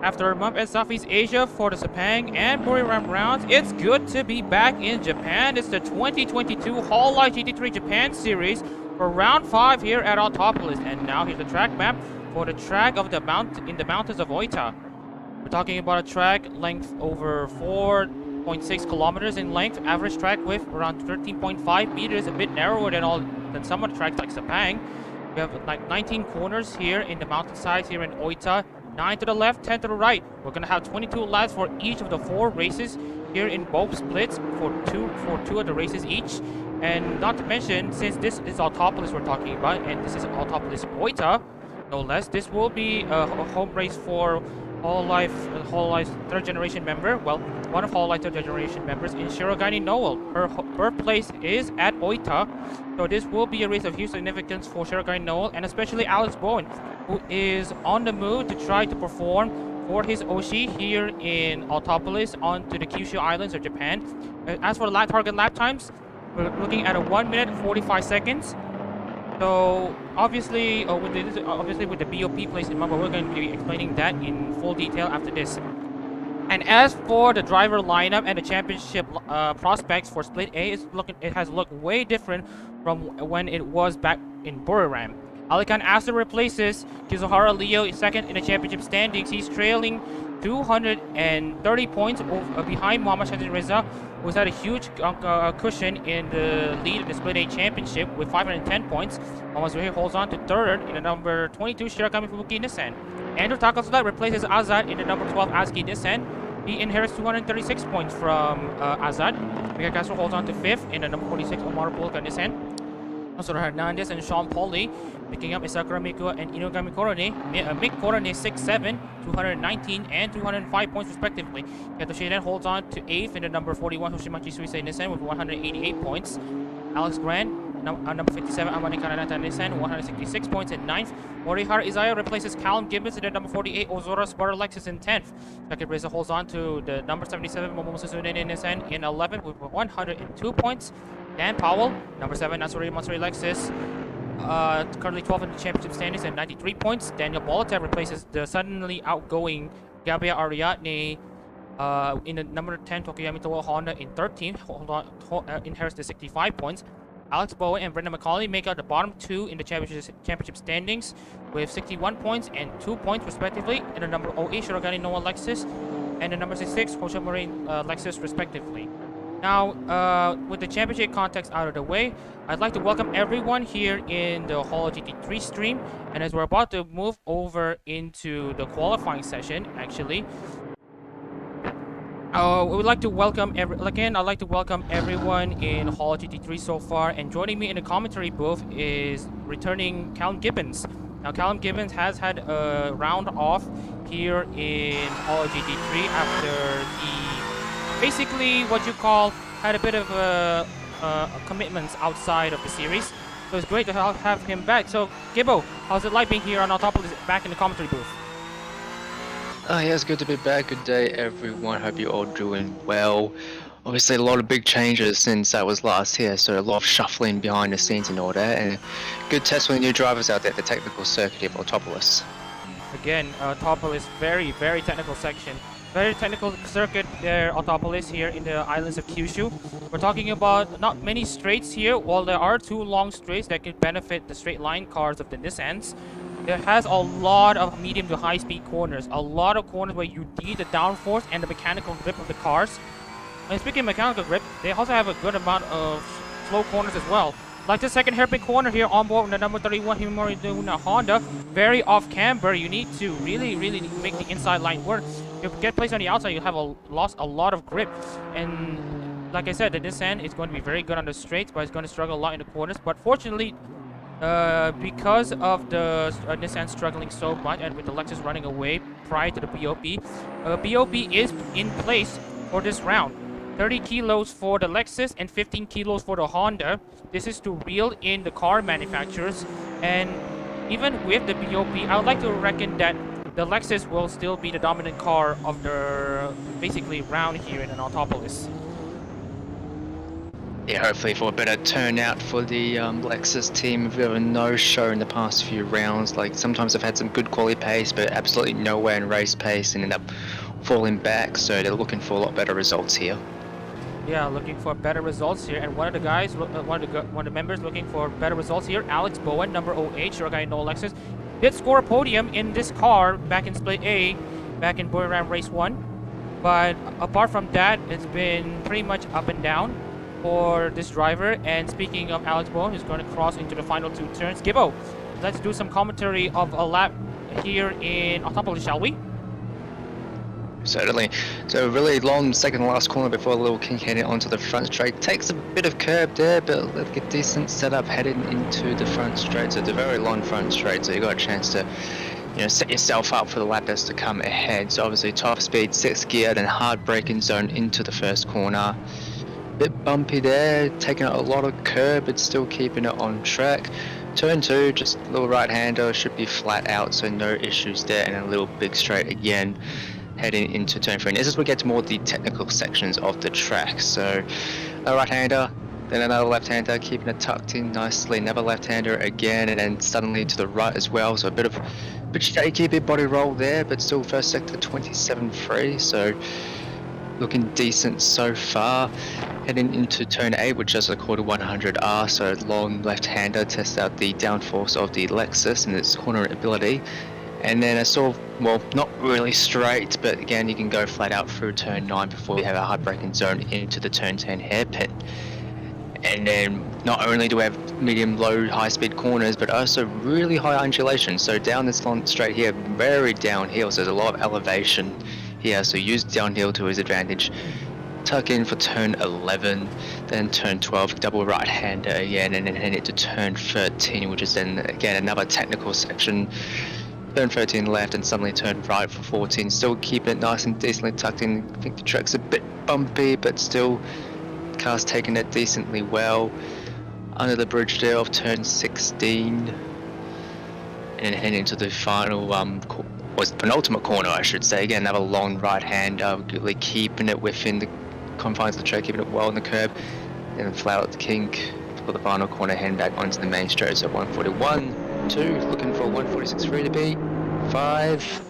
After a month in Southeast Asia for the Sepang and Buriram rounds, it's good to be back in Japan. It's the 2022 Hololive GT3 Japan Series for round 5 here at Autopolis. And now here's the track map for the track of the in the mountains of Oita. We're talking about a track length over 4.6 kilometers in length, average track width around 13.5 meters, a bit narrower than some of the tracks like Sepang. We have like 19 corners here in the mountainsides here in Oita. 9 to the left, 10 to the right. We're gonna have 22 laps for each of the 4 races here in both splits for two of the races each. And not to mention, since this is Autopolis we're talking about, and this is Autopolis Oita, no less, this will be a home race for Hololive's 3rd generation member. Well, one of Hololive's 3rd generation members in Shirogane Noel. Her birthplace is at Oita, so this will be a race of huge significance for Shirogane Noel, and especially Alex Boan, who is on the move to try to perform for his Oshi here in Autopolis onto the Kyushu Islands of Japan. As for the target lap times, we're looking at a 1 minute 45 seconds. So obviously, with the BOP placed in mind, we're going to be explaining that in full detail after this. And as for the driver lineup and the championship prospects for Split A, it has looked way different from when it was back in Buriram. Alikan Aster replaces Kizuhara Leo second in the championship standings. He's trailing 230 points behind Muhammad Shazren Reza, who's had a huge cushion in the lead in the Split A championship with 510 points. Muhammad Zuhair holds on to 3rd in the number 22 Shirakami Fubuki Nissan. Andrew Takasuda replaces Azad in the number 12 Azuki Nissan. He inherits 236 points from Azad. Mika Castro holds on to 5th in the number 46 Omar Polka Nissan. Masuro Hernandez and Sean Pauly picking up Isakura Mikua and Inugami Korone. Mick Korone 6-7, 219 and 205 points respectively. Katoshi then holds on to 8th in the number 41 Hoshimachi Suisei Nissan with 188 points. Alex Grant, number 57 Amani Kananata Nissan, 166 points in 9th. Morihara Izaya replaces Callum Gibbons in the number 48 Ozora Sparta Lexus in 10th. Jackie Reza holds on to the number 77 Momomusa Sunene Nissan in 11th with 102 points. Dan Powell, number 7 Nasuri Matsuri Lexus, currently 12th in the championship standings and 93 points. Daniel Bolotev replaces the suddenly outgoing Gabriel Ariadne in the number 10 Tokyo Yamito Honda in 13th, inherits the 65 points. Alex Bowen and Brendan McCauley make out the bottom 2 in the championship standings with 61 points and 2 points respectively in the number 08 Shirogane Noah Lexus and the number 66 Hosha Marine Lexus respectively. Now, with the championship context out of the way, I'd like to welcome everyone here in the Holo GT3 stream. And as we're about to move over into the qualifying session, actually, we would like to welcome I'd like to welcome everyone in Holo GT3 so far. And joining me in the commentary booth is returning Callum Gibbons. Now, Callum Gibbons has had a round off here in Holo GT3 after he basically what you call had a bit of commitments outside of the series. So it's great to have him back. So Gibbo, how's it like being here on Autopolis back in the commentary booth? Yeah, it's good to be back. Good day everyone, hope you're all doing well. Obviously a lot of big changes since I was last here, so a lot of shuffling behind the scenes and all that, and good test for the new drivers out there at the technical circuit of Autopolis. Again, Autopolis, very technical section. Very technical circuit there, Autopolis, here in the islands of Kyushu. We're talking about not many straights here. While there are 2 long straights that could benefit the straight line cars of the Nissans, there has a lot of medium to high speed corners. A lot of corners where you need the downforce and the mechanical grip of the cars. And speaking of mechanical grip, they also have a good amount of slow corners as well. Like the second hairpin corner here on board with the number 31 Himori Duna Honda. Very off camber. You need to really make the inside line work. If you get placed on the outside, you have lost a lot of grip. And like I said, the Nissan is going to be very good on the straights, but it's going to struggle a lot in the corners. But fortunately, because of the Nissan struggling so much and with the Lexus running away prior to the BOP, BOP is in place for this round. 30 kilos for the Lexus and 15 kilos for the Honda. This is to reel in the car manufacturers. And even with the BOP, I would like to reckon that the Lexus will still be the dominant car of the basically round here in Autopolis. Yeah, hopefully for a better turnout for the Lexus team. A bit of a no-show in the past few rounds. Like sometimes they've had some good quality pace, but absolutely nowhere in race pace and end up falling back. So they're looking for a lot better results here. Yeah, looking for better results here. And one of the guys, one of the members looking for better results here, Alex Boan, number 08, your guy Noel Lexus, did score a podium in this car back in Split A, back in Boan Race 1. But apart from that, it's been pretty much up and down for this driver. And speaking of Alex Boan, who's going to cross into the final 2 turns. Gibbo, let's do some commentary of a lap here in Autopolis, shall we? Certainly. So a really long second to last corner before a little kink heading onto the front straight. Takes a bit of curb there, but like a decent setup heading into the front straight. So it's a very long front straight, so you got a chance to set yourself up for the lap that's to come ahead. So obviously top speed, 6 gear, then hard braking zone into the first corner. Bit bumpy there, taking a lot of curb, but still keeping it on track. Turn 2, just a little right-hander, should be flat out, so no issues there, and a little big straight again, heading into turn 3. And this is where we get to more of the technical sections of the track. So a right-hander, then another left-hander, keeping it tucked in nicely, another left-hander again, and then suddenly to the right as well. So a bit shaky, bit body roll there, but still first sector 27.3, so looking decent so far. Heading into turn 8, which is a quarter 100R, so long left-hander, tests out the downforce of the Lexus and its corner ability. And then a sort of, well, not really straight, but again, you can go flat out through turn 9 before you have a hard braking zone into the turn 10 hairpin. And then not only do we have medium, low, high speed corners, but also really high undulation. So down this long straight here, very downhill, so there's a lot of elevation here, so use downhill to his advantage. Tuck in for turn 11, then turn 12, double right-hander again, and then head into turn 13, which is then again another technical section. Turn 13 left and suddenly turn right for 14. Still keeping it nice and decently tucked in. I think the track's a bit bumpy, but still car's taking it decently well. Under the bridge there of turn 16. And then heading into the final, was penultimate corner, I should say. Again, another long right-hander, really keeping it within the confines of the track, keeping it well on the curb. Then flat out the kink for the final corner, heading back onto the main straight. So 141. 2, looking for 146.3 to beat. 5,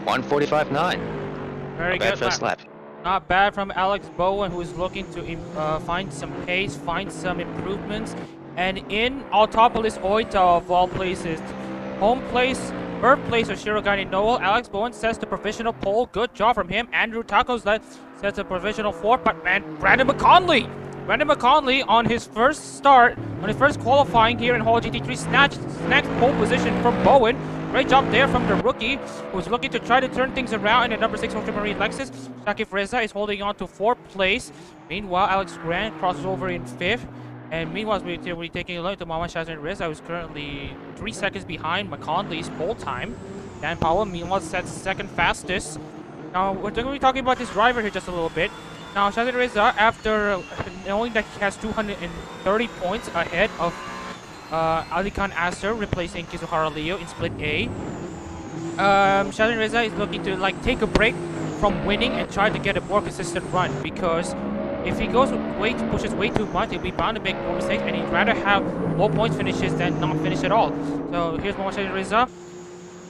145.9. Very good. good First lap. Not bad from Alex Boan, who is looking to find some pace, find some improvements. And in Autopolis Oita, of all places, home place, birthplace of Shirogane Noel, Alex Boan sets the provisional pole. Good job from him. Andrew Tacos sets a provisional 4th, but man, Brandon McConley on his first start, on his first qualifying here in Hall GT3, snatched pole position from Boan. Great job there from the rookie, who's looking to try to turn things around in the number 6 Ultramarine Lexus. Shakif Reza is holding on to 4th place. Meanwhile, Alex Grant crosses over in 5th. And meanwhile, we're taking a look at Mama Shazren Reza, who's currently 3 seconds behind McConley's pole time. Dan Powell, meanwhile, sets 2nd fastest. Now, we're going to be talking about this driver here just a little bit. Now, Shazren Reza, after knowing that he has 230 points ahead of Ali Khan Asser, replacing Kizuhara Leo in Split A, Shazren Reza is looking to take a break from winning and try to get a more consistent run, because if he pushes way too much, he'll be bound to make more mistakes, and he'd rather have low points finishes than not finish at all. So here's Mohamed Shazren Reza,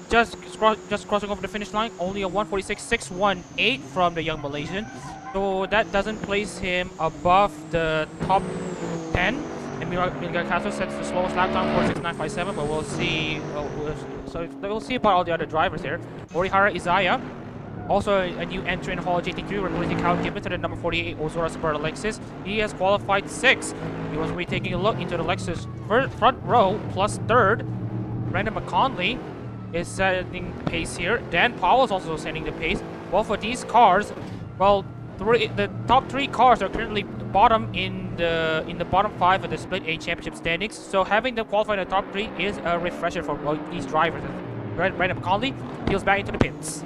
just crossing over the finish line, only a 146.618 from the young Malaysian. So that doesn't place him above the top 10. And Miguel Castro sets the slowest lap time, 469.57, but we'll see. So we'll see about all the other drivers here. Orihara Isaiah, also a new entrant in Hall GT3, replacing Kyle Gibbons to the number 48 Ozora Super Lexus. He has qualified 6th. He was taking a look into the Lexus front row plus 3rd. Brandon McConley is setting the pace here. Dan Powell is also setting the pace. Well, for these cars, well, the top 3 cars are currently bottom in the bottom 5 of the Split A Championship standings. So having them qualify in the top 3 is a refresher for these drivers. Brandon McConley peels back into the pits.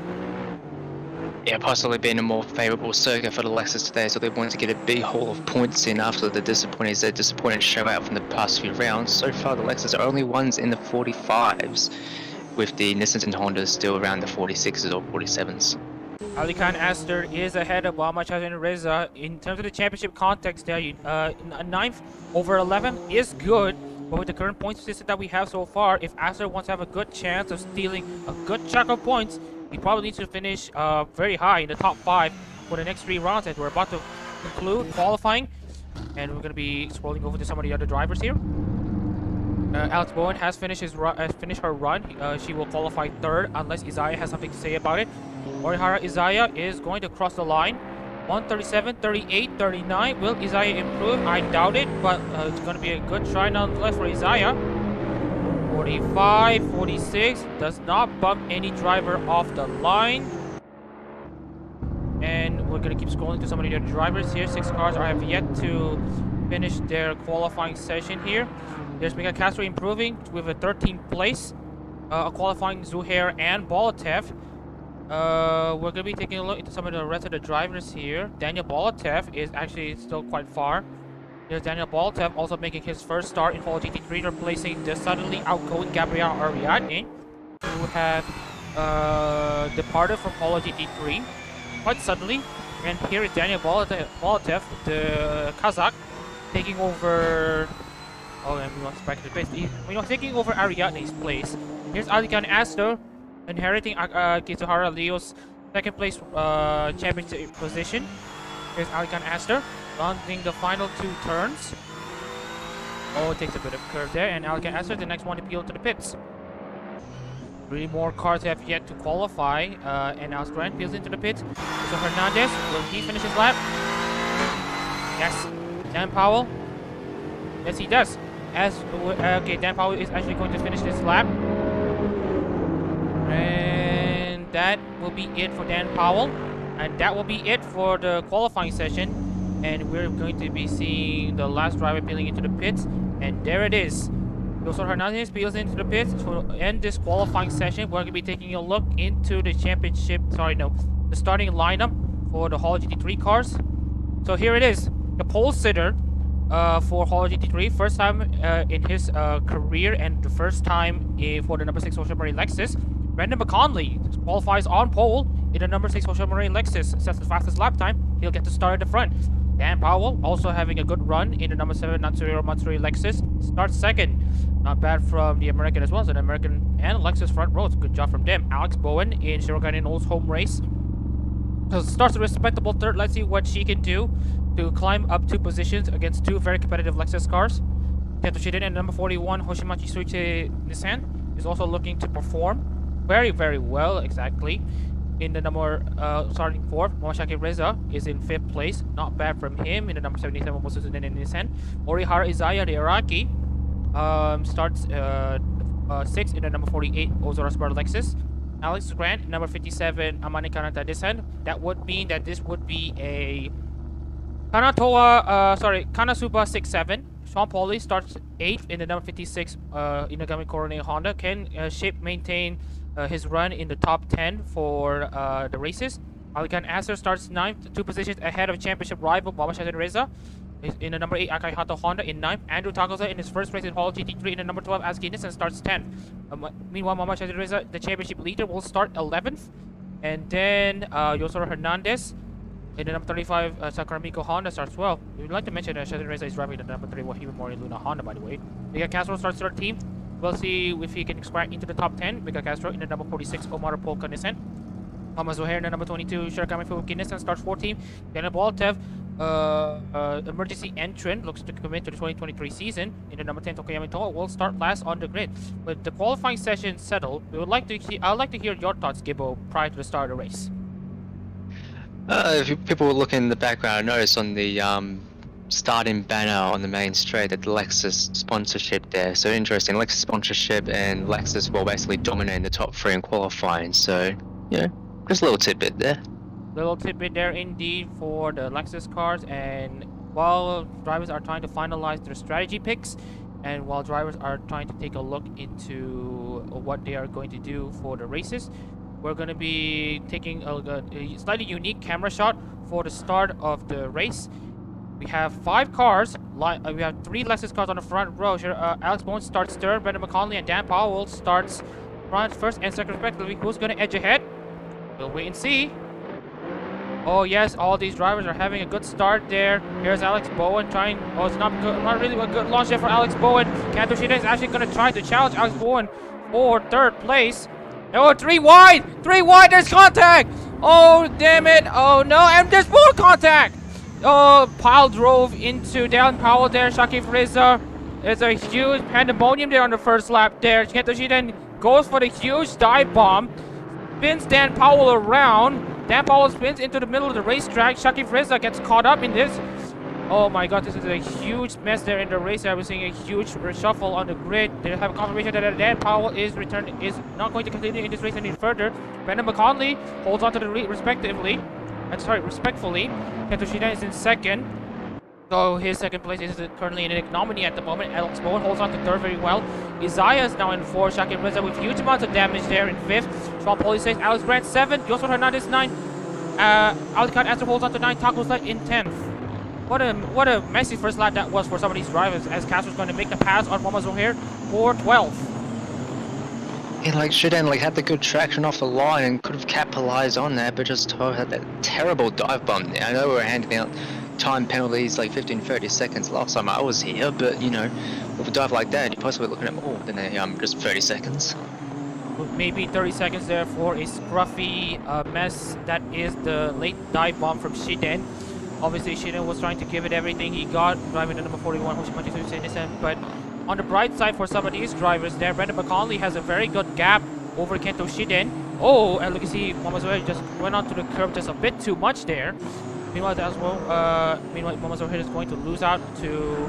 Yeah, possibly being a more favourable circuit for the Lexus today, so they wanted to get a big haul of points in after the disappointing show out from the past few rounds. So far, the Lexus are only ones in the 45s, with the Nissans and Hondas still around the 46s or 47s. Alikan Aster is ahead of Boan and Reza. In terms of the championship context, there, 9th over 11 is good. But with the current points system that we have so far, if Aster wants to have a good chance of stealing a good chunk of points, he probably needs to finish very high in the top 5 for the next 3 rounds as we're about to conclude qualifying. And we're going to be scrolling over to some of the other drivers here. Alex Boan has finished her run. She will qualify 3rd unless Isaiah has something to say about it. Orihara Isaiah is going to cross the line. 137, 38, 39. Will Isaiah improve? I doubt it, but it's going to be a good try nonetheless for Isaiah. 45, 46. Does not bump any driver off the line. And we're going to keep scrolling to some of the other drivers here. 6 cars have yet to finish their qualifying session here. There's Mika Castro improving with a 13th place. Qualifying Zuhair and Bolatev. We're going to be taking a look into some of the rest of the drivers here. Daniel Bolatev is actually still quite far. There's Daniel Bolatev also making his first start in Holo GT3, replacing the suddenly outgoing Gabriel Ariadne, who have departed from Holo GT3 quite suddenly. And here is Daniel Bolatev, the Kazakh, taking over. Oh, and we want back to the place. Taking over Ariadne's place. Here's Alikan Aster, inheriting Kizuhara Leo's 2nd place championship position. Here's Alikan Aster, rounding the final 2 turns. Oh, it takes a bit of curve there, and Alikan Aster, the next one to peel to the pits. 3 more cars have yet to qualify, and now Grant peels into the pits. So Hernandez, will he finish his lap? Yes. Dan Powell. Yes, he does. Okay, Dan Powell is actually going to finish this lap. And that will be it for Dan Powell. And that will be it for the qualifying session. And we're going to be seeing the last driver peeling into the pits. And there it is. Josor Hernandez peels into the pits to end this qualifying session. We're going to be taking a look into the championship, the starting lineup for the Holo GT3 cars. So here it is, the pole sitter for Holo GT3, first time in his career and the first time for the number 6 Social Marine Lexus. Brendan McConley qualifies on pole in the number 6 Social Marine Lexus, sets the fastest lap time. He'll get to start at the front. Dan Powell also having a good run in the number 7 Natsuhiro Matsuri Lexus, starts 2nd. Not bad from the American as well, so the American and Lexus front rows. Good job from them. Alex Boan in Shirogane Noel's home race starts a respectable 3rd. Let's see what she can do to climb up 2 positions against 2 very competitive Lexus cars. Kento Shiden and number 41 Hoshimachi Suichi Nissan is also looking to perform very, very well, exactly. In the number starting 4th, Momashaki Reza is in 5th place. Not bad from him in the number 77 Mosuzunen in Nissan. Orihara Isaiah, the Iraqi, starts 6th in the number 48 Ozora Subaru Lexus. Alex Grant, number 57 Amane Kanata Nissan. That would mean that this would be a Kanasuba 6-7. Sean Pauly starts 8th in the number 56 Inagami Korone Honda. Can maintain his run in the top 10 for the races. Alikan Aster starts 9th, 2 positions ahead of championship rival Shazren Reza. In the number 8 Akai Hato Honda in 9th. Andrew Tagosa in his first race in Holo GT3 in the number 12 Azuki Nissan starts 10th. Meanwhile, Shazren Reza, the championship leader, will start 11th. And then Yosoro Hernandez in the number 35 Sakaramiko Honda starts 12th. We would like to mention that Shazren Reza is driving the number 3 Wahime Mori Luna Honda, by the way. Mika Castro starts 13th. We'll see if he can scratch into the top 10. Mika Castro in the number 46 Omar Polka Nissan. Thomas O'Hare in the number 22 Shirakami Fubuki Nissan starts 14th. Daniel Bolatev, emergency entrant, looks to commit to the 2023 season in the number 10 Tokoyami Toa, will start last on the grid. With the qualifying session settled, I'd like to hear your thoughts, Gibbo, prior to the start of the race. If people will look in the background, I noticed on the starting banner on the main straight that the Lexus sponsorship there. So interesting, Lexus sponsorship and Lexus will basically dominate the top 3 in qualifying. So, yeah, just a little tidbit there. Little tidbit there indeed for the Lexus cars. And while drivers are trying to finalize their strategy picks, and while drivers are trying to take a look into what they are going to do for the races, we're going to be taking a slightly unique camera shot for the start of the race. We have 5 cars. We have 3 Lexus cars on the front row. Alex Boan starts 3rd. Brendan McConley and Dan Powell starts front, 1st and 2nd respectively. Who's going to edge ahead? We'll wait and see. Oh yes, all these drivers are having a good start there. Here's Alex Boan trying. Oh, it's not good, not really a good launch there for Alex Boan. Kanto Shida is actually going to try to challenge Alex Boan for 3rd place. Oh, 3 wide! 3 wide, there's contact! Oh, damn it! Oh no, and there's more contact! Oh, Pile drove into Dallin Powell there, Shakif Reza. There's a huge pandemonium there on the first lap there. Kanto Shida goes for the huge dive bomb. Spins Dan Powell around. Dan Powell spins into the middle of the racetrack. Shakif Reza gets caught up in this. Oh my god, this is a huge mess there in the race. I was seeing a huge reshuffle on the grid. They have a confirmation that Dan Powell is not going to continue in this race any further. Brandon McConley holds on to the lead respectively. Respectfully. Kanto Shida is in 2nd. So his 2nd place is currently in an ignominy at the moment. Alex Boan holds on to 3rd very well. Isaiah is now in 4th. Shakir Reza with huge amounts of damage there in 5th. Autopolis 6th. Alex Brandt 7th. Joseph Hernandez 9th. Alcant Astor holds on to 9th. Taco Sled in 10th. What a messy first lap that was for some of these drivers, as Castro's going to make the pass on Mohamed Zohair for 12th. Yeah, like Shiden had the good traction off the line and could have capitalized on that, but just had that terrible dive bomb there. I know we were handing out time penalties like 15-30 seconds last time I was here, but you know, with a dive like that, you're possibly looking at more than just 30 seconds. Maybe 30 seconds there for a scruffy mess that is the late dive bomb from Shiden. Obviously, Shiden was trying to give it everything he got, driving the number 41, but on the bright side for some of these drivers there, Brandon McConley has a very good gap over Kento Shiden. Oh, and look, you see, Momozoe just went onto the curb just a bit too much there. Meanwhile, Momozoe is going to lose out to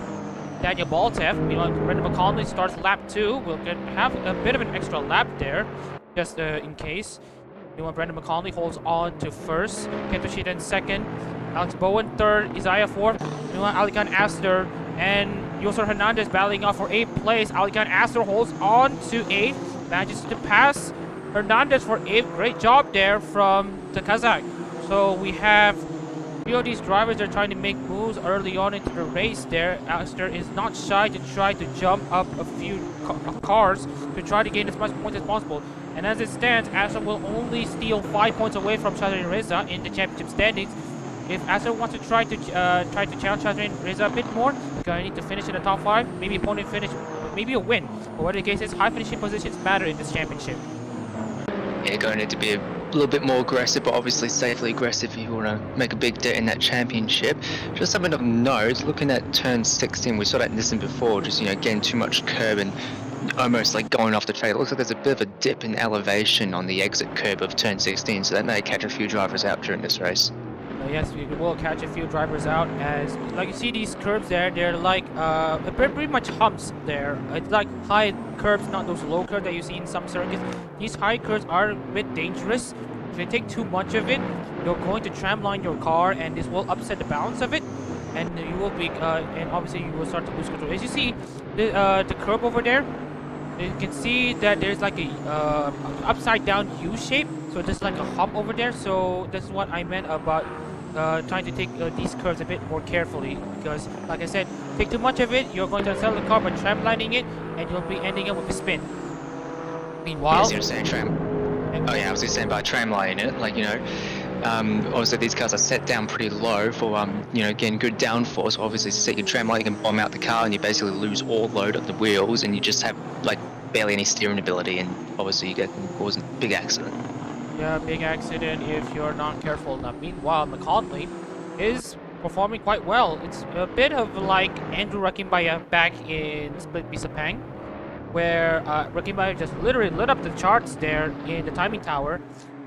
Daniel Baltev. Meanwhile, Brandon McConley starts lap 2. We'll have a bit of an extra lap there, just in case. Meanwhile, Brandon McConley holds on to 1st. Kento Shiden 2nd. Alex Boan 3rd. Isaiah 4th. Meanwhile, Alican Astor and Yosor Hernandez battling out for 8th place. Alican Astor holds on to 8th. Manages to pass Hernandez for 8th. Great job there from the Kazakh. So we have few of these drivers are trying to make moves early on into the race there. Astor is not shy to try to jump up a few cars to try to gain as much points as possible. And as it stands, Astor will only steal 5 points away from Shazren Reza in the championship standings. If Astor wants to try to challenge Shazren Reza a bit more, he's going to need to finish in the top 5, maybe opponent finish, maybe a win. But whatever the case is, high finishing positions matter in this championship. Yeah, going to need to be a little bit more aggressive, but obviously safely aggressive if you want to make a big dent in that championship. Just something of note, looking at turn 16, we saw that in Nissan before, just, you know, getting too much curb and almost like going off the track. It looks like there's a bit of a dip in elevation on the exit curb of turn 16, so that may catch a few drivers out during this race. Yes, we will catch a few drivers out, as like you see these curbs there, they're like pretty much humps there. It's like high curbs, not those low curbs that you see in some circuits. These high curbs are a bit dangerous. If you take too much of it, you're going to tramline your car, and this will upset the balance of it, and you will be and obviously you will start to lose control. As you see the curb over there, you can see that there's like a upside down U shape, so there's like a hump over there. So this is what I meant about trying to take these curves a bit more carefully, because like I said, take too much of it, you're going to upset the car by tramlining it, and you'll be ending up with a spin. Meanwhile, yes, you're saying oh yeah, I was just saying by tramlining it, like, you know, obviously these cars are set down pretty low for you know, getting good downforce. Obviously, to set your tramline, you can bomb out the car and you basically lose all load of the wheels, and you just have like barely any steering ability, and obviously you cause a big accident. Yeah, big accident if you're not careful enough. Meanwhile, McConley is performing quite well. It's a bit of like Andrew Rakimbaya back in Split Bisapang, where Rakimbaya just literally lit up the charts there in the timing tower,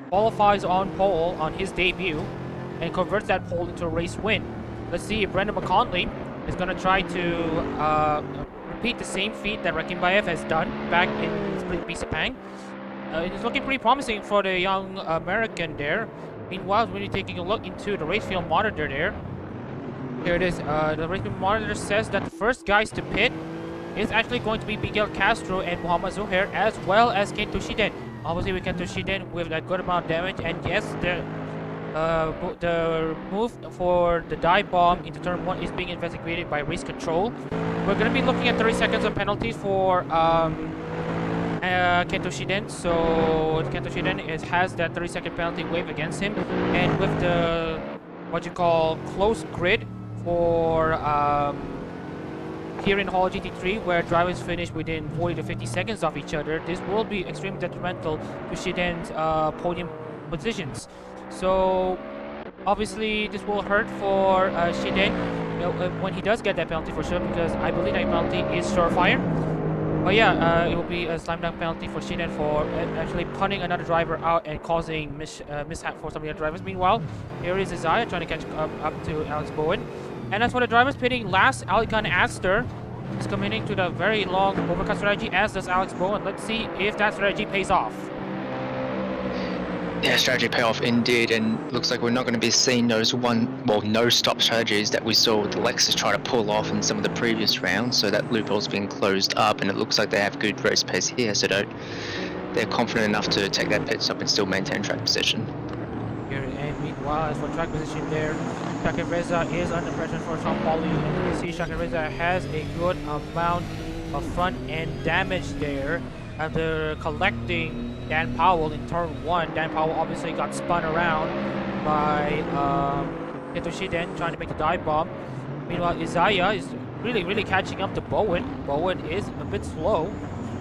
qualifies on pole on his debut, and converts that pole into a race win. Let's see if Brendan McConley is going to try to repeat the same feat that Rakimbayev has done back in Split Bisapang. It's looking pretty promising for the young American there. Meanwhile, when you're taking a look into the race field monitor there, here it is. The race field monitor says that the first guys to pit is actually going to be Miguel Castro and Muhammad Zohair, as well as Kento Shiden. Obviously, with Kento Shiden with a good amount of damage, and yes, the move for the dive bomb into turn 1 is being investigated by race control. We're going to be looking at 30 seconds of penalties for Kento Shiden. So Kento Shiden has that 30-second penalty wave against him, and with the what you call close grid for here in Hall GT3, where drivers finish within 40 to 50 seconds of each other, this will be extremely detrimental to Shiden's podium positions. So obviously this will hurt for Shiden when he does get that penalty for sure, because I believe that penalty is surefire. But yeah, it will be a slam dunk penalty for Shiden for actually punting another driver out and causing mishap for some of the other drivers. Meanwhile, here is Isaiah trying to catch up to Alex Boan. And as for the drivers pitting last, Alikan Aster is committing to the very long overcut strategy, as does Alex Boan. Let's see if that strategy pays off. Yeah, strategy payoff indeed, and looks like we're not going to be seeing those no-stop strategies that we saw the Lexus try to pull off in some of the previous rounds. So that loophole's been closed up, and it looks like they have good race pace here, so they're confident enough to take that pit stop and still maintain track position. Here, and meanwhile, as for track position there, Shaka Reza is under pressure for Sean Pauly, and you can see Shaka Reza has a good amount of front-end damage there after collecting Dan Powell in turn 1. Dan Powell obviously got spun around by Kento Shiden trying to make a dive bomb. Meanwhile, Isaiah is really catching up to Boan. Boan is a bit slow,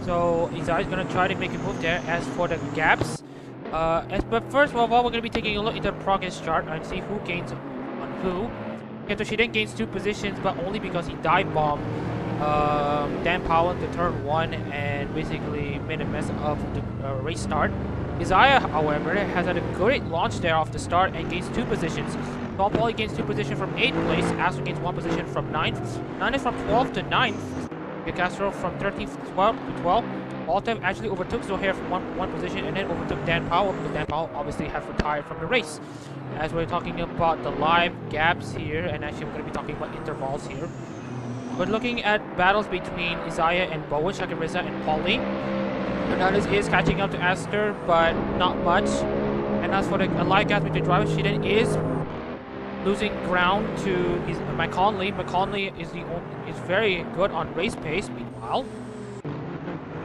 so Isaiah is going to try to make a move there. As for the gaps, but first of all, we're going to be taking a look into the progress chart and see who gains on who. Kento Shiden gains 2 positions, but only because he dive bombed Dan Powell to turn 1 and basically made a mess of the race start. Isaiah, however, has had a great launch there off the start and gains 2 positions. Sean Pauly gains 2 positions from 8th place. Astor gains 1 position from 9th. 9 is from 12th to 9th. Castro from 13th to 12th. Altem actually overtook Zohair from one position and then overtook Dan Powell, because Dan Powell obviously has retired from the race. As we're talking about the live gaps here, and actually we're going to be talking about intervals here. But looking at battles between Isaiah and Boan, Shaka Reza and Pauly, Hernandez is catching up to Astor, but not much. And as for the live gaps between drivers, Shiden is losing ground to McConley. McConley is very good on race pace. Meanwhile,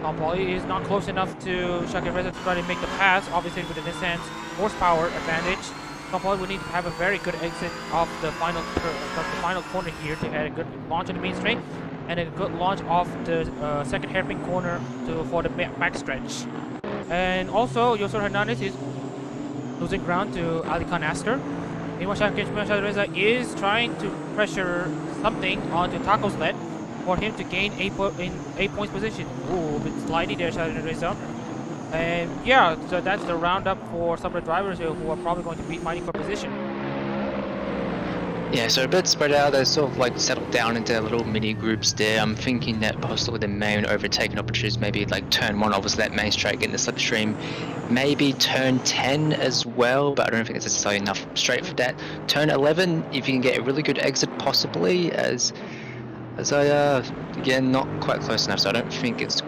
Sean Pauly is not close enough to Shaka Reza to try to make the pass. Obviously, with the Nissan's horsepower advantage, Sean Pauly would need to have a very good exit of the final corner here to have a good launch on the main straight and a good launch off the second hairpin corner for the back stretch. And also, Yosor Hernandez is losing ground to Alikan Aster. Meanwhile, Shaka Reza is trying to pressure something onto Taco's lead for him to gain 8 points position. Ooh, a bit slidey there, Shaka Reza. And yeah, so that's the roundup for some of the drivers here who are probably going to be fighting for position. Yeah, so a bit spread out. They sort of like settled down into their little mini groups there. I'm thinking that possibly the main overtaking opportunities, maybe like turn 1, obviously that main straight getting the slipstream, maybe turn 10 as well, but I don't think it's necessarily enough straight for that. Turn 11, if you can get a really good exit possibly, as I again not quite close enough, so I don't think it's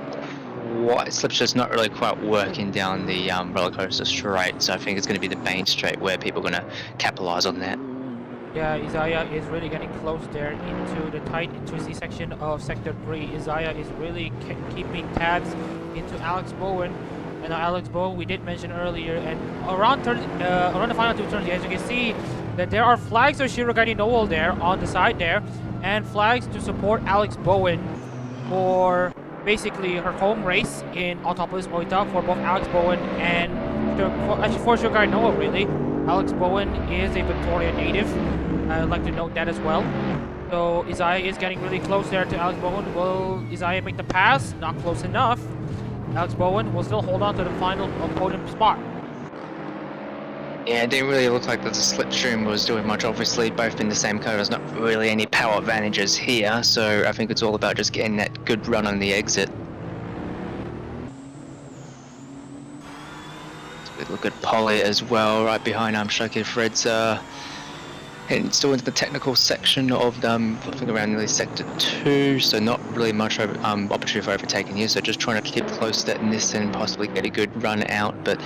Slipshot's not really quite working down the roller coaster straight, so I think it's going to be the main straight where people are going to capitalize on that. Yeah, Isaiah is really getting close there into the tight twisty section of Sector 3. Isaiah is really keeping tabs into Alex Boan. And Alex Boan, we did mention earlier, and around the final 2 turns, as you can see, that there are flags of Shirogane Noel there on the side there, and flags to support Alex Boan for basically her home race in Autopolis Oita for both Alex Boan and actually for Shirogane Noel really. Alex Boan is a Victoria native. I'd like to note that as well. So Isaiah is getting really close there to Alex Boan. Will Isaiah make the pass? Not close enough. Alex Boan will still hold on to the final podium spot. Yeah, it didn't really look like that the slipstream was doing much. Obviously, both in the same car, there's not really any power advantages here, so I think it's all about just getting that good run on the exit. So we look at Polly as well, right behind Shaki Fred's heading still into the technical section of I think around nearly sector 2, so not really much opportunity for overtaking here, so just trying to keep close to that Nissan, possibly get a good run out, but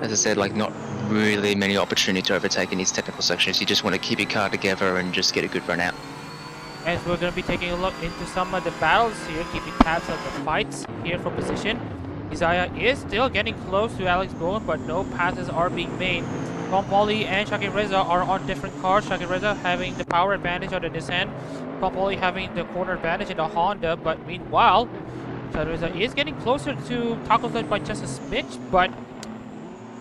as I said, like not really many opportunity to overtake in these technical sections. You just want to keep your car together and just get a good run out. As we're going to be taking a look into some of the battles here, keeping tabs on the fights here for position. Isaiah is still getting close to Alex Boan, but no passes are being made. Tom Polly and Shakir Reza are on different cars. Shakir Reza having the power advantage on the Nissan. Tom Polly having the corner advantage in the Honda, but meanwhile, Shakir Reza is getting closer to Taco Sled by just a smidge, but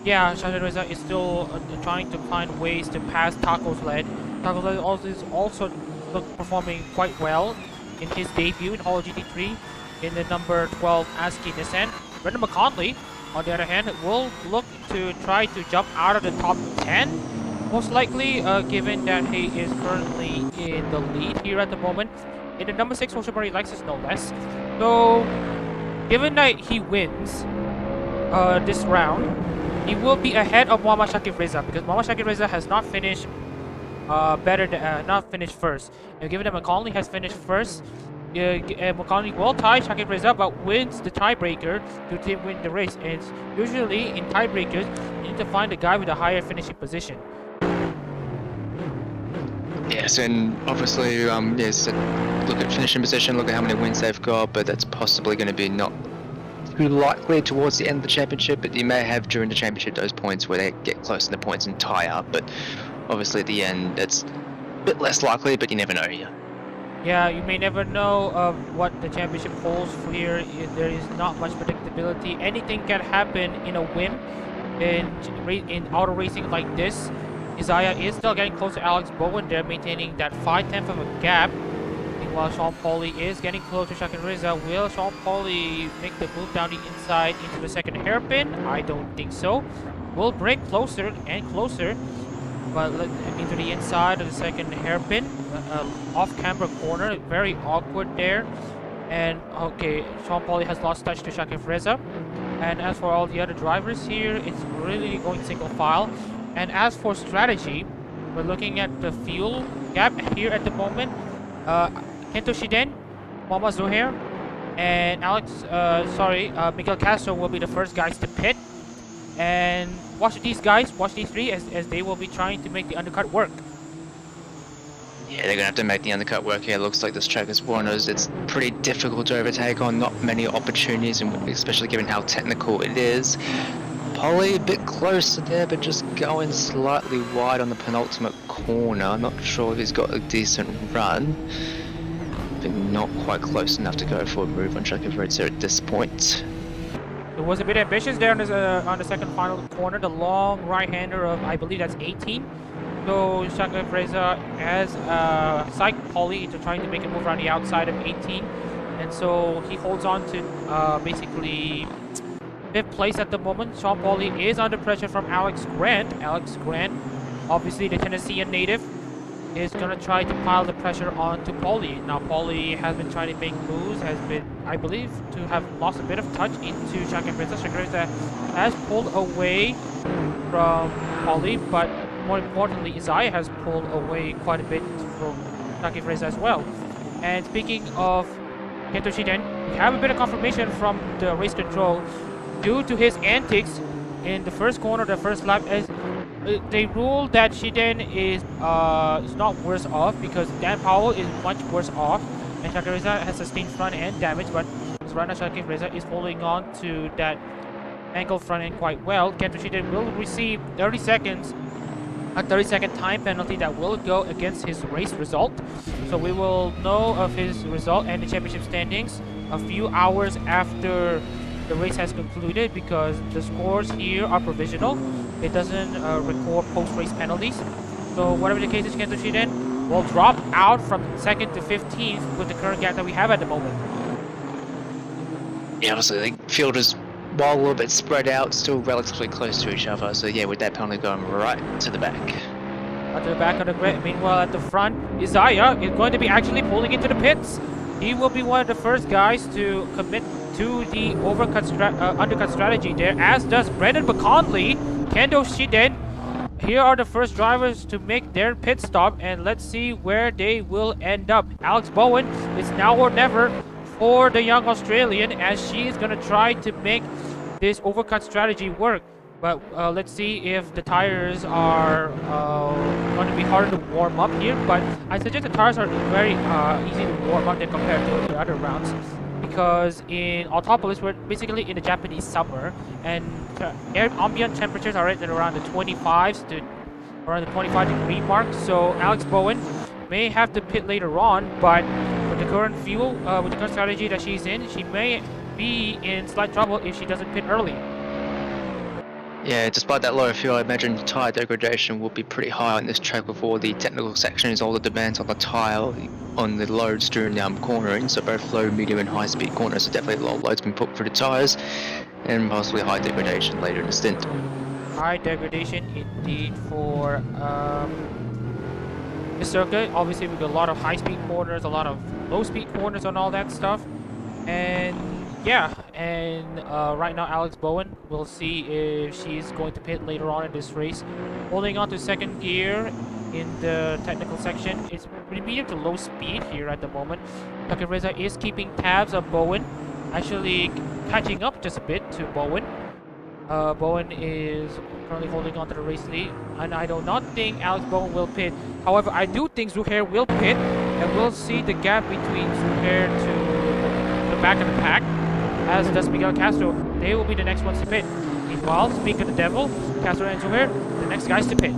yeah, Shakir Reza is still trying to find ways to pass Taco Sled. Taco Sled is also performing quite well in his debut in Holo GT3 in the number 12 ASCII Nissan. Brendan McConley, on the other hand, will look to try to jump out of the top 10, most likely, given that he is currently in the lead here at the moment, in the number 6 Hoshimaru Lexus no less. So, given that he wins this round, he will be ahead of Muhammad Shakir Reza, because Muhammad Shakir Reza has not finished not finished first. And given that McConley has finished first, McConley will tie Shakir Reza, but wins the tiebreaker to win the race. And usually in tiebreakers, you need to find a guy with a higher finishing position. Yes, and obviously, yes, look at finishing position, look at how many wins they've got, but that's possibly going to be not too likely towards the end of the championship, but you may have during the championship those points where they get close in the points and tie up, but obviously at the end, it's a bit less likely, but you never know here. Yeah, you may never know what the championship holds for here. There is not much predictability. Anything can happen in a whim in auto racing like this. Isaiah is still getting close to Alex Boan. They're maintaining that 5/10 of a gap. Meanwhile, Sean Pauly is getting close to Shakir Reza. Will Sean Pauly make the move down the inside into the second hairpin? I don't think so. Will break closer and closer, but into the inside of the second hairpin, off-camera corner, very awkward there. And okay, Sean Pauly has lost touch to Shakir Reza. And as for all the other drivers here, it's really going single file. And as for strategy, we're looking at the fuel gap here at the moment. Kento Shiden, Mama Zohair, and Miguel Castro will be the first guys to pit. And watch these guys, watch these three as they will be trying to make the undercut work. Yeah, they're going to have to make the undercut work here. It looks like this track is one of those, it's pretty difficult to overtake on, not many opportunities, and especially given how technical it is. Polly a bit closer there, but just going slightly wide on the penultimate corner. Not sure if he's got a decent run, but not quite close enough to go for a move on Shakir Reza at this point. It was a bit ambitious there on the second final corner, the long right-hander of, I believe that's 18. So Shakir Reza has psyched Polly into trying to make a move around the outside of 18. And so he holds on to basically 5th place at the moment. Sean Pauly is under pressure from Alex Grant. Alex Grant, obviously the Tennessean native, is going to try to pile the pressure onto Pauly. Now Pauly has been trying to make moves, has been, I believe, to have lost a bit of touch into Shakir Reza. Shakir Reza has pulled away from Pauly, but more importantly, Isaiah has pulled away quite a bit from Shakir Reza as well. And speaking of Kento Shiden, we have a bit of confirmation from the race control due to his antics in the first corner, the first lap, as they ruled that Shiden is not worse off because Dan Powell is much worse off, and Shakir Reza has sustained front end damage, but his runner Shakir Reza is holding on to that ankle front end quite well. Kento Shiden will receive 30 seconds, a 30-second time penalty that will go against his race result. So we will know of his result and the championship standings a few hours after the race has concluded, because the scores here are provisional. It doesn't record post-race penalties. So whatever the case is, Kento Shiden will drop out from 2nd to 15th with the current gap that we have at the moment. Yeah, obviously the field is, while a little bit spread out, still relatively close to each other. So yeah, with that penalty going right to the back. At the back of the grid. Meanwhile, at the front, Isaiah is going to be actually pulling into the pits. He will be one of the first guys to commit to the undercut strategy there, as does Brendan McConley, Kendo Shiden. Here are the first drivers to make their pit stop, and let's see where they will end up. Alex Boan, it's now or never for the young Australian, as she is going to try to make this overcut strategy work. But let's see if the tires are going to be harder to warm up here. But I suggest the tires are very easy to warm up than compared to the other rounds. because in Autopolis we're basically in the Japanese summer, and air ambient temperatures are at around the 25s to around the 25-degree mark. So Alex Boan may have to pit later on, but with the current fuel, with the current strategy that she's in, she may be in slight trouble if she doesn't pit early. Yeah, despite that low fuel, I imagine tyre degradation will be pretty high on this track with all the technical sections, all the demands on the tyre, on the loads during the cornering. So both low, medium and high speed corners, so definitely a lot of loads being put through the tyres, and possibly high degradation later in the stint. High degradation indeed for this circuit. Obviously with a lot of high speed corners, a lot of low speed corners and all that stuff. And yeah, and right now Alex Boan, we'll see if she's going to pit later on in this race. Holding on to second gear in the technical section. It's medium to low speed here at the moment. Takereza is keeping tabs of Boan, actually catching up just a bit to Boan. Boan is currently holding on to the race lead, and I do not think Alex Boan will pit. However, I do think Zuhair will pit, and we'll see the gap between Zuhair to the back of the pack, as does Miguel Castro. They will be the next ones to pit. Meanwhile, speaking of the devil, Castro and Zuhair, the next guys to pit.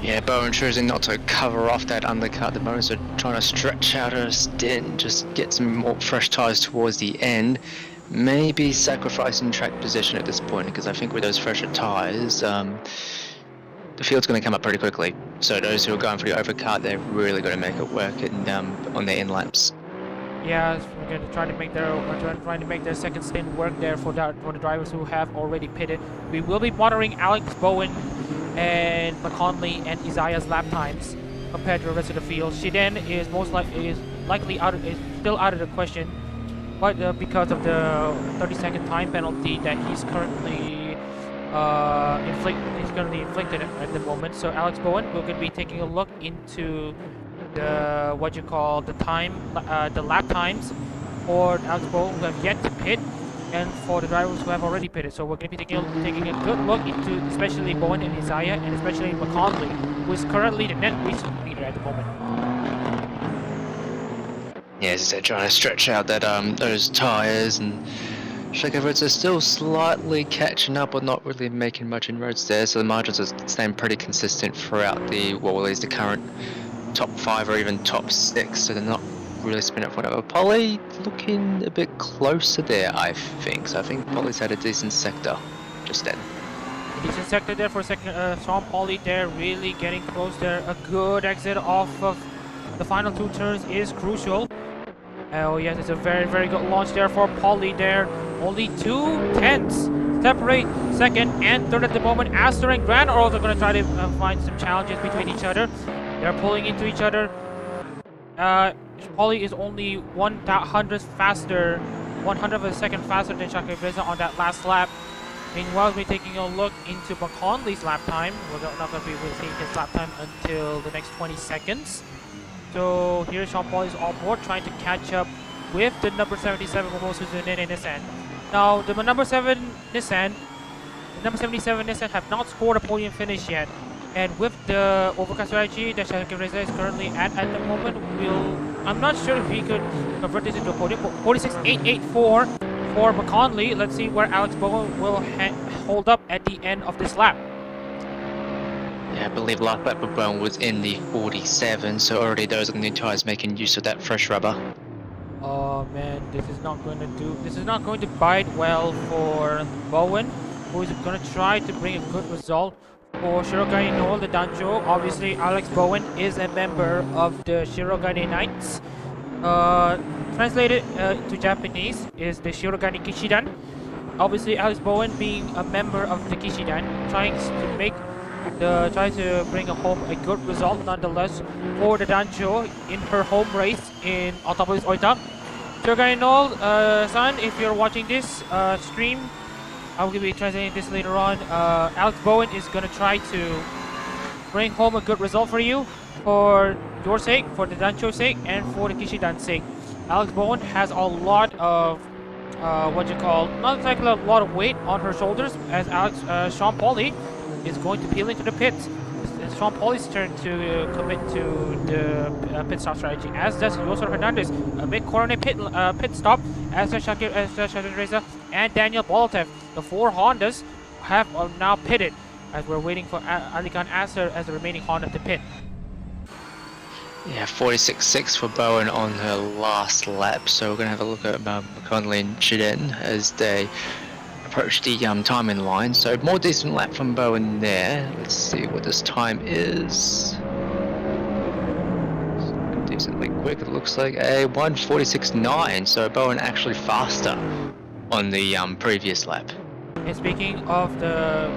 Yeah, Boan choosing not to cover off that undercut at the moment, so trying to stretch out her stint, just get some more fresh tyres towards the end. Maybe sacrificing track position at this point, because I think with those fresher tyres, the field's going to come up pretty quickly. So those who are going for the overcut, they're really going to make it work on their in laps. Yeah, we're going to try to make their second stint work there for the drivers who have already pitted. We will be monitoring Alex Boan and McConley and Isaiah's lap times compared to the rest of the field. Shiden is still out of the question, but because of the 30-second time penalty that he's currently inflicted at the moment. So Alex Boan, we're going to be taking a look into the the lap times for Alex Boan who have yet to pit, and for the drivers who have already pitted. So we're going to be taking a good look into especially Boan and Isaiah, and especially McConley, who is currently the net race leader at the moment. Yeah, as I said, trying to stretch out that those tyres, and Shakevitz are still slightly catching up, but not really making much inroads there. So the margins are staying pretty consistent throughout at least the current top 5 or even top 6. So they're not really spinning up whatever. Polly looking a bit closer there, I think. So I think Polly's had a decent sector just then. Decent sector there for a second. Sean Polly there really getting close there. A good exit off of the final 2 turns is crucial. Oh yes, it's a very, very good launch there for Polly there. Only 2 tenths separate second and third at the moment. Astor and Grant are also going to try to find some challenges between each other. They're pulling into each other. Polly is only 1/100th faster, 100th of a second faster than Shakevitz on that last lap. Meanwhile, we're taking a look into McConley's lap time. We're not going to be seeing his lap time until the next 20 seconds. So here's Sean Polly's on board, trying to catch up with the number 77 Mimosa Zunin and Nissan. Now, the number 77 Nissan have not scored a podium finish yet. And with the overcut strategy that Shakevitz is currently at the moment, I'm not sure if he could convert this into a podium. 46.884 for McConley. Let's see where Alex Boan will hold up at the end of this lap. Yeah, I believe last lap of Boan was in the 47, so already those on the tyres making use of that fresh rubber. Oh man, this is not going to bite well for Boan, who is going to try to bring a good result for Shirogane Noel Danchou. Obviously, Alex Boan is a member of the Shirogane Knights. Translated to Japanese is the Shirogane Kishidan. Obviously, Alex Boan being a member of the Kishidan, trying to bring home a good result nonetheless for the Danchou in her home race in Autopolis Oita. Shirogane Noel, san, if you're watching this stream, I will be translating this later on. Alex Boan is going to try to bring home a good result for you, for your sake, for the Danchou's sake, and for the Kishidan's sake. Alex Boan has a lot of not exactly a lot of weight on her shoulders, as Sean Polly is going to peel into the pits. Sean Pauli's turn to commit to the pit stop strategy, as does Joseph Hernandez. A mid-corner pit stop, as does Shazren Reza and Daniel Bolotev. The 4 Hondas have now pitted, as we're waiting for Adak-RMS as the remaining Honda to pit. Yeah, 46.6 for Boan on her last lap, so we're going to have a look at McConley and Shiden as they approach the timing line. So more decent lap from Boan there. Let's see what this time is. Decently quick, it looks like a 1:46.9, so Boan actually faster on the previous lap. And speaking of the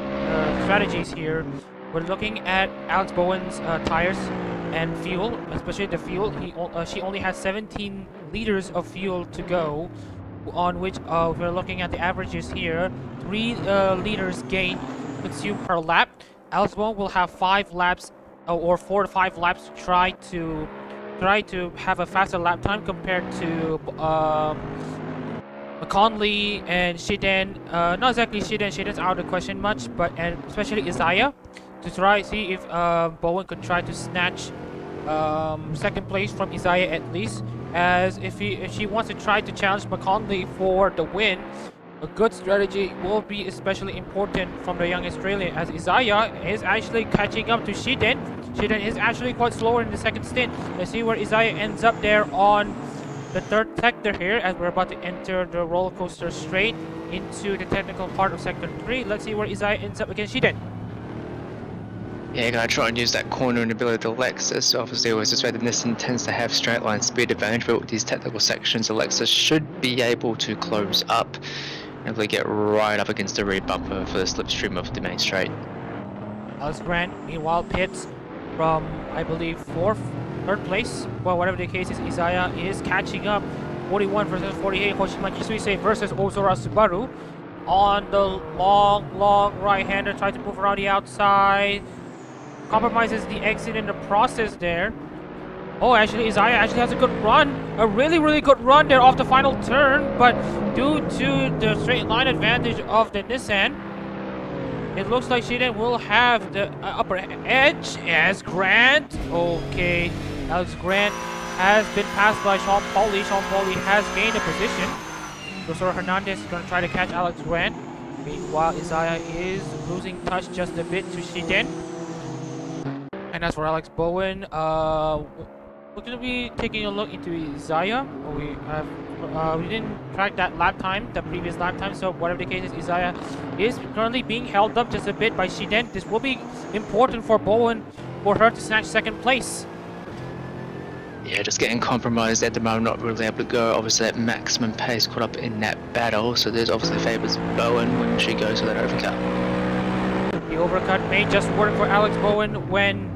strategies here, we're looking at Alex Bowen's tires and fuel, especially the fuel. She only has 17 liters of fuel to go, on which we're looking at the averages here. 3 liters gain consumed per lap. Alex Bowen will have 5 laps, or 4 to 5 laps, to try to have a faster lap time compared to McConley and Shiden. Not exactly Shiden. Shiden's out of the question much, but and especially Isaiah, to try see if Bowen could try to snatch second place from Isaiah at least. As if she wants to try to challenge McConley for the win, a good strategy will be especially important from the young Australian, as Isaiah is actually catching up to Shiden. Shiden is actually quite slower in the second stint. Let's see where Isaiah ends up there on the third sector here, as we're about to enter the roller coaster straight into the technical part of sector 3. Let's see where Isaiah ends up against Shiden. Yeah, gotta try and use that cornering ability of the Lexus. Obviously, always this way the Nissan tends to have straight line speed advantage, but with these technical sections, the Lexus should be able to close up and really get right up against the rear bumper for the slipstream of the main straight. Alex Grant, meanwhile, pits from, I believe, third place. Well, whatever the case is, Isaiah is catching up. 41 versus 48. Hoshima Kisuise versus Ozora Subaru. On the long right-hander, try to move around the outside. Compromises the exit in the process there. Oh, actually, Isaiah actually has a good run. A really good run there off the final turn. But due to the straight line advantage of the Nissan, it looks like Shiden will have the upper edge as Grant. Okay, Alex Grant has been passed by Sean Pauli. Sean Pauli has gained a position. Rosoro Hernandez is going to try to catch Alex Grant. Meanwhile, Isaiah is losing touch just a bit to Shiden. And as for Alex Bowen, we're going to be taking a look into Isaiah. We didn't track that lap time, the previous lap time, so whatever the case is, Isaiah is currently being held up just a bit by Shiden. This will be important for Bowen, for her to snatch second place. Yeah, just getting compromised at the moment, not really able to go obviously at maximum pace caught up in that battle, so there's obviously favours Bowen when she goes for that overcut. The overcut may just work for Alex Bowen when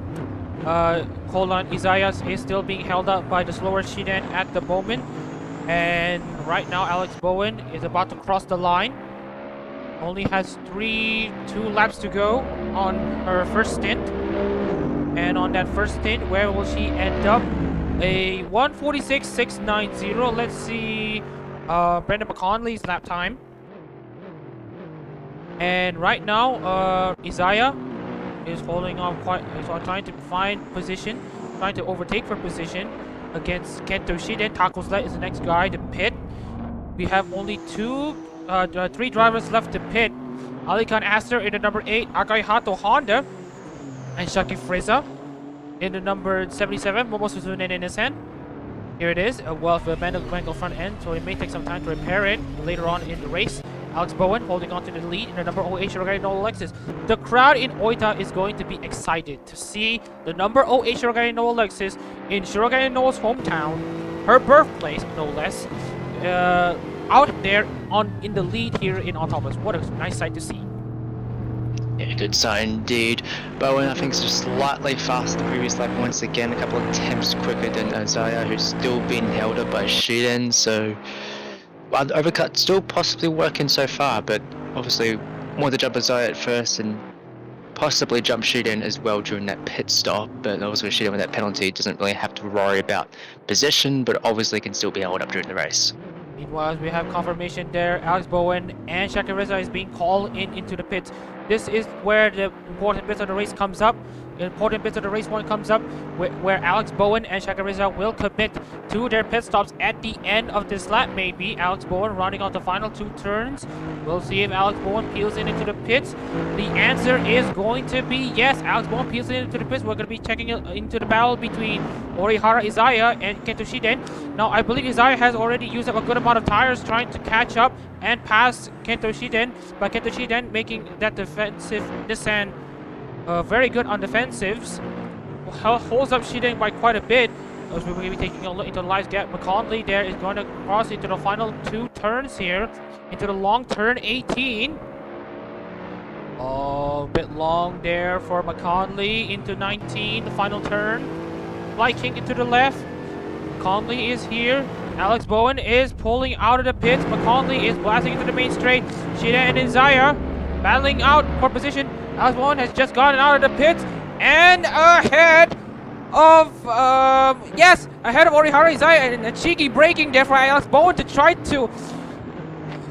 Isaiah is still being held up by the slower Shiden at the moment. And right now Alex Bowen is about to cross the line. Only has 2 laps to go on her first stint. And on that first stint, where will she end up? A 1:46.690. Let's see Brendan McConley's lap time. And right now, Isaiah is holding on trying to find position, trying to overtake for position against Kento Shiden. Takozlet is the next guy to pit. We have only 3 drivers left to pit. Alikan Aster in the number 8, Akai Hato Honda, and Shaki Freza in the number 77, Momo Suzune Nissan. Here it is, a well for the front end, so it may take some time to repair it later on in the race. Alex Bowen holding on to the lead in the number 08 Shirogane Noel Lexus. The crowd in Oita is going to be excited to see the number 08 Shirogane Noel Lexus in Shirogane Noel's hometown, her birthplace no less, out there in the lead here in Autopolis. What a nice sight to see. Yeah, good sign indeed. Bowen, I think, is just slightly faster than the previous lap. Once again, a couple of attempts quicker than Isaiah, who's still being held up by Shiden. So, well, the overcut still possibly working so far, but obviously want to jump Isaiah at first and possibly jump Shiden as well during that pit stop. But obviously, Shiden with that penalty doesn't really have to worry about position, but obviously can still be held up during the race. Meanwhile, we have confirmation there. Alex Bowen and Shaki Reza is being called into the pits. This is where the important bit of the race comes up. important bits of the race one comes up where Alex Boan and Shaka Reza will commit to their pit stops at the end of this lap. Maybe Alex Boan running on the final 2 turns. We'll see if Alex Boan peels into the pits. The answer is going to be yes. Alex Boan peels into the pits. We're going to be checking into the battle between Orihara Izaya and Kento Shiden. Now, I believe Izaya has already used up a good amount of tires trying to catch up and pass Kento Shiden, but Kento Shiden making that defensive Nissan very good on defensives. Holds up Shiden by quite a bit. As we're going to be taking a look into the live gap. McConley there is going to cross into the final 2 turns here, into the long turn 18. Oh, a bit long there for McConley into 19, the final turn. Fly King into the left. McConley is here. Alex Boan is pulling out of the pits. McConley is blasting into the main straight. Shida and Izaya battling out for position. Alex Boan has just gotten out of the pits and ahead of ahead of Orihara Izaya, and a cheeky braking there for Alex Boan to try to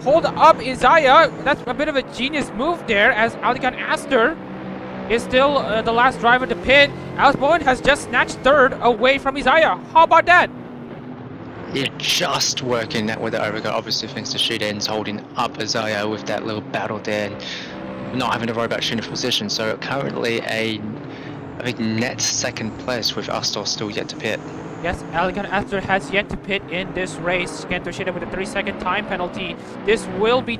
hold up Izaya. That's a bit of a genius move there, as Adak-RMS is still the last driver to pit. Alex Boan has just snatched 3rd away from Izaya. How about that? Yeah, just working that with the overcut. Obviously, thanks to Shiden's holding up Izaya with that little battle there, and not having to worry about shooting for position. So currently a big net 2nd place with Astor still yet to pit. Yes, Adak-RMS has yet to pit in this race. Kento Shida with a 3-second time penalty. This will be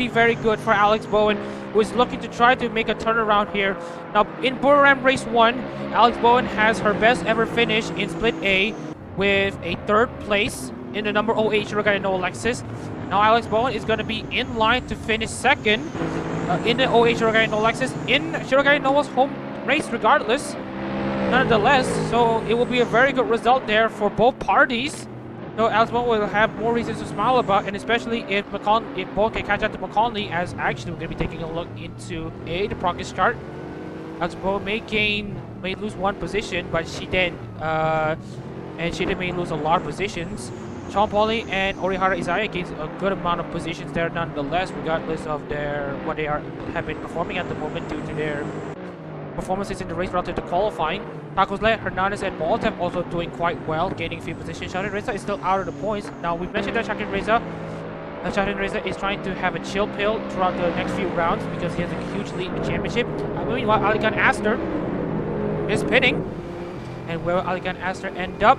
very good for Alex Boan, who is looking to try to make a turnaround here. Now, in Buram Race 1, Alex Boan has her best ever finish in Split A with a 3rd place in the number 08 Shirogane Noah Lexus. Now, Alex Boan is going to be in line to finish 2nd in the 08 Shirogane Noah Lexus in Shirogane Noah's home race regardless. Nonetheless, so it will be a very good result there for both parties. So Alex Boan will have more reasons to smile about, and especially if Boan can catch up to McConley, as actually we're going to be taking a look into the progress chart. Alex Boan may lose 1 position, but Shiden may lose a lot of positions. Sean Pauli and Orihara Izaya gains a good amount of positions there nonetheless, regardless of what they have been performing at the moment due to their performances in the race relative to qualifying. Takozle, Hernandez, and Bolt have also doing quite well, gaining a few positions. Shazren Reza is still out of the points. Now, we mentioned that Shazren Reza is trying to have a chill pill throughout the next few rounds because he has a huge lead in the championship. Meanwhile, Adak-RMS is pitting. And where will Adak-RMS end up?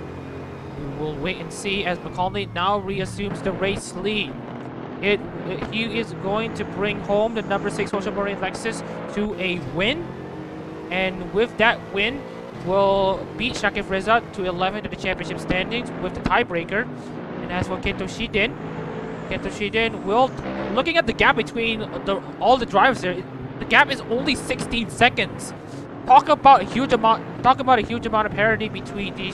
We will wait and see, as McConley now reassumes the race lead. He is going to bring home the number 6 Ocean Marine Lexus to a win. And with that win, will beat Shakif Reza to 11th in the championship standings with the tiebreaker. And as for Kento Shiden will, looking at the gap between all the drivers there, the gap is only 16 seconds. Talk about a huge amount of parity between the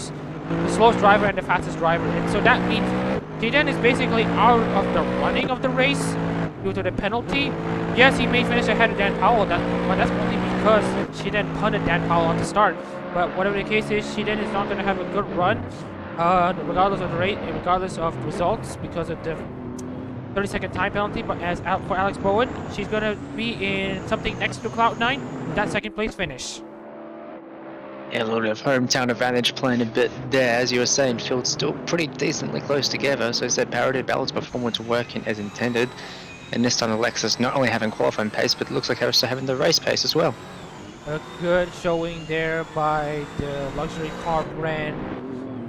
slowest driver and the fastest driver. And so that means Shiden is basically out of the running of the race due to the penalty. Yes, he may finish ahead of Dan Powell, but that's only because Shiden punted Dan Powell on the start. But whatever the case is, Shiden is not going to have a good run, regardless of the rate, regardless of results, because of the 30-second time penalty. But as for Alex Boan, she's going to be in something next to Cloud9, that 2nd place finish. Yeah, a little bit of hometown advantage playing a bit there. As you were saying, field's still pretty decently close together, so it's that parity balance performance working as intended. And this time the Lexus not only having qualifying pace, but it looks like they're also having the race pace as well. A good showing there by the luxury car brand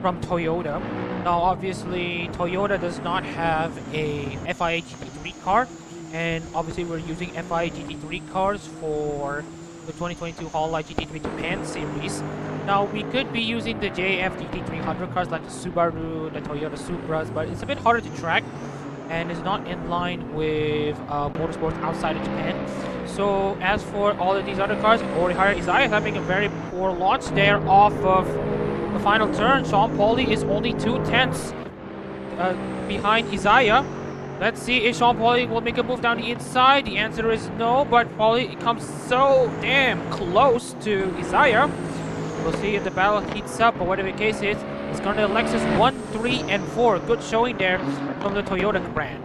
from Toyota. Now, obviously, Toyota does not have a FIA GT3 car, and obviously we're using FIA GT3 cars for the 2022 Hololive GT3 Japan series. Now, we could be using the JF GT300 cars like the Subaru, the Toyota Supras, but it's a bit harder to track and is not in line with motorsports outside of Japan. So as for all of these other cars, Orihara Izaya is having a very poor launch there off of the final turn. Sean Pauli is only 2/10 behind Izaya. Let's see if Sean Pauli will make a move down the inside. The answer is no, but Pauli comes so damn close to Izaya. We'll see if the battle heats up, but whatever the case is, it's going to Lexus 1, 3, and 4. Good showing there from the Toyota brand.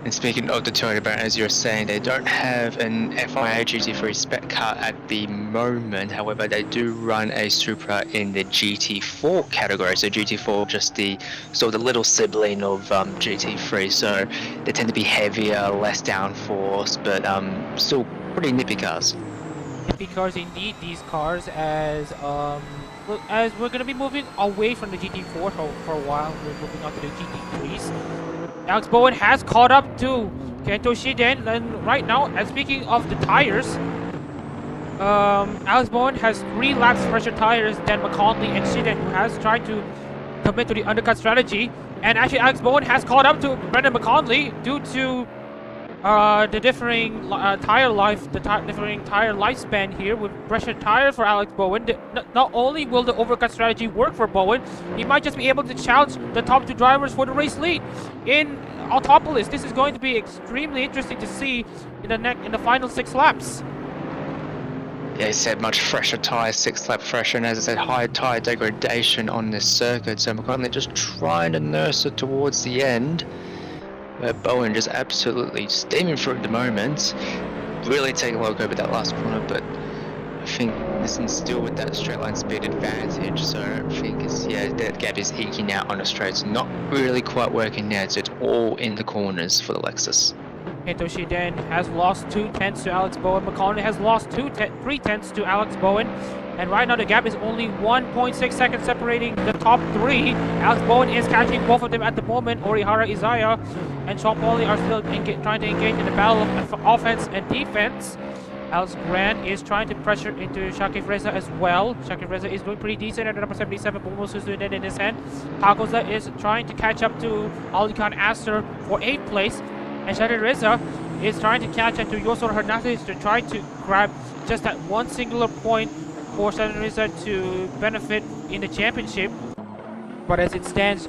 And speaking of the Toyota brand, as you were saying, they don't have an FIA GT3 spec car at the moment. However, they do run a Supra in the GT4 category. So GT4 just the sort of the little sibling of GT3. So they tend to be heavier, less downforce, but still pretty nippy cars. Nippy cars indeed. These cars, as we're gonna be moving away from the GT4 for a while, we're moving on to the GT3s. Alex Boan has caught up to Kento Shiden, and right now, and speaking of the tires, Alex Boan has 3 laps fresher tires than McConley and Shiden, who has tried to commit to the undercut strategy. And actually, Alex Boan has caught up to Brendan McConley due to the differing differing tire lifespan here with fresher tires for Alex Boan. Not only will the overcut strategy work for Boan, he might just be able to challenge the top 2 drivers for the race lead in Autopolis. This is going to be extremely interesting to see in the final 6 laps. Yeah, he said much fresher tyres, 6 lap fresher, and as I said, high tyre degradation on this circuit. So McConley just trying to nurse it towards the end. Where Boan just absolutely steaming through at the moment. Really taking a look over that last corner, but I think Nissan's still with that straight line speed advantage, so I don't think that gap is eking out on the straights. Not really quite working now, so it's all in the corners for the Lexus. Kento Shiden has lost 2 tenths to Alex Boan. McConley has lost 3 tenths to Alex Boan. And right now the gap is only 1.6 seconds separating the top 3. Alex Boan is catching both of them at the moment. Orihara Isaiah and Sean Pauli are still trying to engage in the battle of offense and defense. Alex Grant is trying to pressure into Shaki Freza as well. Shaki Freza is doing pretty decent at number 77. Bomo Suzunen in his hand. Takoza is trying to catch up to Ali Khan Aster for 8th place. And Shaki Reza is trying to catch up to Yosor Hernandez to try to grab just that one singular point for Shaki Reza to benefit in the championship. But as it stands,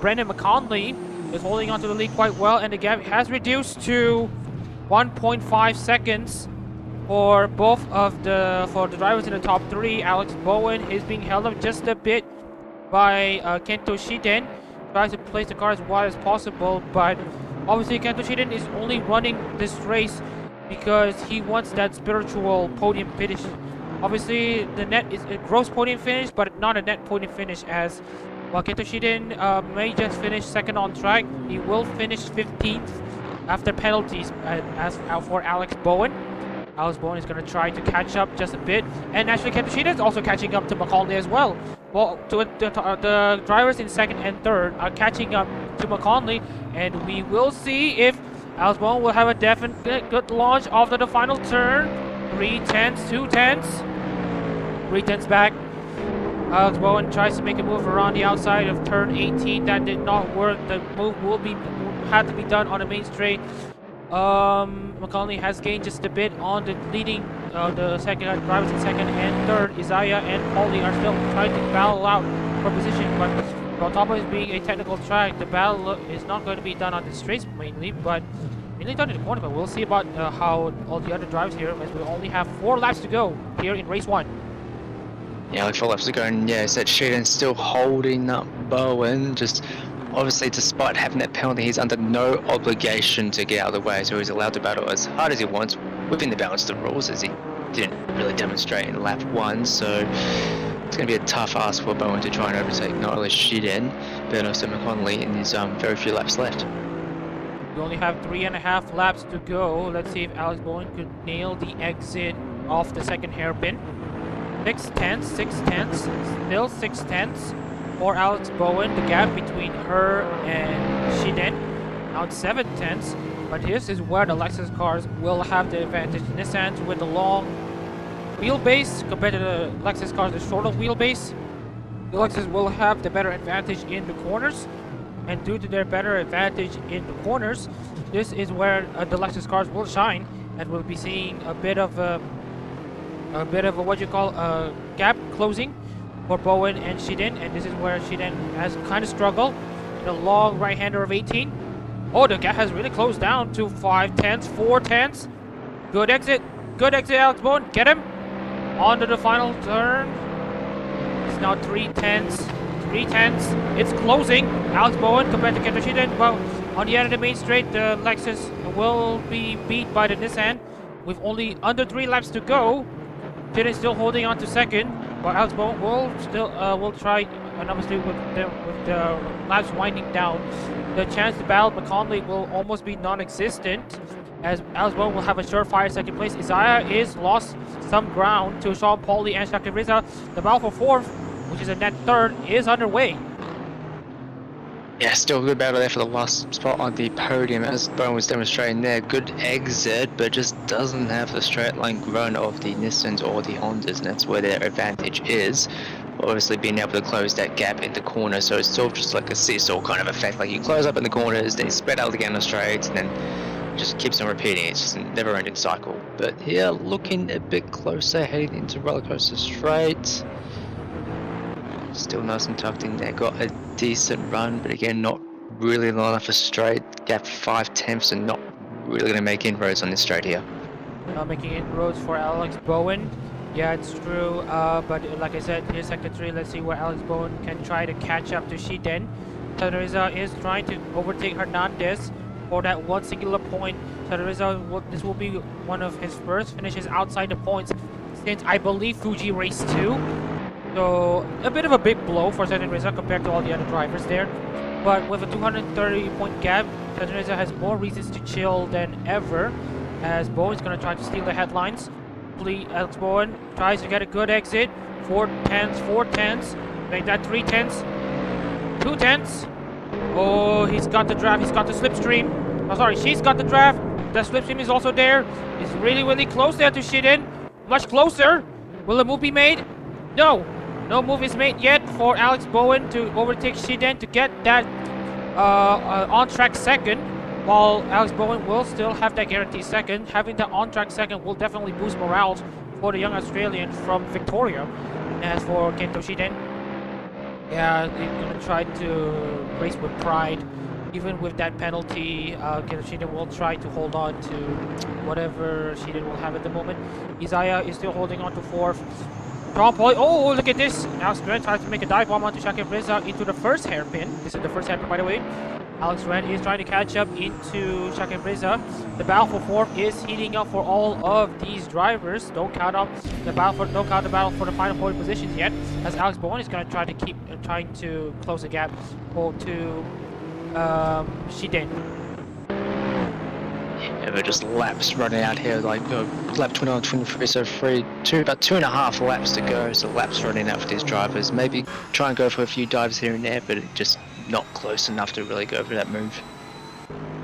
Brendan McConley is holding on to the lead quite well, and the gap has reduced to 1.5 seconds for both of the drivers in the top 3. Alex Boan is being held up just a bit by Kento Shiden. Tries to place the car as wide as possible, but obviously Kento Shiden is only running this race because he wants that spiritual podium finish. Obviously the net is a gross podium finish, but not a net podium finish, as while Kento Shiden may just finish 2nd on track, he will finish 15th after penalties as for Alex Boan. Alex Boan is going to try to catch up just a bit, and actually Kento Shiden is also catching up to McConley as well. Well, the drivers in 2nd and 3rd are catching up to McConley, and we will see if Alex Boan will have a definite good launch after the final turn. 3 tenths, 2 tenths, 3 tenths back. Alex Boan tries to make a move around the outside of turn 18. That did not work. The move had to be done on the main straight. McConley has gained just a bit on the leading the drivers in 2nd and 3rd. Isaiah and Paulie are still trying to battle out for position, but Autopolis being a technical track, the battle is not going to be done on the straights mainly, but mainly done in the corner. But we'll see about how all the other drivers here, as we only have 4 laps to go here in race 1. Yeah, like 4 laps to go, and yeah, said Sheeran still holding up Boan. Just obviously, despite having that penalty, he's under no obligation to get out of the way, so he's allowed to battle as hard as he wants within the balance of the rules, as he didn't really demonstrate in lap 1. So it's going to be a tough ask for Boan to try and overtake not only Shiden, but also McConley in his very few laps left. We only have 3.5 laps to go. Let's see if Alex Boan could nail the exit off the 2nd hairpin. 6 tenths, still 6 tenths for Alex Boan. The gap between her and Shiden now 7 tenths. But this is where the Lexus cars will have the advantage. Nissan's with the long wheelbase compared to the Lexus cars, the shorter wheelbase. The Lexus will have the better advantage in the corners. And due to their better advantage in the corners, this is where the Lexus cars will shine, and we'll be seeing a bit of a what you call a gap closing for Boan and Shiden, and this is where Shiden has kind of struggled. The long right-hander of 18. Oh, the gap has really closed down to 5 tenths, 4 tenths. Good exit, Alex Boan. Get him onto the final turn. It's now 3 tenths. 3 tenths. It's closing. Alex Boan compared to Kento Shiden, but On the end of the main straight, the Lexus will be beat by the Nissan with only under 3 laps to go. Shiden is still holding on to second, but Alex Boan will still will try number 2 with the laps winding down. The chance to battle McConley will almost be non-existent, as Alex Boan will have a surefire second place. Isaiah is lost some ground to Sean Pauli and Shakir Rizza. The battle for 4th, which is a net 3rd, is underway. Yeah, still a good battle there for the last spot on the podium, as Boan was demonstrating there. Good exit, but just doesn't have the straight line run of the Nissans or the Hondas, and that's where their advantage is. Obviously being able to close that gap in the corner, so it's sort of just like a seesaw kind of effect. Like you close up in the corners, then you spread out again on the straights, and then it just keeps on repeating. It's just a never-ending cycle. But here, looking a bit closer, heading into roller coaster straight. Still nice and tucked in there. Got a decent run, but again, not really long enough for straight. Gap 5/10, and not really going to make inroads on this straight here. Not making inroads for Alex Boan. Yeah, it's true, but like I said, here's sector 3. Let's see where Alex Boan can try to catch up to Shiden. Teresa is trying to overtake Hernandez for that one singular point. Teresa, this will be one of his first finishes outside the points since, I believe, Fuji Race 2. So, a bit of a big blow for Teresa compared to all the other drivers there. But with a 230-point gap, Teresa has more reasons to chill than ever, as Boan is going to try to steal the headlines. Alex Boan tries to get a good exit. 4 tenths, make that 3 tenths, 2 tenths. Oh, he's got the draft, he's got the slipstream. Oh, sorry, she's got the draft. The slipstream is also there. He's really close there to Shiden. Much closer. Will a move be made? No. No move is made yet for Alex Boan to overtake Shiden to get that on-track second. While Alex Boan will still have that guaranteed second. Having that on-track second will definitely boost morale for the young Australian from Victoria. As for Kento Shiden, yeah, they're going to try to race with pride. Even with that penalty, Kento Shiden will try to hold on to whatever Shiden will have at the moment. Isaiah is still holding on to 4th. Sean Pauli, oh, look at this! Alex Grant tries to make a dive bomb onto Shakir Rizza into the first hairpin. This is the first hairpin, by the way. Alex Grant is trying to catch up into Shakir Rizza. The battle for 4th is heating up for all of these drivers. Don't count the battle for the final podium positions yet, as Alex Boan is going to try to keep trying to close the gap to Shiden. Yeah, but just laps running out here, like lap 21, 23, so about 2.5 laps to go. So laps running out for these drivers. Maybe try and go for a few dives here and there, but it just not close enough to really go for that move.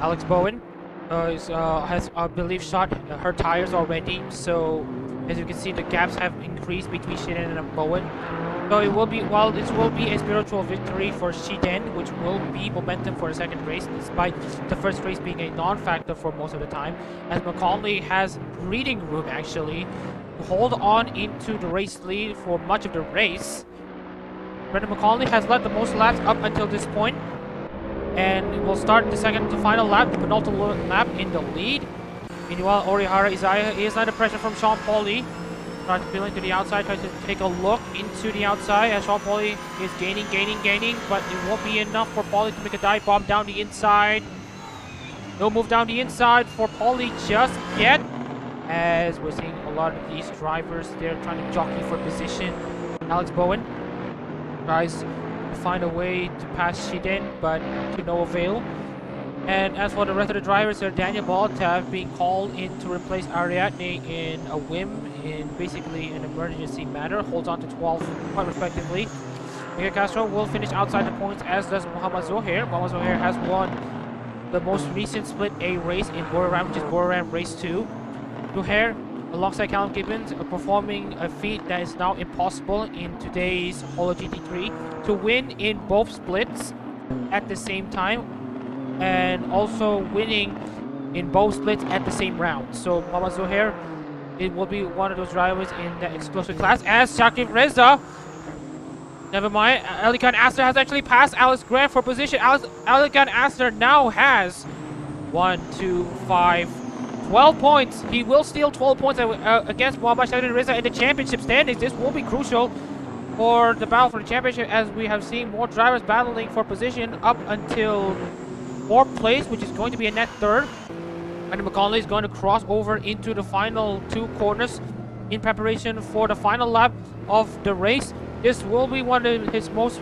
Alex Boan has, I believe, shot her tires already. So as you can see, the gaps have increased between Shiden and Boan. So it will be, while this will be a spiritual victory for Shiden, which will be momentum for the second race, despite the first race being a non-factor for most of the time, as McConley has breathing room actually to hold on into the race lead for much of the race. Brendan McConley has led the most laps up until this point, and will start the second to final lap, the penultimate lap in the lead. Meanwhile, Orihara Isaiah is under pressure from Sean Pauli. Tries to peel into the outside, tries to take a look into the outside as Sean Pauli is gaining, but it won't be enough for Pauli to make a dive bomb down the inside. No move down the inside for Pauli just yet, as we're seeing a lot of these drivers, they're trying to jockey for position. Alex Boan tries to find a way to pass Shiden, but to no avail. And as for the rest of the drivers, Daniel Boltav being called in to replace Ariadne in a whim, in basically an emergency manner, holds on to 12th point respectively. Miguel Castro will finish outside the points, as does Muhammad Zohair. Muhammad Zohair has won the most recent Split A race in Boran, which is Boran Race 2. Zohair, alongside Callum Gibbons, performing a feat that is now impossible in today's Holo GT3, to win in both splits at the same time, and also winning in both splits at the same round. So Muhammad Zohair, it will be one of those drivers in that exclusive class, as Shakir Rizza. Never mind, Alikan Aster has actually passed Alex Grant for position. Alikan Aster now has 12 points. He will steal 12 points against Muhammad Shakir Rizza in the championship standings. This will be crucial for the battle for the championship, as we have seen more drivers battling for position up until 4th place, which is going to be a net 3rd. And McConley is going to cross over into the final 2 corners in preparation for the final lap of the race. This will be one of his most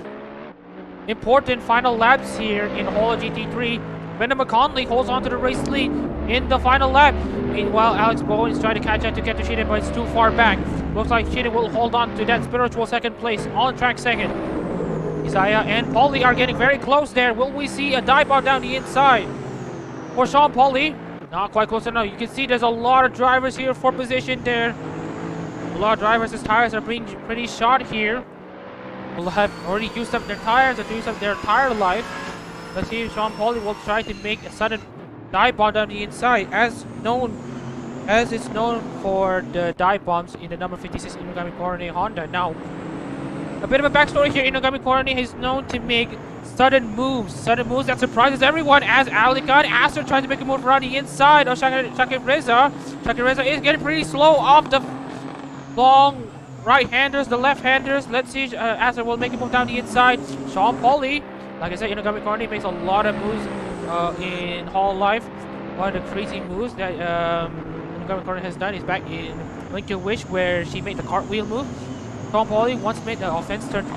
important final laps here in Hololive GT3. Brendan McConley holds on to the race lead in the final lap. Meanwhile, Alex Boan is trying to catch up to get to Shiden, but it's too far back. Looks like Shiden will hold on to that spiritual 2nd place, on track 2nd. Isaiah and Pauly are getting very close there. Will we see a dive bar down the inside for Sean Pauly? Not quite close enough. You can see there's a lot of drivers here for position there. A lot of drivers, his tires are being pretty short here. Will have already used up their tires or used up their tire life. Let's see if Sean Pauly will try to make a sudden dive bomb down the inside, as it's known for the dive bombs in the number 56 Inugami Korone Honda. Now, a bit of a backstory here. Inugami Korone is known to make sudden moves that surprises everyone, as Alikan Aster tries to make a move around the inside of Shakir Reza. Shakir Reza is getting pretty slow off the long right-handers, the left-handers. Let's see, Aster will make a move down the inside. Sean Pauly, like I said, Inugami Korone makes a lot of moves in Hololive. One of the crazy moves that Inugami Korone has done is back in Link to Wish, where she made the cartwheel move. Sean Pauly once made the offense turn to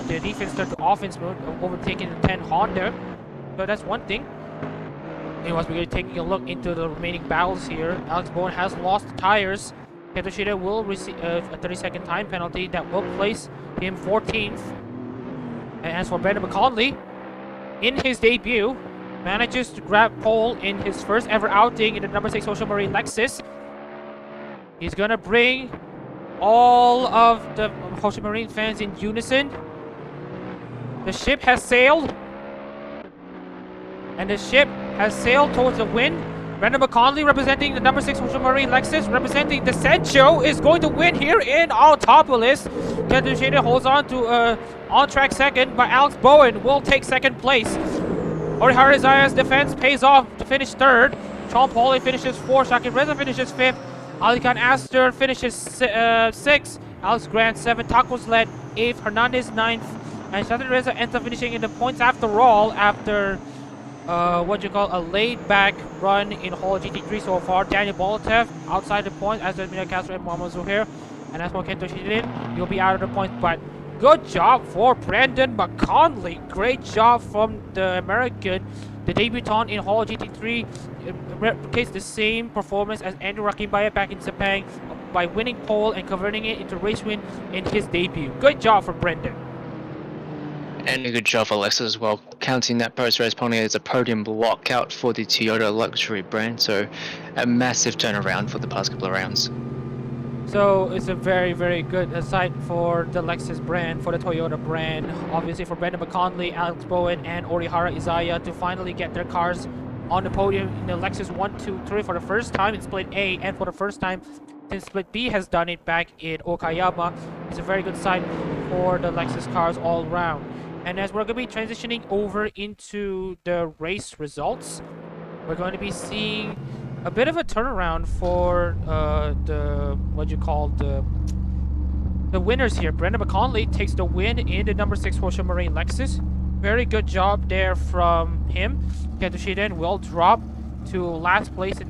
the defense turn to offense mode, overtaking the 10 Honda. So that's one thing. Anyways, we're taking a look into the remaining battles here. Alex Boan has lost the tires. Keto Shida will receive a 30-second time penalty that will place him 14th. And as for Brendan McConley, in his debut, manages to grab pole in his first ever outing in the number 6 Ocean Marine Lexus. He's gonna bring all of the Ocean Marine fans in unison. The ship has sailed, and the ship has sailed towards the wind. Brendan McConley, representing the number 6 Ocean Marine Lexus, representing the Sencho, is going to win here in Autopolis. Kento Shida holds on to on-track 2nd, but Alex Boan will take 2nd place. Orihara Isaiah's defense pays off to finish 3rd. Sean Pauly finishes 4th. Shakir Reza finishes 5th. Alikan Aster finishes 6th. Alex Grant 7th. Tacos led 8th. Hernandez 9th. And Shazren Reza ends up finishing in the points after all, after a laid-back run in Hololive GT3 so far. Daniel Bolotev outside the points, as does Mina Castro and Mohamed Zuhair. And as for Kento Shiden, he'll be out of the points, but good job for Brendan McConley. Great job from the American. The debutant in Hololive GT3 replicates the same performance as Andrew Rakimbaya back in Sepang by winning pole and converting it into race win in his debut. Good job for Brendan. And a good job for Lexus as well, counting that post-race pony as a podium lockout for the Toyota luxury brand. So a massive turnaround for the past couple of rounds. So it's a very, very good sight for the Lexus brand, for the Toyota brand. Obviously for Brendan McConley, Alex Boan, and Orihara Isaiah to finally get their cars on the podium in the Lexus 1, 2, 3 for the first time in Split A, and for the first time since Split B has done it back in Okayama. It's a very good sight for the Lexus cars all around. And as we're going to be transitioning over into the race results, we're going to be seeing a bit of a turnaround for the winners here. Brendan McConley takes the win in the number 6 Ocean Marine Lexus. Very good job there from him. Kento Shiden will drop to last place in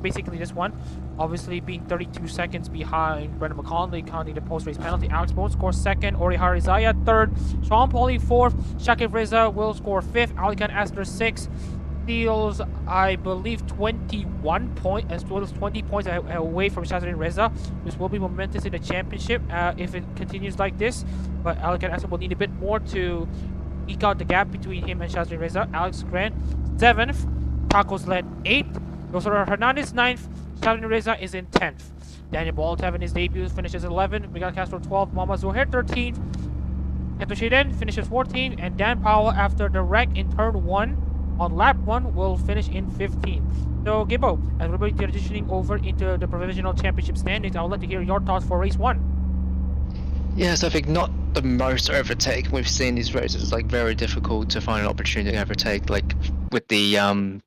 basically this one, obviously being 32 seconds behind Brendan McConley, counting the post-race penalty. Alex Boan scores 2nd, Orihara Isaiah 3rd, Sean Pauly 4th, Shakir Reza will score 5th, Alikan Aster 6th, steals, I believe, 21 points, as well as 20 points away from Shazren Reza, which will be momentous in the championship if it continues like this. But Alikan Aster will need a bit more to eke out the gap between him and Shazren Reza. Alex Grant 7th, Tacos led 8th, Yosora Hernandez 9th, Shazren Reza is in 10th. Daniel Bolotev in his debut finishes 11th, Miguel Castro 12th, Mohamed Zuhair 13th, Kento Shiden finishes 14th, and Dan Powell, after the wreck in turn 1 on lap 1, will finish in 15th. So Gibbo, as we're transitioning over into the provisional championship standings, I would like to hear your thoughts for race 1. Yes, I think not the most overtake we've seen these races. It's like very difficult to find an opportunity to overtake, like with the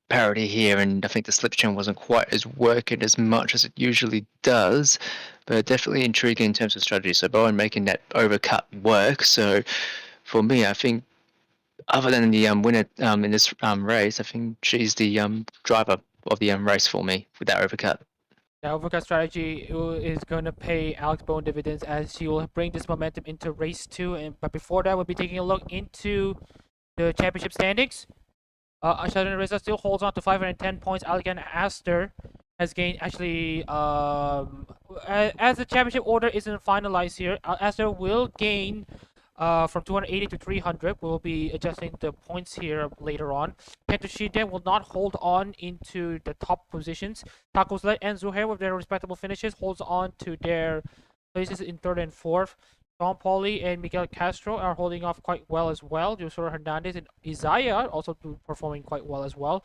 parity here, and I think the slip chain wasn't quite as working as much as it usually does, but definitely intriguing in terms of strategy. So Boan making that overcut work. So for me, I think other than the winner in this race, I think she's the driver of the race for me with that overcut. The overcut strategy is going to pay Alex Boan dividends as she will bring this momentum into race 2. But before that, we'll be taking a look into the championship standings. Shazren still holds on to 510 points. Adak-RMS has gained actually as the championship order isn't finalized here. Aster will gain from 280 to 300. We'll be adjusting the points here later on. Pentoshide will not hold on into the top positions. Takoslet and Zuhair with their respectable finishes holds on to their places in 3rd and 4th. Don Pauly and Miguel Castro are holding off quite well as well. Josura Hernandez and Isaiah also performing quite well as well.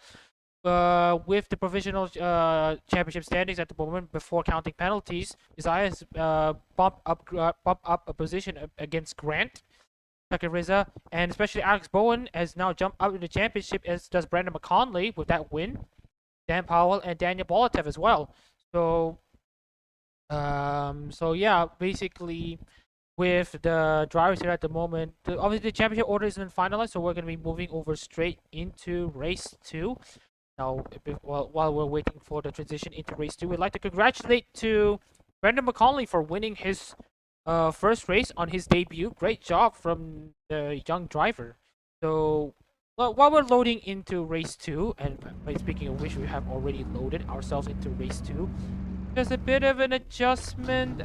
With the provisional championship standings at the moment before counting penalties, Isaiah has bumped up a position against Grant, Takariza, and especially Alex Boan has now jumped up in the championship, as does Brandon McConley with that win. Dan Powell and Daniel Bolatev as well. So yeah, basically with the drivers here at the moment, obviously the championship order isn't finalized, so we're going to be moving over straight into race 2. Now, while we're waiting for the transition into race 2, we'd like to congratulate to Brendan McConley for winning his first race on his debut. Great job from the young driver. So, while we're loading into race 2, and by speaking of which, we have already loaded ourselves into race 2. There's a bit of an adjustment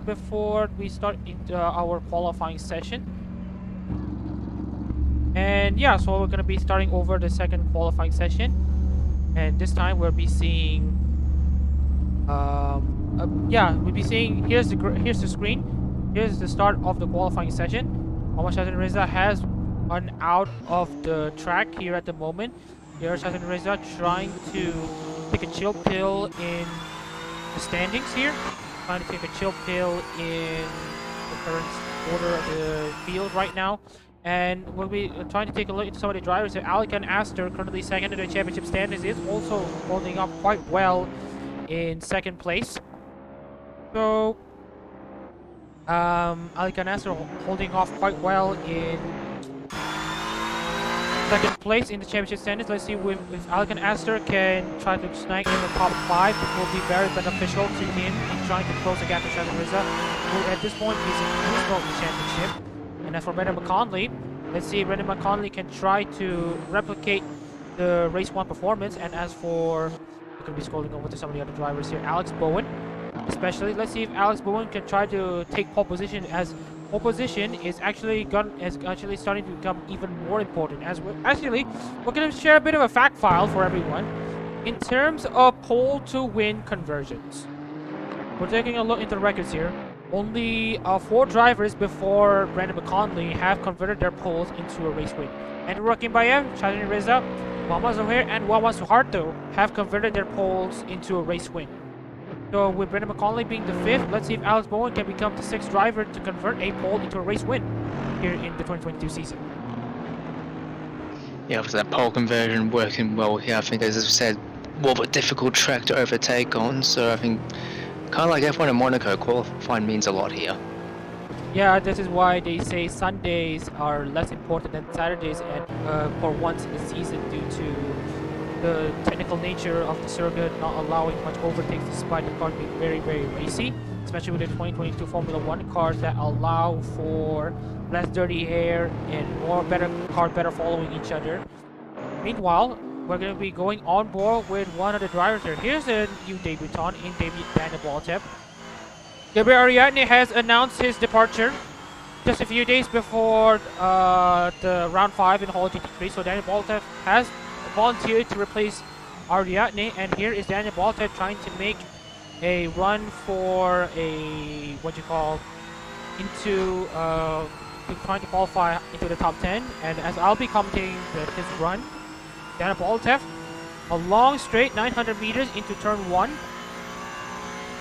before we start into our qualifying session. And yeah, so we're going to be starting over the second qualifying session. And this time we'll be seeing, we'll be seeing, here's the screen. Here's the start of the qualifying session. Shazren has run out of the track here at the moment. Here's Shazren trying to take a chill pill in the standings here. Trying to take a chill pill in the current order of the field right now. And we'll be trying to take a look at some of the drivers. Adak-RMS, currently second in the championship standings, is also holding up quite well in second place. So, Adak-RMS holding off quite well in second place in the championship standings. Let's see if Adak-RMS can try to snag in the top 5. It will be very beneficial to him in trying to close the gap to Shazren, who at this point is in neutral in the championship. And as for Brendan McConley, let's see if Brendan McConley can try to replicate the race 1 performance. And as for, we're going to be scrolling over to some of the other drivers here, Alex Boan especially. Let's see if Alex Boan can try to take pole position, as pole position is actually starting to become even more important. As we're going to share a bit of a fact file for everyone in terms of pole to win conversions. We're taking a look into the records here. Only 4 drivers before Brandon McConley have converted their poles into a race win. Andrew Rakimbayev, Shazren Reza, Muhammad Zohair, and Wawan Suharto have converted their poles into a race win. So with Brandon McConley being the 5th, let's see if Alex Boan can become the 6th driver to convert a pole into a race win here in the 2022 season. Yeah, for that pole conversion working well here, I think, as I said, more of a difficult track to overtake on, so I think kind of like F1 in Monaco, qualifying means a lot here. Yeah, this is why they say Sundays are less important than Saturdays, and for once in the season, due to the technical nature of the circuit not allowing much overtakes despite the cars being very, very racy, especially with the 2022 Formula 1 cars that allow for less dirty air and more cars better following each other. Meanwhile, we're going to be going on board with one of the drivers here. Here's a new debutant in Daniel Bolatev. Gabriel Ariadne has announced his departure just a few days before the round 5 in Hololive GT3. So Daniel Bolatev has volunteered to replace Ariadne, and here is Daniel Bolatev trying to make a run for a trying to qualify into the top 10. And as I'll be commentating his run, Daniel Bolatev, a long straight 900 meters into turn 1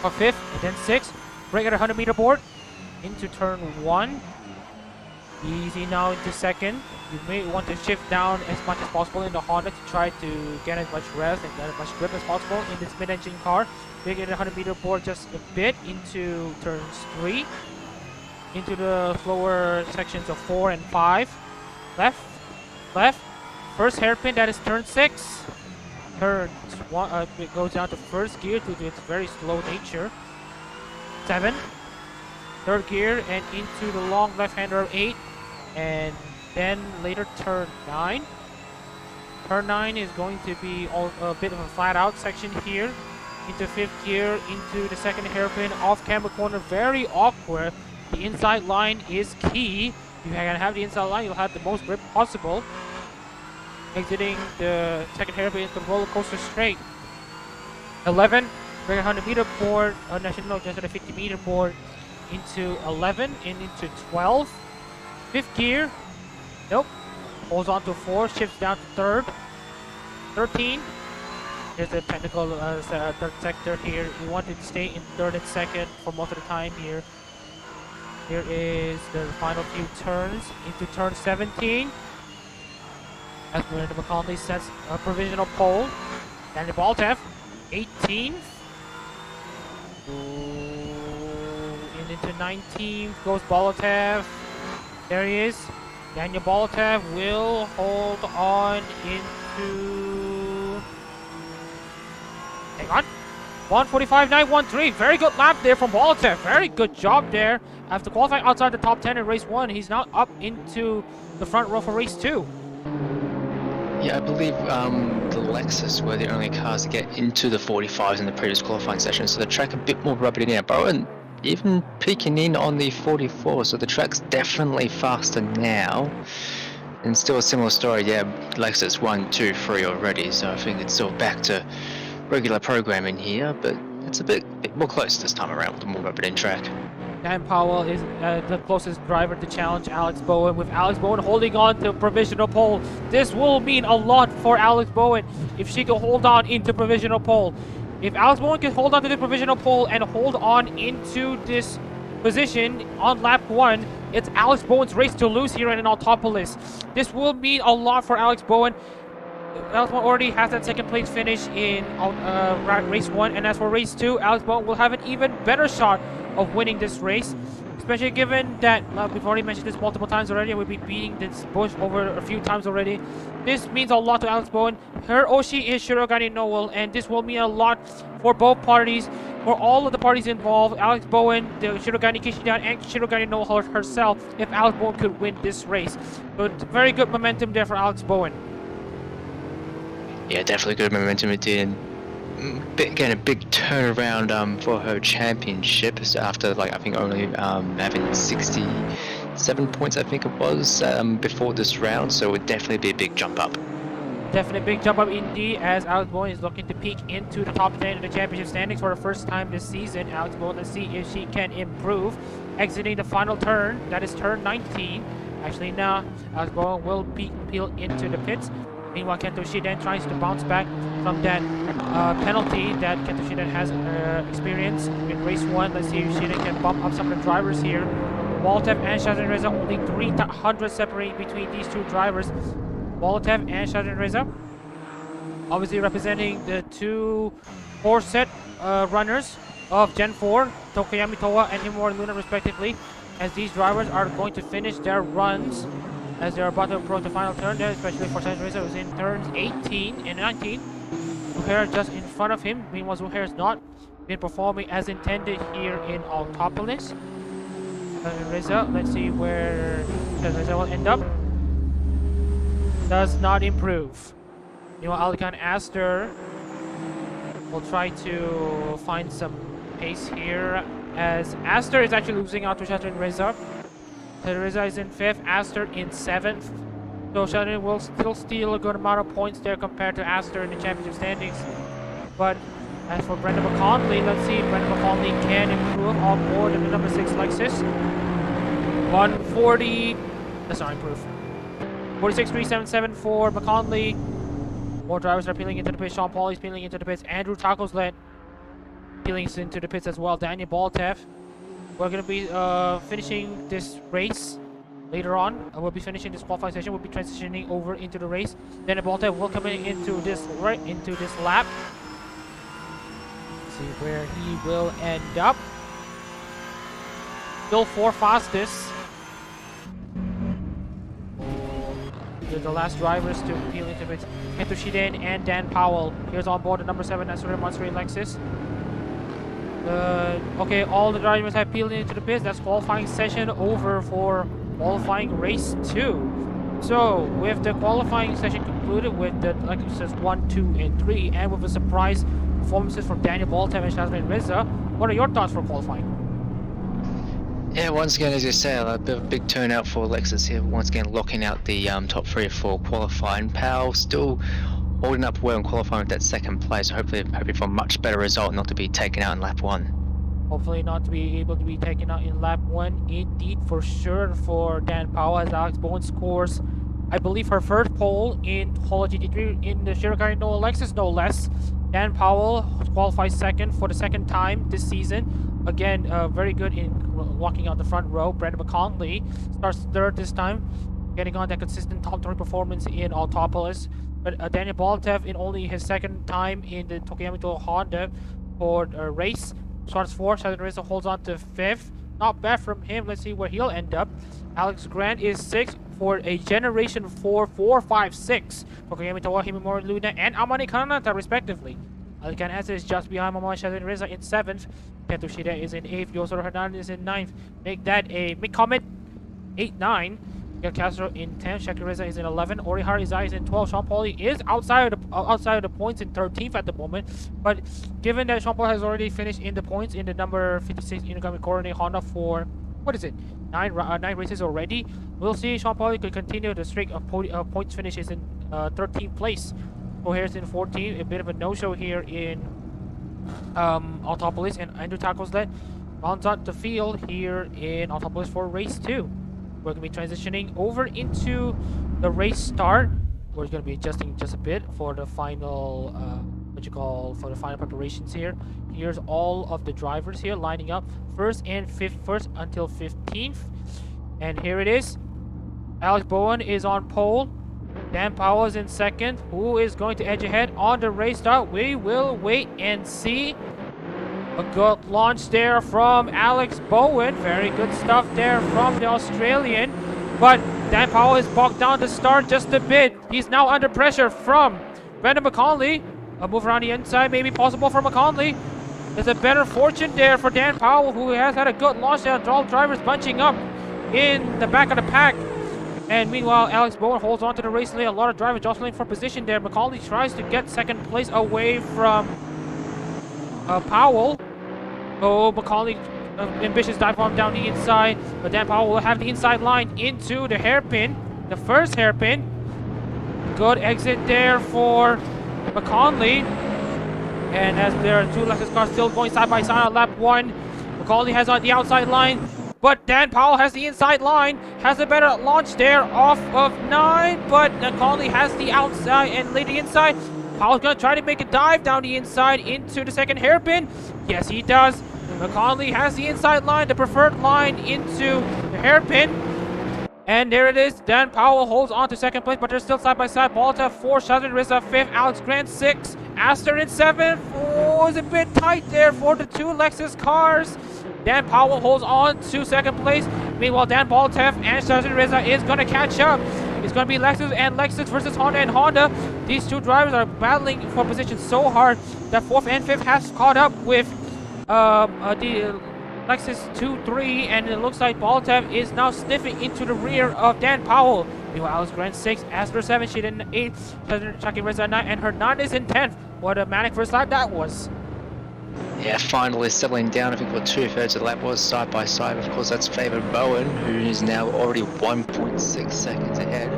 or 5th, and then 6th, break at a 100 meter board into turn 1. Easy now into 2nd. You may want to shift down as much as possible in the Honda to try to get as much rest and get as much grip as possible in this mid-engine car. Break at a 100 meter board just a bit into turns 3, into the slower sections of 4 and 5 left. left. First hairpin, that is turn 6. Turns one, it goes down to first gear due to its very slow nature. 7. Third gear and into the long left-hander of 8. And then later turn 9. Turn 9 is going to be a bit of a flat-out section here. Into 5th gear, into the second hairpin, off-camber corner, very awkward. The inside line is key. If you can have the inside line, you'll have the most grip possible. Exiting the second hairpin into the roller coaster straight. 11, bring 100 meter board, no, just at a 50 meter board into 11 and into 12. 5th gear, nope. Holds on to 4, shifts down to 3rd. 13, here's the technical third sector here. We wanted to stay in 3rd and 2nd for most of the time here. Here is the final few turns into turn 17. As Miranda McConley sets a provisional pole. Daniel Baltev, 18th. And into 19th goes Bolotev. There he is. Daniel Bolotev will hold on into... Hang on. 1:45.913. Very good lap there from Bolotev. Very good job there. After qualifying outside the top 10 in race 1, he's now up into the front row for race 2. Yeah, I believe the Lexus were the only cars to get into the 45s in the previous qualifying session, so the track a bit more rubbered in. Boan even peeking in on the 44, so the track's definitely faster now. And still a similar story, yeah, Lexus 1, 2, 3 already, so I think it's still back to regular programming here, but it's a bit more close this time around with the more rubbered in track. Dan Powell is the closest driver to challenge Alex Boan, with Alex Boan holding on to provisional pole. This will mean a lot for Alex Boan if she can hold on into provisional pole. If Alex Boan can hold on to the provisional pole and hold on into this position on lap 1, it's Alex Boan's race to lose here in Autopolis. This will mean a lot for Alex Boan. Alex Boan already has that second place finish in race 1, and as for race 2, Alex Boan will have an even better shot of winning this race, especially given that we've already mentioned this multiple times already. We've been beating this bush over a few times already. This means a lot to Alex Boan. Her Oshi is Shirogane Noel, and this will mean a lot for both parties, for all of the parties involved. Alex Boan, the Shirogane Kishidan, and Shirogane Noel herself, if Alex Boan could win this race. But very good momentum there for Alex Boan. Yeah, definitely good momentum it did. Getting a big turnaround for her championship after, like, I think only having 67 points, I think it was, before this round, so it would definitely be a big jump up. Definitely a big jump up indeed, as Alex Boan is looking to peek into the top 10 of the championship standings for the first time this season. Alex Boan, let's see if she can improve. Exiting the final turn, that is turn 19. Actually now, Alex Boan will peel into the pits. Meanwhile, Kento Shiden tries to bounce back from that penalty that Kento Shiden has experienced in race 1. Let's see if Shiden can bump up some of the drivers here. Waltev and Shazren Reza, only 300 separating between these two drivers. Waltev and Shazren Reza, obviously representing the two 4-set runners of Gen 4, Tokoyami Towa and Himura Luna respectively, as these drivers are going to finish their runs as they're about to approach the final turn there, especially for Shazren Reza, who's in turns 18 and 19. Zuhair just in front of him. Meanwhile, Zuhair has not been performing as intended here in Autopolis. Shazren Reza, let's see where Shazren Reza will end up. Does not improve. Meanwhile, Alikan Aster will try to find some pace here, as Aster is actually losing out to Shazren Reza. Shazren Reza is in 5th, Aster in 7th. So Shazren will still steal a good amount of points there compared to Aster in the championship standings. But as for Brenda McConley, let's see if Brenda McConley can improve on board in the number 6 Lexus. 140, that's not improve. 46.377 for McConley. More drivers are peeling into the pits. Sean Paul is peeling into the pits. Andrew Tacos led peeling into the pits as well. Daniel Baltev. We're going to be finishing this race later on. We'll be finishing this qualifying session. We'll be transitioning over into the race. Daniel Baltev will come into this lap. Let's see where he will end up. Still 4 fastest. the last drivers to peel into it. Shazren and Dan Powell. Here's on board the number 7 Azure Monster Lexus. Okay, all the drivers have peeled into the pits. That's qualifying session over for qualifying race 2. So, with the qualifying session concluded with the Lexus 1, 2, and 3, and with the surprise performances from Daniel Baltev and Shazren Reza, what are your thoughts for qualifying? Yeah, once again, as you say, a bit of a big turnout for Lexus here. Once again, locking out the top 3 for qualifying. Powell still holding up well and qualifying with that second place. Hopefully for a much better result, not to be taken out in lap 1. Hopefully not to be able to be taken out in lap 1. Indeed, for sure, for Dan Powell, as Alex Boan scores, I believe, her first pole in Hololive GT3 in the Shirokari Noah Lexus, no less. Dan Powell qualifies second for the second time this season. Again, very good in walking out the front row. Brandon McConley starts third this time, getting on that consistent top 3 performance in Autopolis. But Daniel Baltev, in only his second time in the Tokyo Honda for a race, starts 4th. Shazren Reza holds on to 5th. Not bad from him. Let's see where he'll end up. Alex Grant is 6th for a Generation 4 456 for Koyami Himimori Luna and Amane Kanata, respectively. Alican Asa is just behind Mama Shazren Reza in 7th. Kento Shida is in 8th. Yosoro Hernandez is in 9th. Make that a mid-comment 8-9. Miguel Castro in 10th. Shaki Reza is in 11th. Orihara Izai is in 12th. Sean Pauli is outside of the points in 13th at the moment. But given that Sean Paul has already finished in the points in the number 56 Inugami Korone Honda for, what is it, 9 races already, we'll see Sean Pauli could continue the streak of points finishes in 13th place. O'Hare's in 14th, a bit of a no-show here in Autopolis, and Andrew Tacklesled rounds out the field here in Autopolis for race 2. We're going to be transitioning over into the race start. We're going to be adjusting just a bit for the final, for the final preparations here. Here's all of the drivers here lining up, 1st and 5th, 1st until 15th. And here it is. Alex Boan is on pole. Dan Powell is in 2nd. Who is going to edge ahead on the race start? We will wait and see. A good launch there from Alex Boan. Very good stuff there from the Australian. But Dan Powell is bogged down to start just a bit. He's now under pressure from Brandon McConley. A move around the inside may be possible for McConley. There's a better fortune there for Dan Powell, who has had a good launch there. All drivers bunching up in the back of the pack. And meanwhile, Alex Boan holds on to the race lead. A lot of drivers jostling for position there. McCauley tries to get 2nd place away from Powell. Oh, McCauley, ambitious dive bomb down the inside. But Dan Powell will have the inside line into the hairpin. The first hairpin. Good exit there for McCauley. And as there are 2 Lexus cars still going side by side on lap 1. McCauley has on the outside line. But Dan Powell has the inside line, has a better launch there off of 9, but McCauley has the outside and later the inside. Powell's going to try to make a dive down the inside into the 2nd hairpin. Yes, he does. McCauley has the inside line, the preferred line into the hairpin. And there it is. Dan Powell holds on to 2nd place, but they're still side by side. Balta 4, Shazren Reza 5th, Alex Grant 6, Astor in 7th. Oh, it's a bit tight there for the 2 Lexus cars. Dan Powell holds on to 2nd place. Meanwhile, Dan Baltev and Shazren Reza is going to catch up. It's going to be Lexus and Lexus versus Honda and Honda. These 2 drivers are battling for position so hard that 4th and 5th has caught up with the Lexus 2-3, and it looks like Baltev is now sniffing into the rear of Dan Powell. Meanwhile, Alex Grant 6, Asper 7, she in 8, Shaki Reza 9, and Hernandez in 10th. What a manic first lap that was. Yeah, finally settling down. I think what 2/3 of the lap was side by side. Of course, that's favoured Boan, who is now already 1.6 seconds ahead.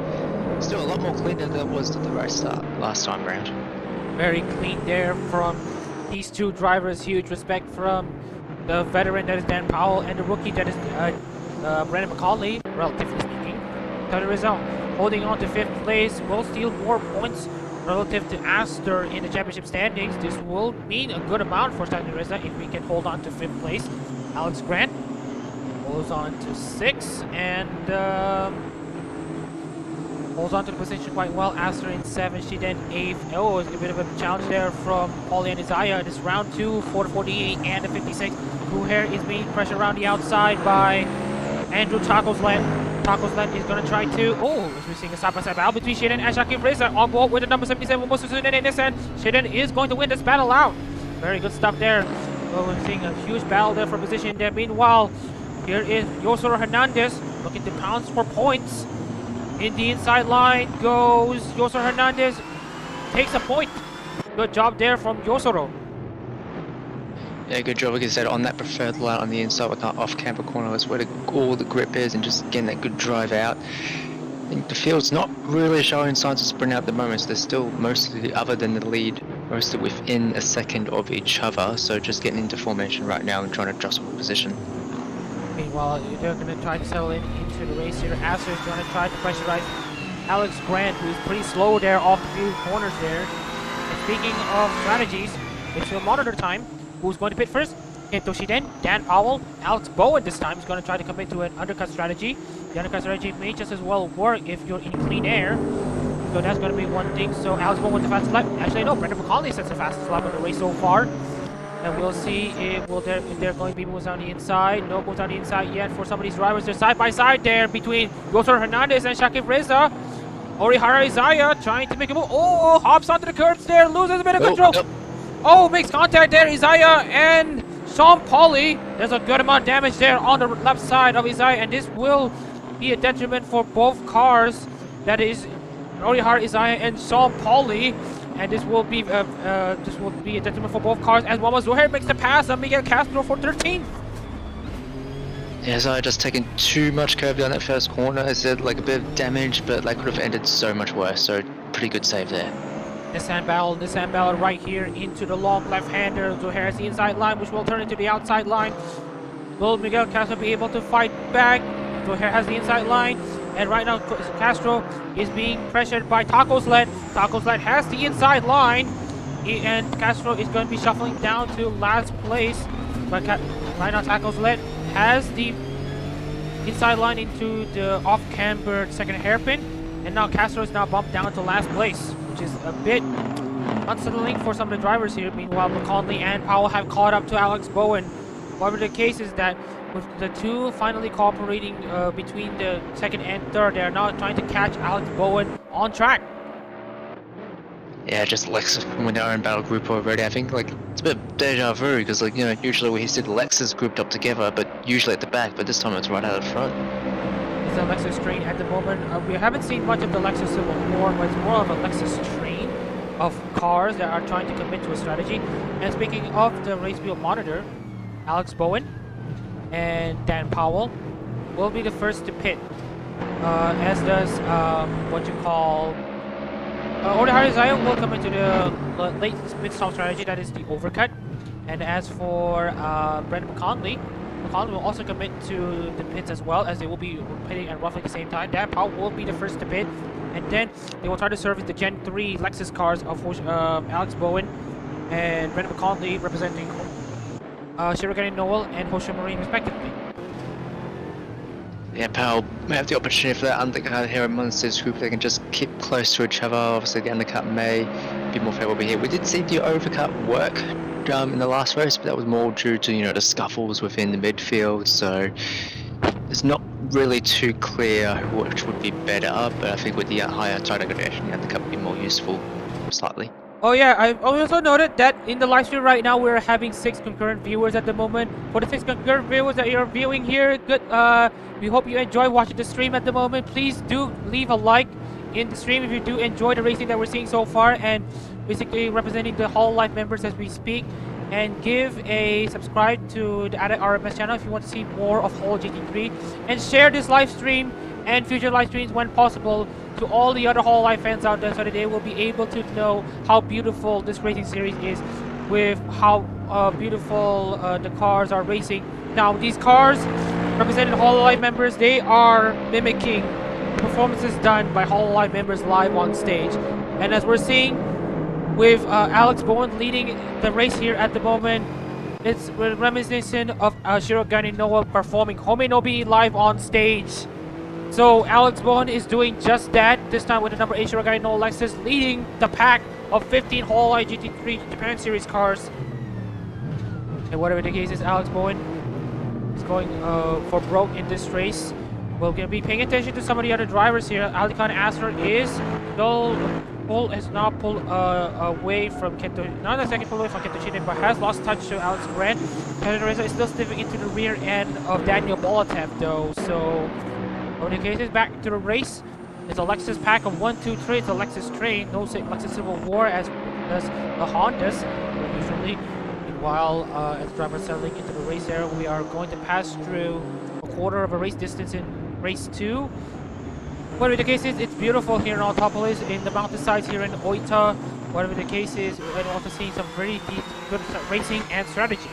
Still a lot more clean than it was at the race start last time round. Very clean there from these 2 drivers. Huge respect from the veteran that is Dan Powell and the rookie that is Brandon McCauley, relatively speaking. Shazren Reza holding on to 5th place, will steal more points relative to Astor in the championship standings. This will mean a good amount for Shazren Reza if we can hold on to 5th place. Alex Grant holds on to 6th and holds on to the position quite well. Astor in 7th, she then 8th. Oh, it's a bit of a challenge there from Paulie and Isaiah. This round 2 for the 48 and the 56. Blue Hair is being pressured around the outside by Andrew Chacosland. Taco's Land is gonna try to. Oh, we're seeing a side-by-side battle between Shazren and Shakib Reza on board with the number 77 most soon in Nissan. Shazren is going to win this battle out. Very good stuff there. Well, we're seeing a huge battle there for position there. Meanwhile, here is Yosoro Hernandez looking to pounce for points. In the inside line goes Yosoro Hernandez. Takes a point. Good job there from Yosoro. Yeah, good job, like I said, on that preferred line on the inside with that off-camber corner. That's where all the grip is and just getting that good drive out. I think the field's not really showing signs of sprint out at the moment, so they're still mostly, other than the lead, mostly within a second of each other. So just getting into formation right now and trying to adjust position. Meanwhile, they're going to try to settle into the race here. Aster is going to try to pressurize Alex Grant, who's pretty slow there off the few corners there. And speaking of strategies, it's your monitor time. Who's going to pit first? Toshiden, Dan Powell, Alex Boan this time is going to try to commit to an undercut strategy. The undercut strategy may just as well work if you're in clean air. So that's going to be one thing. So Alex Boan with the fastest lap. Actually, no, Brendan McCauley sets the fastest lap of the race so far. And we'll see if they're going to be moves on the inside. No moves on the inside yet for some of these drivers. They're side by side there between Yosoro Hernandez and Shakib Reza. Orihara Isaiah trying to make a move. Oh, hops onto the curbs there, loses a bit of control. Oh, makes contact there, Isaiah and Sean Pauly. There's a good amount of damage there on the left side of Isaiah, and this will be a detriment for both cars. That is Orihara Isaiah and Sean Pauly. And this will be a detriment for both cars as Wama Zuhair makes the pass on Miguel Castro for 13th. Yeah, so I just taken too much curve down that first corner. I said like a bit of damage, but that could have ended so much worse. So pretty good save there. Nissan battle right here into the long left-hander. Zuhair has the inside line, which will turn into the outside line. Will Miguel Castro be able to fight back? Zuhair has the inside line. And right now, Castro is being pressured by Taco's Lead. Taco's Lead has the inside line. And Castro is going to be shuffling down to last place. But right now, Taco's Lead has the inside line into the off-cambered second hairpin. And now Castro is now bumped down to last place, which is a bit unsettling for some of the drivers here. Meanwhile, McConley and Powell have caught up to Alex Boan. However, the case is that with the two finally cooperating between the second and third, they are now trying to catch Alex Boan on track. Yeah, just Lexus with their own battle group already. I think like it's a bit of deja vu because like usually we see the Lexus grouped up together, but usually at the back. But this time it's right out the front. It's a Lexus train at the moment. We haven't seen much of the Lexus Civil War, but it's more of a Lexus train of cars that are trying to commit to a strategy. And speaking of the race wheel monitor, Alex Boan and Dan Powell will be the first to pit, as does Orihara Isaiah will come into the late pit stop strategy, that is the overcut. And as for Brendan McConley will also commit to the pits as well, as they will be pitting at roughly the same time. Dan Powell will be the first to pit, and then they will try to service the Gen 3 Lexus cars of Alex Boan and Brendan McConley representing Shirogane Noel and Hosho Marine respectively. Yeah, Powell may have the opportunity for that undercut here amongst this group. They can just keep close to each other. Obviously the undercut may be more favorable here. We did see the overcut work in the last race, but that was more due to the scuffles within the midfield. So it's not really too clear which would be better, but I think with the higher tire degradation, the undercut would be more useful slightly. Oh yeah, I also noted that in the live stream right now we're having 6 concurrent viewers at the moment. For the 6 concurrent viewers that you're viewing here, good. We hope you enjoy watching the stream at the moment. Please do leave a like in the stream if you do enjoy the racing that we're seeing so far, and basically representing the Hololive members as we speak. And give a subscribe to the Adak-RMS channel if you want to see more of Hol GT3, and share this live stream and future live streams when possible to all the other Hololive fans out there, so that they will be able to know how beautiful this racing series is, with how beautiful the cars are racing. Now, these cars representing Hololive members, they are mimicking performances done by Hololive members live on stage. And as we're seeing with Alex Boan leading the race here at the moment, it's reminiscent of Shirogane Noel performing Homenobi live on stage. So Alex Boan is doing just that, this time with the number 8 Shirogane Noel Lexus, leading the pack of 15 Hololive GT3 Japan Series cars. And whatever the case is, Alex Boan is going for broke in this race We're going to be paying attention to some of the other drivers here. Alikan Astor is still has not pulled away from Kento. Not a second pull away from Kento Shiden, but has lost touch to Alex Grant. Reza is still sniffing into the rear end of Daniel Bolatev though. So, in the cases, back to the race. It's a Lexus pack of 1, 2, 3. It's a Lexus train. No Lexus Civil War as does the Hondas usually. Meanwhile, as the driver settling into the race area, we are going to pass through a quarter of a race distance in race 2. Whatever the case is, it's beautiful here in Autopolis, in the mountainsides here in Oita. Whatever the case is, we're also seeing some very good racing and strategy.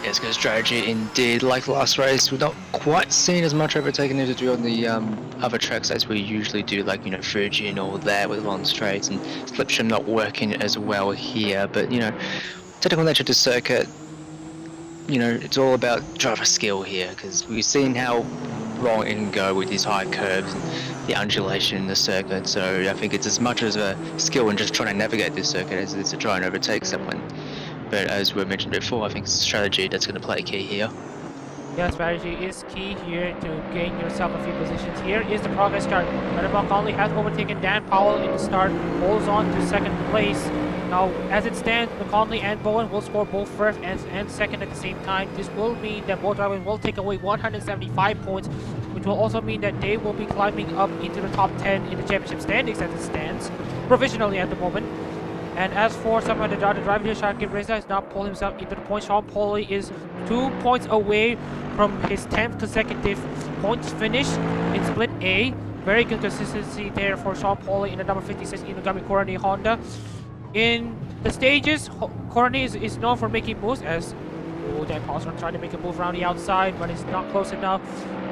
Yes, good strategy indeed. Like last race, we're not quite seeing as much overtaking as we do on the other tracks as we usually do, like, you know, Fuji and all that with long straights, and Slipstream not working as well here. But, you know, technical nature to circuit, you know, it's all about driver skill here, because we've seen how wrong it can go with these high curves and the undulation in the circuit. So I think it's as much as a skill in just trying to navigate this circuit as it is to try and overtake someone. But as we mentioned before, I think it's strategy that's going to play key here. Yeah, strategy is key here to gain yourself a few positions. Here is the progress chart. Brendan Conley has overtaken Dan Powell in the start, holds on to second place. Now, as it stands, McConley and Boan will score both first and second at the same time. This will mean that both drivers will take away 175 points, which will also mean that they will be climbing up into the top 10 in the championship standings as it stands, provisionally at the moment. And as for some of the other drivers here, Shakib Reza has not pulled himself into the points. Sean Pauly is 2 points away from his 10th consecutive points finish in Split A. Very good consistency there for Sean Pauly in the number 56 Inugami Korani Honda. In the stages, Korani is known for making moves, as Dan Paul's trying to make a move around the outside, but it's not close enough.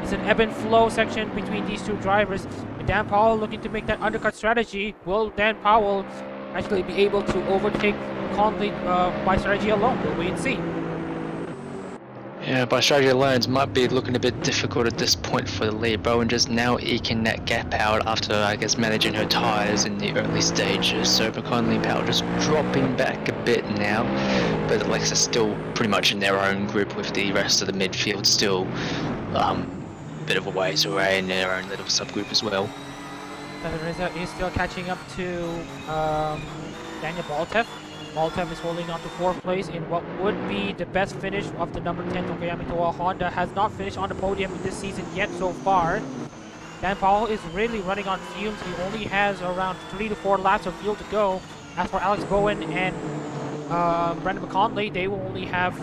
It's an ebb and flow section between these two drivers. And Dan Powell looking to make that undercut strategy. Will Dan Powell actually be able to overtake Conley by strategy alone? We'll wait and see. Yeah, by strategy alone, it might be looking a bit difficult at this point for the lead. Boan just now eking that gap out after, I guess, managing her tyres in the early stages. So McConley and Powell just dropping back a bit now. But Lexus still pretty much in their own group with the rest of the midfield still a bit of a ways away in their own little subgroup as well. Reza is still catching up to Daniel Bolatev. Bolatev is holding on to 4th place in what would be the best finish of the number 10 Tokuyami Toa Honda. Has not finished on the podium this season yet so far. Dan Powell is really running on fumes. He only has around 3 to 4 laps of fuel to go. As for Alex Boan and Brendan McConley, they will only have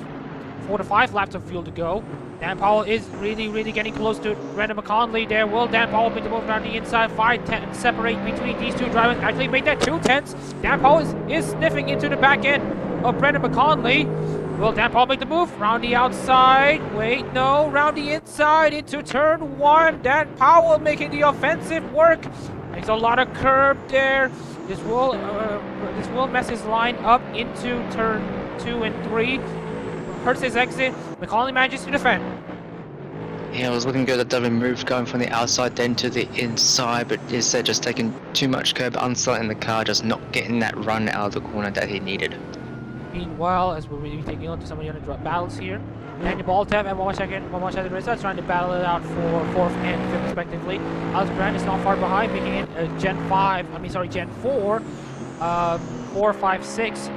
4 to 5 laps of fuel to go. Dan Powell is really getting close to Brendan McConley there. Will Dan Powell make the move around the inside? 5 tenths separate between these two drivers. Actually made that 2 tenths. Dan Powell is sniffing into the back end of Brendan McConley. Will Dan Powell make the move? Round the outside. Wait, no. Round the inside into turn 1. Dan Powell making the offensive work. Makes a lot of curb there. This will mess his line up into turn 2 and 3. Hurts his exit. McConley manages to defend. Yeah, it was looking good at double move going from the outside then to the inside, but instead just taking too much curb, unsettling the car, just not getting that run out of the corner that he needed. Meanwhile, as we're really taking on to some of the other battles here, Daniel Bolatev and Mohamed Reza trying to battle it out for 4th and 5th respectively. Alex Brand is not far behind, making it Gen 4, 4, 5, 6.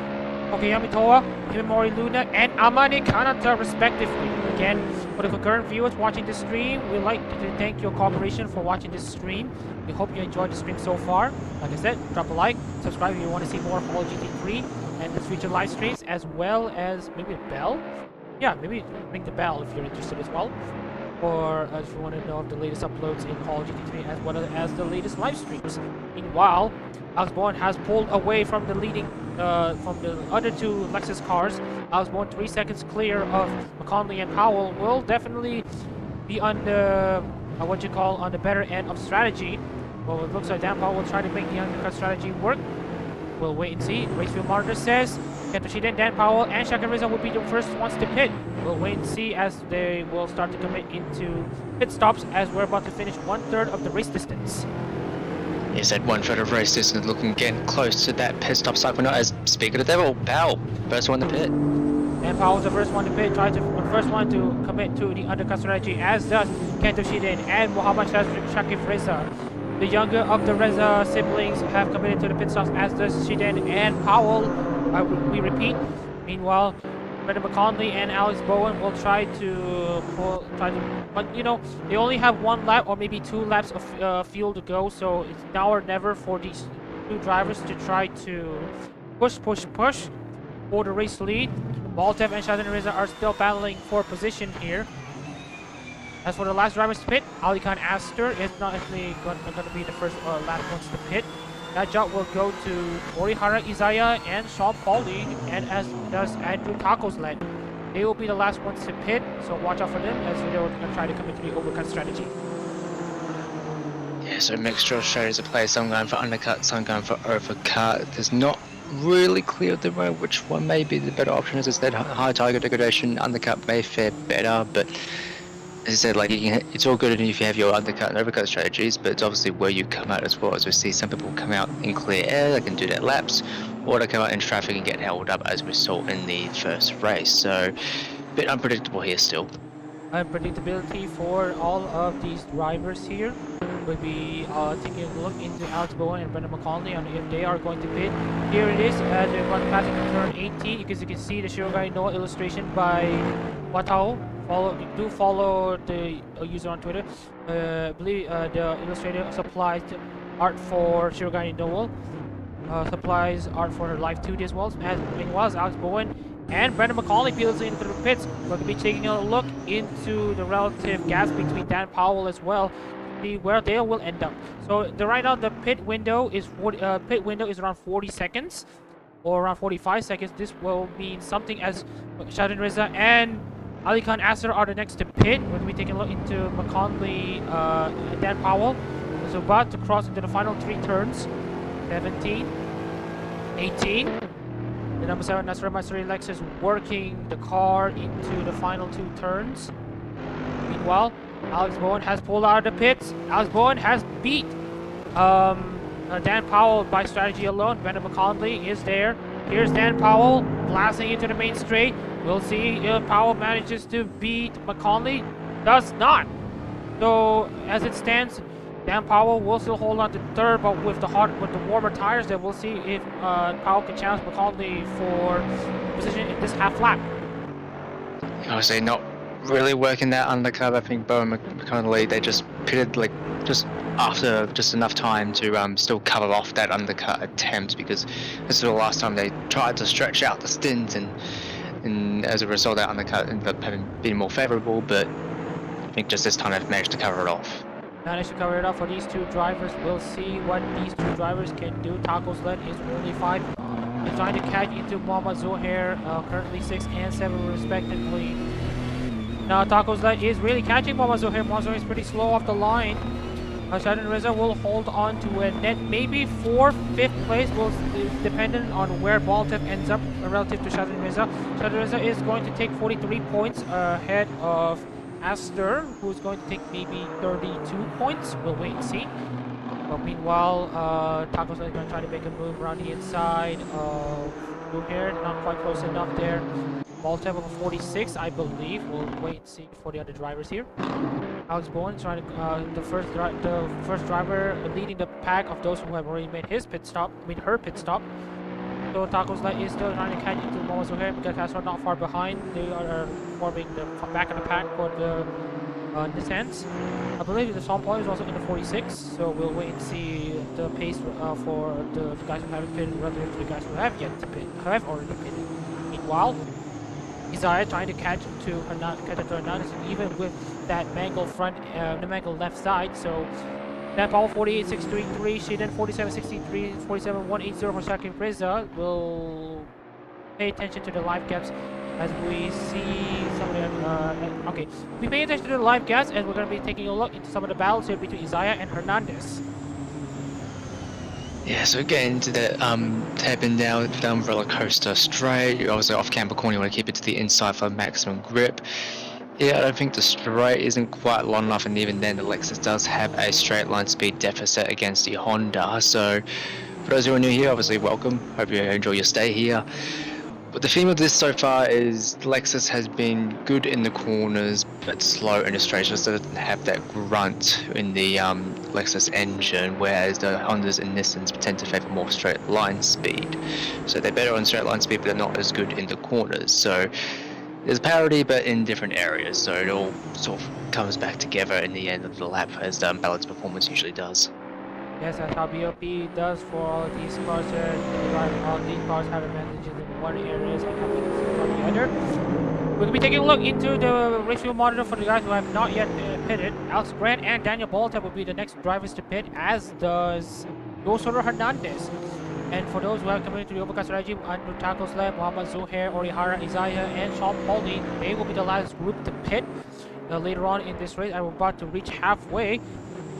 Tokuyami Toa, Himemori Luna, and Amane Kanata respectively. Again, for the concurrent viewers watching this stream, we'd like to thank your cooperation for watching this stream. We hope you enjoyed the stream so far. Like I said, drop a like, subscribe if you want to see more of Holo GT3 and the future live streams, as well as maybe a bell. Yeah, maybe ring the bell if you're interested as well. Or if you want to know of the latest uploads in Holo GT3 as well as the latest live streams. Meanwhile, Alex Boan has pulled away from the leading from the other 2 Lexus cars. Alex Boan 3 seconds clear of McConley and Powell. Will definitely be on the on the better end of strategy. Well, it looks like Dan Powell will try to make the undercut strategy work. We'll wait and see. Racefield monitor says Kento Shiden, Dan Powell, and Shaka Reza will be the first ones to pit. We'll wait and see as they will start to commit into pit stops as we're about to finish 1/3 of the race distance. Yes, that 1/3 of race distance looking getting close to that pit stop cycle. Not as speak of the devil, Powell, first one to pit. Dan Powell's the first one to pit, first one to commit to the undercut strategy, as does Kento Shiden and Muhammad Shakif Reza. The younger of the Reza siblings have committed to the pit stops, as does Shiden and Powell. We repeat. Meanwhile, Brendan McConley and Alex Boan will try to but you know, they only have 1 lap or maybe 2 laps of fuel to go, so it's now or never for these 2 drivers to try to push for the race lead. Baltev and Shazren Reza are still battling for position here. As for the last drivers to pit, Ali Khan Aster is not actually going to be the first lap ones to pit. That job will go to Morihara Izaya and Sean Pauly, and as does Andrew Tacosled. They will be the last ones to pit, so watch out for them as they will try to come into the overcut strategy. Yeah, so mixture of strategies at play. Some going for undercut, some going for overcut. There's not really clear at the moment which one may be the better option. As I said, high target degradation, undercut may fare better, but as I said, like it's all good if you have your undercut and overcut strategies, but it's obviously where you come out as well. As we see some people come out in clear air, they can do their laps, or they come out in traffic and get held up, as we saw in the first race. So a bit unpredictable here still. Unpredictability for all of these drivers here. We'll be taking a look into Alex Bowen and Brendan McConley on if they are going to pit. Here it is as they're going to pass into turn 18. Because you can see the Shirogai Noah illustration by Watao. Follow the user on Twitter. I believe the illustrator supplies art for Shirogai Noah. Supplies art for her live 2D as well. Meanwhile, Alex Bowen and Brendan McCauley peels into the pits. We're going to be taking a look into the relative gaps between Dan Powell as well, to see where they will end up. So right now the pit window is around 40 seconds or around 45 seconds. This will mean something as Shadin Reza and Ali Khan Asser are the next to pit. We're going to be taking a look into McConley and Dan Powell is about to cross into the final 3 turns. 17, 18. The number 7 Nasser Masri Lexus working the car into the final 2 turns. Meanwhile, Alex Bowen has pulled out of the pits. Alex Bowen has beat Dan Powell by strategy alone. Brendan McConley is there. Here's Dan Powell blasting into the main straight. We'll see if Powell manages to beat McConley. Does not. So as it stands, Dan Powell will still hold on to third, but with the warmer tires, then we'll see if Powell can challenge McConley for position in this half lap. I would say not really working that undercut. I think Bowen and McConley, they just pitted like just after just enough time to still cover off that undercut attempt, because this is the last time they tried to stretch out the stint, and as a result that undercut ended up being more favourable, but I think just this time they've managed to cover it off. Managed to cover it up for these 2 drivers. We'll see what these 2 drivers can do. Taco Sled is only 5. He's trying to catch into Muhammad Zohair, currently 6 and 7 respectively. Now Taco Sled is really catching Muhammad Zohair. Muhammad Zohair is pretty slow off the line. Shadin Reza will hold on to a net maybe 4th, 5th place, will dependent on where Baltev ends up relative to Shadin Reza. Shadin Reza is going to take 43 points ahead of Aster, who's going to take maybe 32 points. We'll wait and see. But meanwhile, Tacos is going to try to make a move around the inside of Zohair. Not quite close enough there. Baltev of 46, I believe. We'll wait and see for the other drivers here. Alex Bowen trying to the first driver leading the pack of those who have already made his pit stop. her pit stop. So Tacos Light is still trying to catch into Momo Zohair because Castro not far behind. They are forming the back of the pack for the Nissans. I believe the Sean Paul is also in the 46, so we'll wait and see the pace for the guys who haven't pitted relative to the guys who have yet to pit, who have already pitted. Meanwhile, Isaiah trying to catch to Hernandez, even with that mangled front, the mangled left side. So Dan Paul 48.633, Shiden 47.63, 47.180 for Shaki Reza. Will pay attention to the live gaps as we see some of the okay. We pay attention to the live gaps, and we're going to be taking a look into some of the battles here between Isaiah and Hernandez. Yeah, so getting into the tapping down the umbrella coaster straight. Obviously off camber corner, you want to keep it to the inside for maximum grip. Yeah, I don't think the straight isn't quite long enough, and even then the Lexus does have a straight line speed deficit against the Honda. So for those who are new here, obviously welcome. Hope you enjoy your stay here. But the theme of this so far is Lexus has been good in the corners but slow in the straights. Just doesn't have that grunt in the Lexus engine, whereas the Hondas and Nissans tend to favour more straight line speed. So they're better on straight line speed, but they're not as good in the corners. So there's parity, but in different areas. So it all sort of comes back together in the end of the lap, as balanced performance usually does. Yes, that's how BOP does for all of these cars. All these cars have advantages in one area and have weaknesses on the other. We'll be taking a look into the race fuel monitor for the guys who have not yet pitted. Alex Grant and Daniel Bolta will be the next drivers to pit, as does Yosoro Hernandez. And for those who have come into the overcast strategy, Andrew Taco's led, Muhammad Zuhair, Orihara Isaiah, and Sean Pauli, they will be the last group to pit later on in this race. And we're about to reach halfway,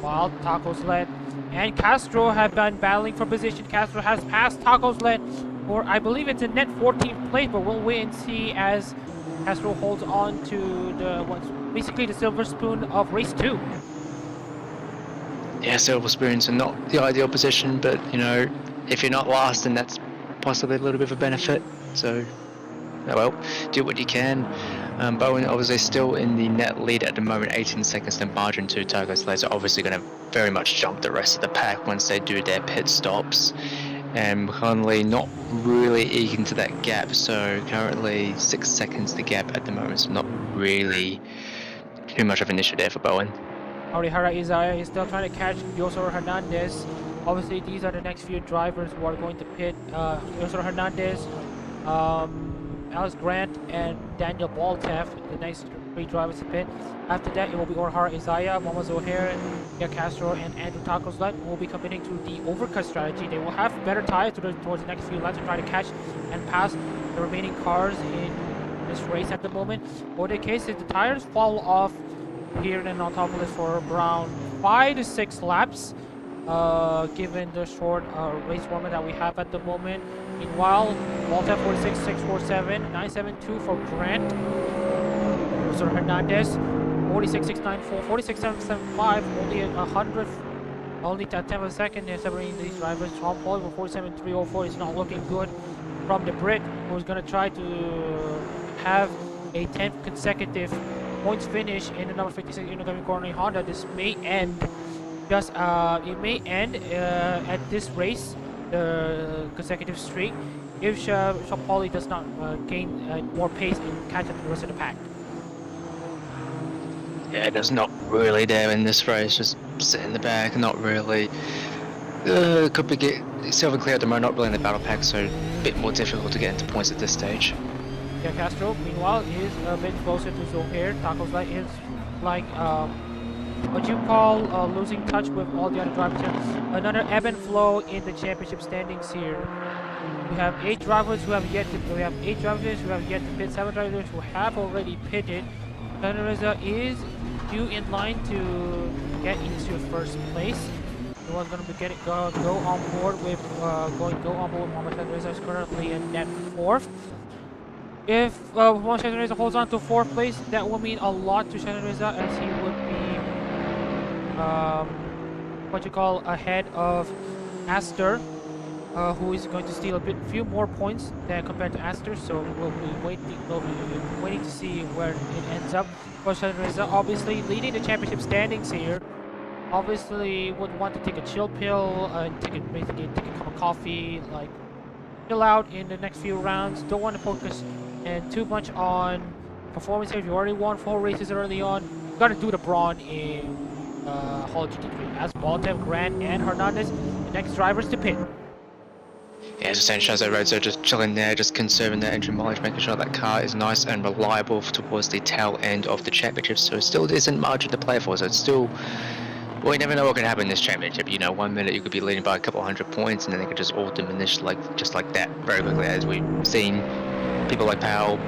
while Taco's led and Castro have been battling for position. Castro has passed Taco's led for, I believe it's a net 14th place, but we'll wait and see as Castro holds on to the what's basically the silver spoon of race 2. Yeah, silver spoons are not the ideal position, but you know, if you're not last, then that's possibly a little bit of a benefit. So, oh well, do what you can. Boan obviously still in the net lead at the moment, 18 seconds to margin to Taco's lead, so obviously going to very much jump the rest of the pack once they do their pit stops. And Conley not really eking to that gap, so currently 6 seconds the gap at the moment, so not really too much of an issue there for Boan. Orihara Isaiah is still trying to catch Yosoro Hernandez. Obviously, these are the next few drivers who are going to pit. Yosoro Hernandez, Alex Grant, and Daniel Baltev, the next 3 drivers to pit. After that, it will be Orihara Isaiah, Mohamed Zohair, Mia Castro, and Andrew Tacoslet who will be committing to the overcut strategy. They will have better tires towards the next few laps to try to catch and pass the remaining cars in this race at the moment. Or the case is the tires fall off here in Autopolis for around 5 to 6 laps, given the short race format that we have at the moment. Meanwhile, Walter 46.647, 9.72 for Grant. Sir Hernandez 46.694, 46.775, only a tenth of a second separating these drivers. Sean Paul with 47.304 is not looking good from the Brit, who's going to try to have a 10th consecutive points finish in the number 56 Inogami Corner Honda. This may end just at this race, the consecutive streak, if Sean Pauli does not gain more pace and catch up to the rest of the pack. Yeah, there's not really there in this race, just sit in the back, not really. Could be get silver clear at the moment, not really in the battle pack, so a bit more difficult to get into points at this stage. Yeah, Castro, meanwhile, is a bit closer to Zohair. Tacos Light is like what you call losing touch with all the other drivers here. Another ebb and flow in the championship standings here. We have 8 drivers who have yet to pit, 7 drivers who have already pitted. Reza is due in line to get into first place. The one's going to be go on board with Mohamed Reza is currently in net 4th. If Mohamed Reza holds on to 4th place, that will mean a lot to Reza, as he would be ahead of Aster, who is going to steal a few more points than compared to Aster. So we'll be waiting to see where it ends up. Reza obviously leading the championship standings here. Obviously would want to take a chill pill, take a cup of coffee, like chill out in the next few rounds. Don't want to focus too much on performance here. You already won 4 races early on. You got to do the brawn in Hall GT3. As Baltev, Grant, and Hernandez, the next drivers to pit. Yeah, as I said, Shazren just chilling there, just conserving that engine mileage, making sure that car is nice and reliable towards the tail end of the championship. So still decent margin to play for. So it's still, well, you never know what can happen in this championship. You know, 1 minute you could be leading by a couple hundred points, and then they could just all diminish just like that very quickly. As we've seen people like Powell,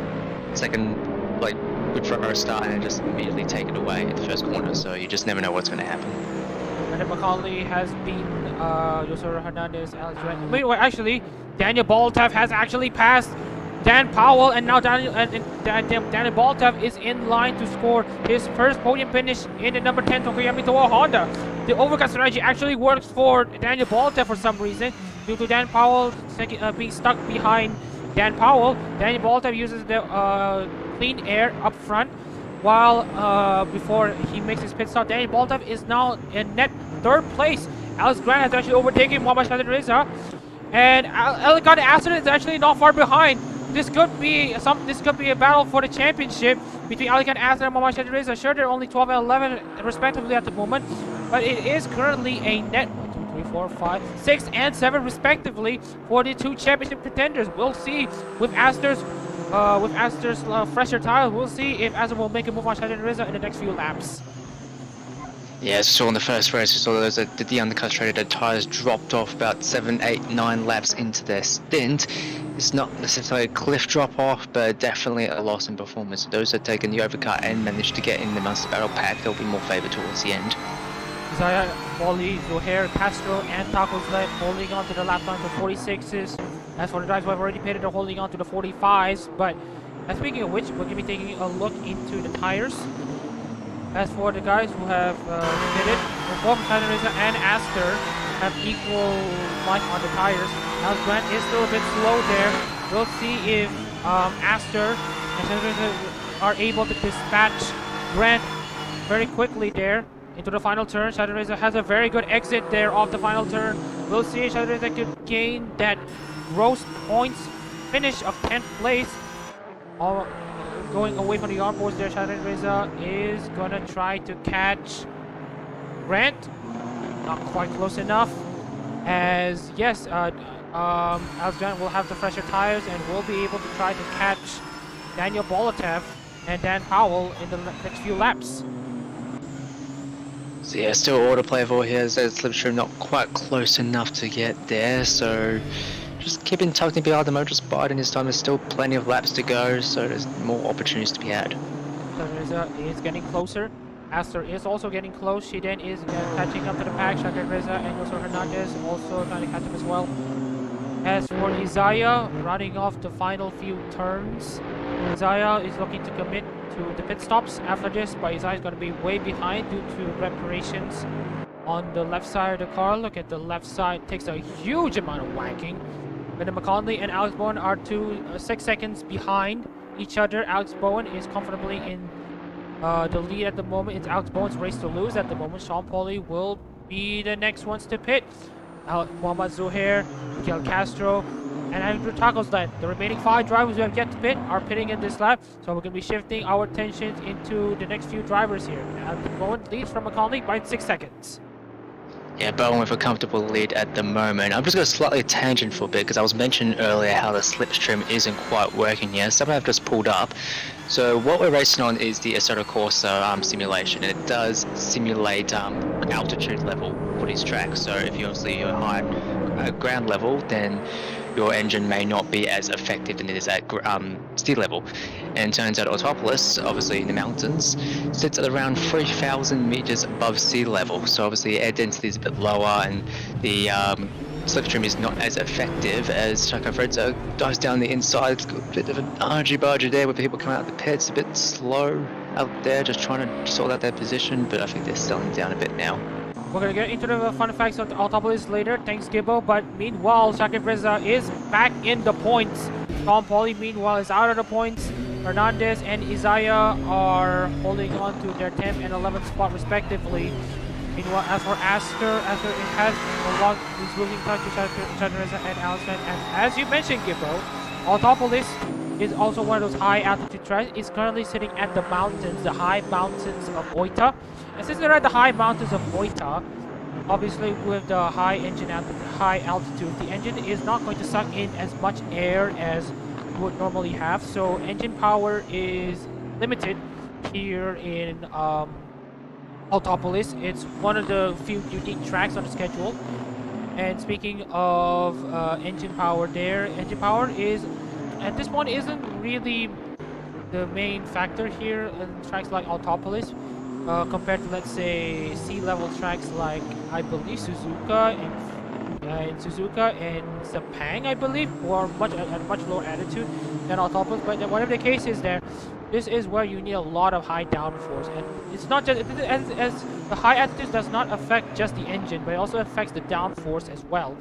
second, like good front row start, and just immediately take it away at the first corner. So you just never know what's going to happen. Brandon McCauley has been Yosoro Hernandez, Alex Grant. Wait, actually, Daniel Baltev has actually passed Dan Powell, and now Daniel Baltev is in line to score his first podium finish in the number 10 Tokoyami Toa Honda. The overcut strategy actually works for Daniel Baltev for some reason, due to Dan Powell being stuck behind Dan Powell. Daniel Bolton uses the clean air up front, while before he makes his pit stop, Daniel Bolton is now in net third place. Alex Grant has actually overtaken Mohamed Shazren, and Elegant Accident is actually not far behind. This could be a battle for the championship between Elegant Accident and Mohamed Shazren. Sure, they're only 12 and 11 respectively at the moment, but it is currently a net 1, 2, 3, 4, 5, 6, and 7 respectively for the two championship contenders. We'll see with Aster's fresher tires. We'll see if Aster will make a move on Shazren in the next few laps. Yeah, so in the first race, we saw those the undercut straight, the tires dropped off about 7, 8, 9 laps into their stint. It's not necessarily a cliff drop off, but definitely a loss in performance. Those that taken the overcut and managed to get in the Monster Battle Pack, they'll be more favoured towards the end. Zaya, Wally, Zohair, Castro, and Tacos left, holding on to the lap time to 46s. As for the guys who have already pitted, they're holding on to the 45s. But speaking of which, we're going to be taking a look into the tires. As for the guys who have pitted, both Shazren and Aster have equal life on the tires. Now Grant is still a bit slow there. We'll see if Aster and Shazren are able to dispatch Grant very quickly there into the final turn. Shazren has a very good exit there off the final turn. We'll see if Shazren could gain that gross points finish of 10th place. Going away from the onboards there, Shazren is gonna try to catch Grant. Not quite close enough. As yes, Alex Grant will have the fresher tires and will be able to try to catch Daniel Bolotev and Dan Powell in the next few laps. So yeah, still autoplay over here. Slipstream not quite close enough to get there, so just keeping tucked behind the motor spot in his time. There's still plenty of laps to go, so there's more opportunities to be had. Shazren is getting closer. Aster is also getting close. She then is catching up to the pack. Shazren and Jose Hernandez also trying to catch up as well. As for Isaiah, running off the final few turns, Isaiah is looking to commit to the pit stops after this, but Isaiah is going to be way behind due to reparations on the left side of the car. Look at the left side, takes a huge amount of whacking. Brendan McConley and Alex Boan are 6 seconds behind each other. Alex Boan is comfortably in the lead at the moment. It's Alex Boan's race to lose at the moment. Sean Pauly will be the next ones to pit. Muhammad Zuhair, Miguel Castro, and Andrew Tacos led. The remaining 5 drivers who have yet to pit are pitting in this lap, so we're going to be shifting our attention into the next few drivers here. Alex Boan leads from McConley by 6 seconds. Yeah, Boan with a comfortable lead at the moment. I'm just going to slightly tangent for a bit because I was mentioning earlier how the slipstream isn't quite working yet. Something I've just pulled up. So what we're racing on is the Assetto Corsa simulation, and it does simulate altitude level for these tracks. So if you're high at ground level, then your engine may not be as effective than it is at sea level. And it turns out Autopolis, obviously in the mountains, sits at around 3,000 meters above sea level. So obviously air density is a bit lower, and the slipstream is not as effective as Chaco Fredzo dives down the inside. It's got a bit of an argy-bargy there with people coming out of the pits, a bit slow out there, just trying to sort out their position, but I think they're settling down a bit now. We're going to get into the fun facts of the Autopolis later, thanks Gibbo, but meanwhile, Chaco Fredzo is back in the points. Tom Pauly, meanwhile, is out of the points. Hernandez and Isaiah are holding on to their 10th and 11th spot respectively. Meanwhile, as for Aster has a lot, he's losing touch to Shazren and Alex. And as you mentioned, Gibbo, Autopolis is also one of those high altitude tracks. It's currently sitting at the mountains, the high mountains of Oita. And since they're at the high mountains of Oita, obviously with the high altitude, the engine is not going to suck in as much air as you would normally have. So engine power is limited here in Autopolis. It's one of the few unique tracks on the schedule. And speaking of engine power there, engine power is, at this point, isn't really the main factor here in tracks like Autopolis compared to, let's say, sea-level tracks like, I believe, Suzuka and Sepang, I believe, or at much lower altitude than Autopolis. But whatever the case is there, this is where you need a lot of high downforce, and it's not just as the high altitude does not affect just the engine, but it also affects the downforce as well.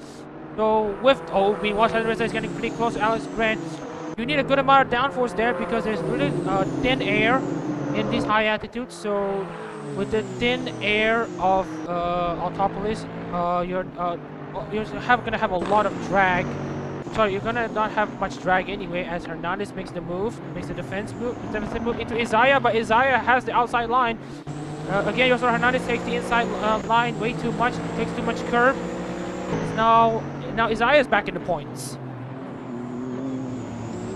So with meanwhile Shazren Reza is getting pretty close to Alex Grant. You need a good amount of downforce there because there's really thin air in these high altitudes. So with the thin air of Autopolis, you're gonna have a lot of drag. Sorry, you're gonna not have much drag anyway as Hernandez makes the defensive move into Isaiah, but Isaiah has the outside line. Again, Yosor Hernandez takes the inside line way too much, takes too much curve. Now Isaiah is back in the points.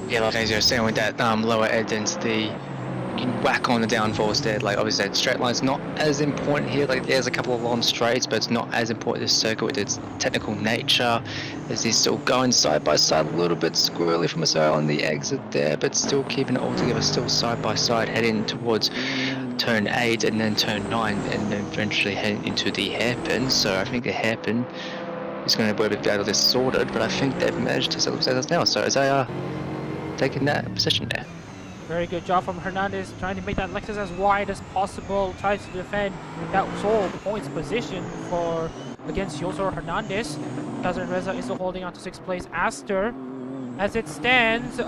Yeah, like as you're saying with that lower air density, you can whack on the downforce there. Like obviously that straight line's not as important here. Like there's a couple of long straights, but it's not as important this circuit with its technical nature. As he's still going side by side, a little bit squirrely from us on the exit there, but still keeping it all together, still side by side, heading towards turn 8 and then turn 9, and then eventually heading into the hairpin. So I think the hairpin is going to be able to get this sorted, but I think they've managed to settle themselves now. So as they are taking that position there. Very good job from Hernandez, trying to make that Lexus as wide as possible, tries to defend that sole points position against Yosor Hernandez. Shazren Reza is still holding on to 6th place. Aster, as it stands,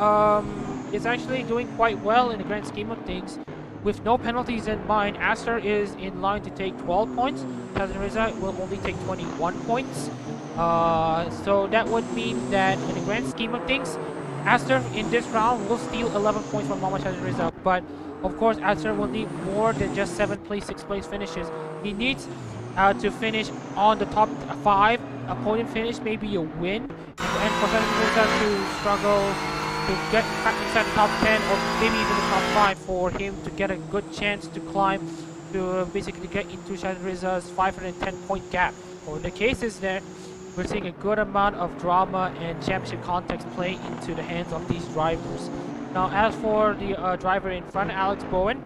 is actually doing quite well in the grand scheme of things. With no penalties in mind, Aster is in line to take 12 points. Shazren Reza will only take 21 points. So that would mean that in the grand scheme of things, Aster in this round will steal 11 points from Shazren Reza, but of course Aster will need more than just 7th place, 6th place finishes. He needs to finish on the top 5. A podium finish may be a win, and for Shazren Reza to struggle to get inside the top 10 or maybe even the top 5 for him to get a good chance to climb to basically get into Shazren Reza's 510 point gap. Or in the cases there, we're seeing a good amount of drama and championship context play into the hands of these drivers. Now, as for the driver in front, Alex Boan,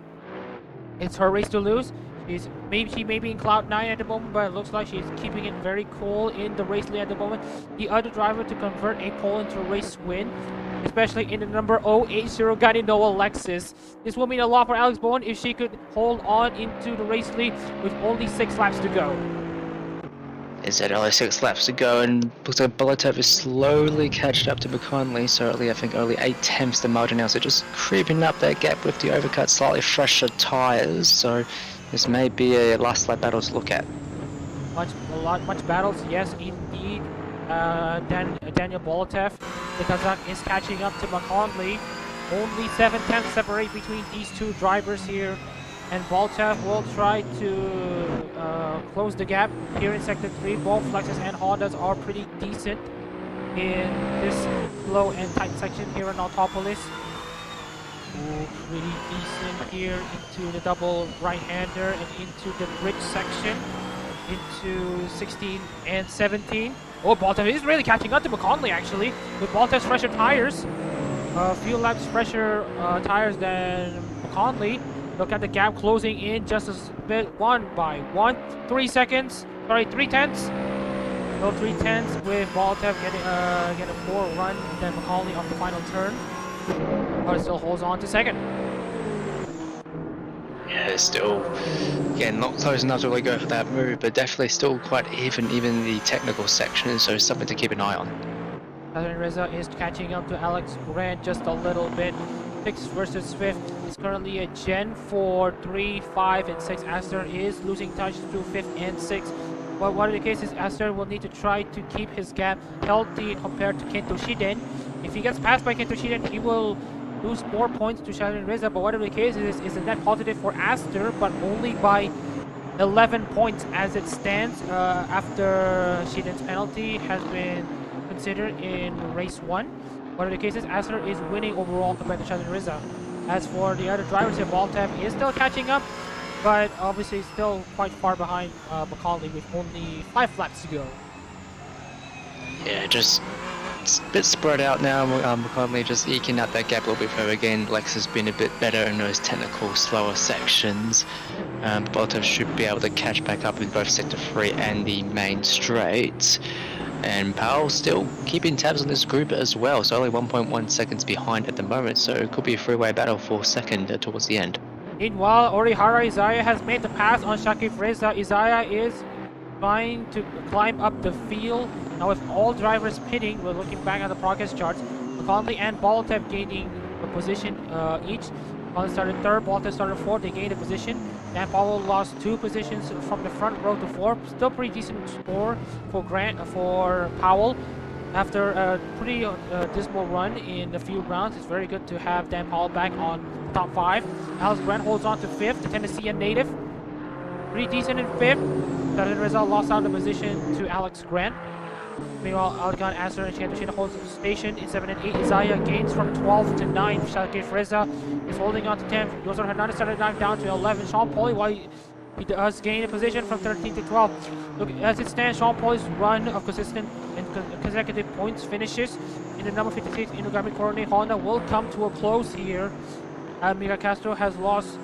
it's her race to lose. She may be in cloud 9 at the moment, but it looks like she's keeping it very cool in the race lead at the moment. The other driver to convert a pole into a race win, especially in the number 080 Gani Noel Lexus. This will mean a lot for Alex Boan if she could hold on into the race lead with only 6 laps to go. Is it only 6 laps to go, and looks like Bolotov is slowly catching up to McConley, so I think only 8 tenths the margin now, so just creeping up that gap with the overcut, slightly fresher tyres, so this may be a last lap battle to look at. Much battles, yes indeed. Daniel Bolotov, the Kazakh, is catching up to McConley. Only 7 tenths separate between these two drivers here. And Bolotov will try to close the gap here in Sector 3. Both Lexus and Hondas are pretty decent in this slow and tight section here in Autopolis. Pretty decent here into the double right-hander and into the bridge section, into 16 and 17. Oh, Bolotov is really catching up to McConley actually, with Boltov's fresher tires. A few laps fresher tires than McConley. Look at the gap closing in just a bit, 1 by 1. 3 seconds, sorry, 3 tenths. No 3 tenths with Bolotov getting more run than McConley on the final turn. But it still holds on to second. Yeah, still, again, not close enough to really go for that move, but definitely still quite even in the technical section, so something to keep an eye on. Shazren Reza is catching up to Alex Grant just a little bit. 6th versus 5th is currently a Gen 4, 3, 5, and 6. Aster is losing touch to 5th and 6th. But one of the cases, Aster will need to try to keep his gap healthy compared to Kento Shiden. If he gets passed by Kento Shiden, he will lose more points to Shazren Reza. But whatever the case is a net positive for Aster, but only by 11 points as it stands after Shiden's penalty has been considered in race 1. Whatever the case is, Aster is winning overall compared to Shazren Reza. As for the other drivers here, Bolotov is still catching up, but obviously still quite far behind McConley with only 5 laps to go. Yeah, just it's a bit spread out now. McConley just eking out that gap a little bit further. Again, Lex has been a bit better in those technical, slower sections. Bolotov should be able to catch back up in both Sector 3 and the main straight. And Powell still keeping tabs on this group as well, so only 1.1 seconds behind at the moment, so it could be a three-way battle for second towards the end. Meanwhile, Orihara Isaiah has made the pass on Shakif Reza. Isaiah is trying to climb up the field Now with all drivers pitting, we're looking back at the progress charts. McConley and Bolotev gaining a position each. McConley started third, Bolotev started fourth, they gained a position. Dan Powell lost 2 positions from the front row to 4. Still pretty decent score for Powell. After a pretty dismal run in a few rounds, it's very good to have Dan Powell back on top 5. Alex Grant holds on to 5th, the Tennessee native. Pretty decent in 5th. Shazren Reza lost out the position to Alex Grant. Meanwhile, Algan Asser and Shana holds the station in 7 and 8. Isaiah gains from 12 to 9. Shakir Reza is holding on to 10. Yosor Hernandez started down to 11. Sean Pauly, while he does gain a position from 13 to 12. Look, as it stands, Sean Pauly's run of consistent and consecutive points finishes in the number 56 Inugami Corone Honda will come to a close here. Mika Castro has lost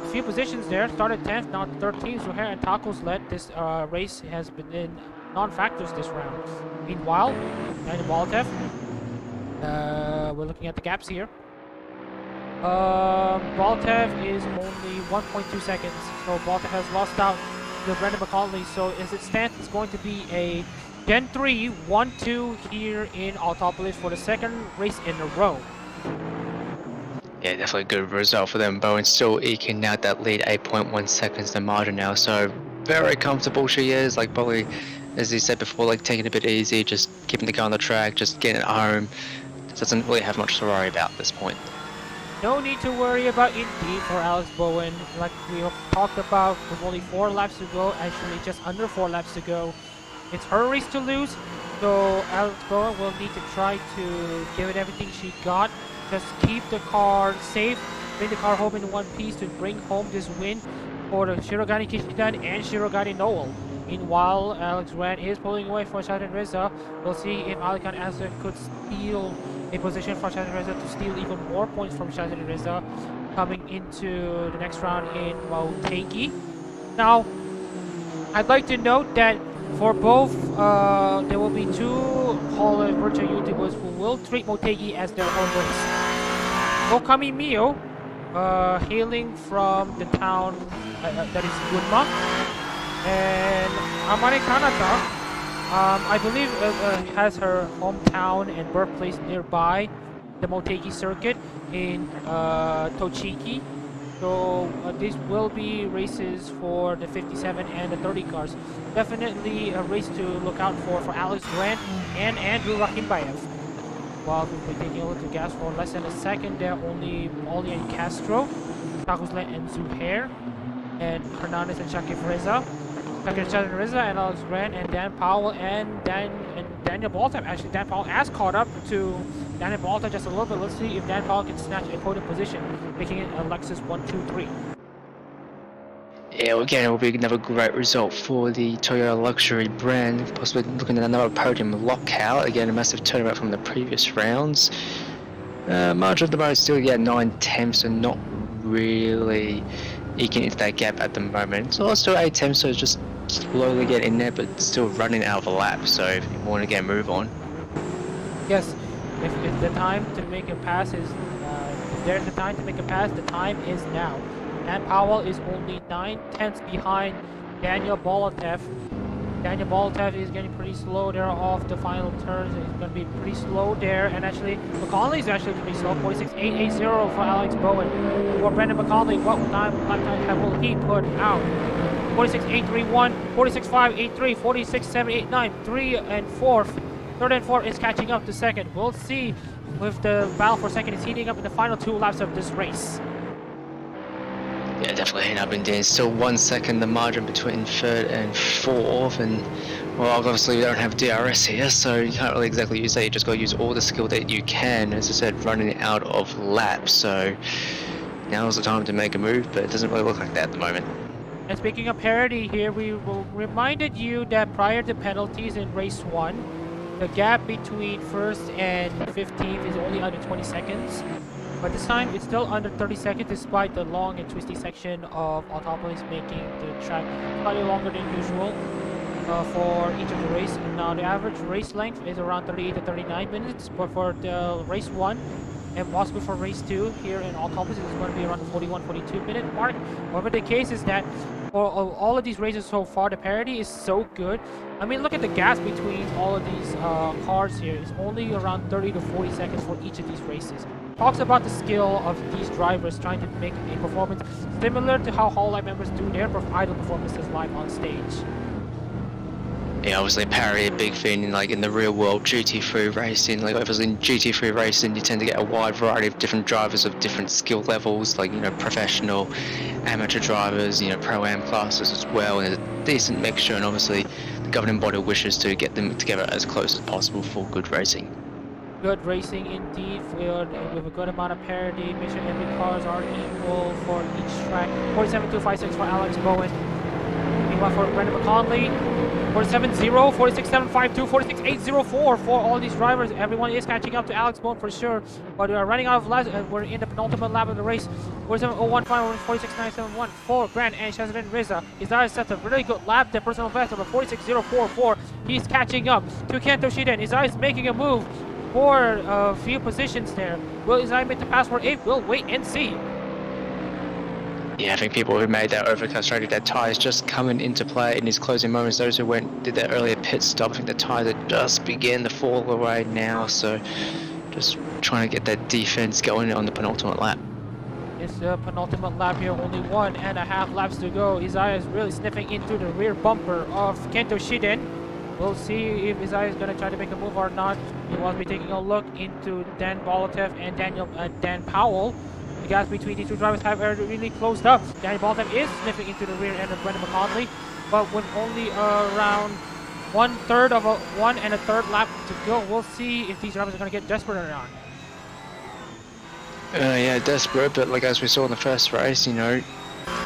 a few positions there. Started 10th, now 13th. Zuhair and Tacos led. This race has been in non-factors this round. Meanwhile, Daniel Bolotev, we're looking at the gaps here. Bolotev is only 1.2 seconds, so Bolotev has lost out to Brendan McCauley. So as it stands, it's going to be a Gen 3 1-2 here in Autopolis for the second race in a row. Yeah, definitely a good result for them. Boan still eking out that lead, 8.1 seconds the margin now. So very comfortable she is, like probably, as he said before, like taking it a bit easy, just keeping the car on the track, just getting it home. Doesn't really have much to worry about at this point. No need to worry about Indeed for Alex Boan. Like we have talked about, with only 4 laps to go, actually just under 4 laps to go. It's her race to lose, so Alex Boan will need to try to give it everything she got. Just keep the car safe, bring the car home in one piece to bring home this win for the Shirogane Kishidan and Shirogane Noel. Meanwhile, Alex Grant is pulling away for Shazren Reza. We'll see if Alikan Asser could steal a position for Shazren Reza to steal even more points from Shazren Reza coming into the next round in Motegi. Now, I'd like to note that for both, there will be 2 Hololive virtual YouTubers who will treat Motegi as their own race. Okami Mio, hailing from the town that is Gunma, and Amane Kanata, I believe has her hometown and birthplace nearby the Motegi circuit in Tochigi. So these will be races for the 57 and the 30 cars. Definitely a race to look out for Alex Grant and Andrew Rahimbayev. While we'll be taking a look at gas for less than a second, there are only Molly and Castro, Takuslet and Zuhair, and Hernandez and Shakir Reza. Shazren Reza and Alex Grant and Dan Powell and Daniel Bolotev. Actually, Dan Powell has caught up to Daniel Bolotev just a little bit. Let's see if Dan Powell can snatch a podium position, making it a Lexus 1-2-3. Yeah, again, it will be another great result for the Toyota luxury brand. Possibly looking at another podium lockout. Again, a massive turnaround from the previous rounds. Margin of the moment still, 9/10, so not really eking into that gap at the moment. So still 8/10, so just slowly get in there, but still running out of a lap. So if you want to get a move on. Yes, if the time to make a pass is, if there's the time to make a pass, the time is now. Dan Powell is only 9/10 behind Daniel Bolotev. Daniel Bolotev is getting pretty slow there off the final turns. He's going to be pretty slow there. And actually, McCauley is actually pretty slow. 46.880 for Alex Boan. For Brendan McCauley, what time will he put out? 46.831, 46.583, 46.789, 3 and 4. Third and 4 is catching up to second. We'll see if the battle for second is heating up in the final 2 laps of this race. Yeah, definitely heading up and down. Still 1 second the margin between third and fourth, and well, obviously we don't have DRS here, so you can't really exactly use that. You just got to use all the skill that you can. As I said, running out of laps, so now is the time to make a move, but it doesn't really look like that at the moment. And speaking of parity here, we reminded you that prior to penalties in race 1, the gap between first and 15th is only under 20 seconds. But this time, it's still under 30 seconds despite the long and twisty section of Autopolis, making the track slightly longer than usual for each of the race. And now the average race length is around 38 to 39 minutes, but for the race 1 and possibly for race 2 here in Autopolis, it's going to be around the 41-42 minute mark. However, the case is that all of these races so far, the parity is so good. I mean, look at the gaps between all of these cars here. It's only around 30 to 40 seconds for each of these races. Talks about the skill of these drivers trying to make a performance similar to how Hololive members do their idle performances live on stage. Yeah, obviously parity a big thing in the real world GT3 racing. Like obviously in GT3 racing, you tend to get a wide variety of different drivers of different skill levels, like professional, amateur drivers, pro-am classes as well, and a decent mixture. And obviously, the governing body wishes to get them together as close as possible for good racing. Good racing indeed, with a good amount of parity. Make sure every cars are equal for each track. 47.256 for Alex Boan. Meanwhile for Brendan McConley, 47.0, 46.752, 46.804 for all these drivers. Everyone is catching up to Alex Boan for sure, but we are running out of laps and we're in the penultimate lap of the race. 47.015, 46.971 for Grant and Shazren Riza. Isaiah sets a really good lap, the personal best of a 46.044. He's catching up to Kento Shiden. Isaiah is making a move for a few positions there. Will Isaiah make the pass for 8? We'll wait and see. Yeah, I think people who made that overcut strategy, their tyres just coming into play in his closing moments. Those who did that earlier pit stop, I think the tyres are just begin to fall away now. So just trying to get that defense going on the penultimate lap. It's the penultimate lap here, only 1.5 laps to go. Isaiah is really sniffing into the rear bumper of Kento Shiden. We'll see if Isaiah is going to try to make a move or not. He will be taking a look into Dan Bolotev and Dan Powell. The gaps between these two drivers have really closed up. Danny Bolotev is sniffing into the rear end of Brendan McConley, but with only around 1/3 of a 1 1/3 lap to go, we'll see if these drivers are going to get desperate or not. Yeah, desperate, but as we saw in the first race,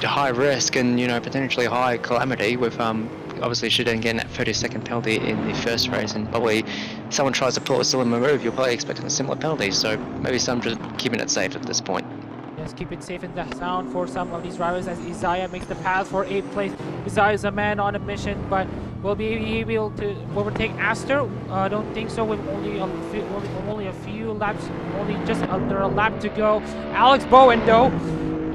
high risk and potentially high calamity with obviously Shiden getting that 30-second penalty in the first race, and probably someone tries to pull a similar move, you're probably expecting a similar penalty. So maybe some just keeping it safe at this point. Yes, keep it safe and sound for some of these drivers as Isaiah makes the pass for 8th place. Isaiah is a man on a mission, but will be able to overtake Aster? I don't think so. With only a few laps, only just under a lap to go. Alex Boan though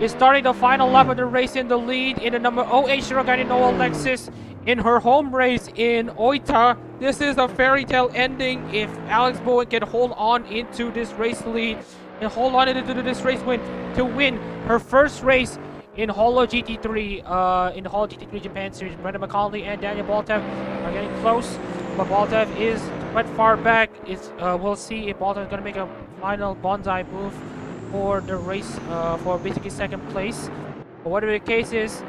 is starting the final lap of the race in the lead in the number 08 Shirogane Noel Lexus in her home race in Oita. This is a fairy tale ending if Alex Boan can hold on into this race lead and hold on into this race win to win her first race in Holo GT3 in the Holo GT3 Japan Series. Brendan McConley and Daniel Bolotev are getting close, but Bolotev is quite far back. We'll see if Bolotev is going to make a final bonsai move for the race for basically second place. But whatever the case is,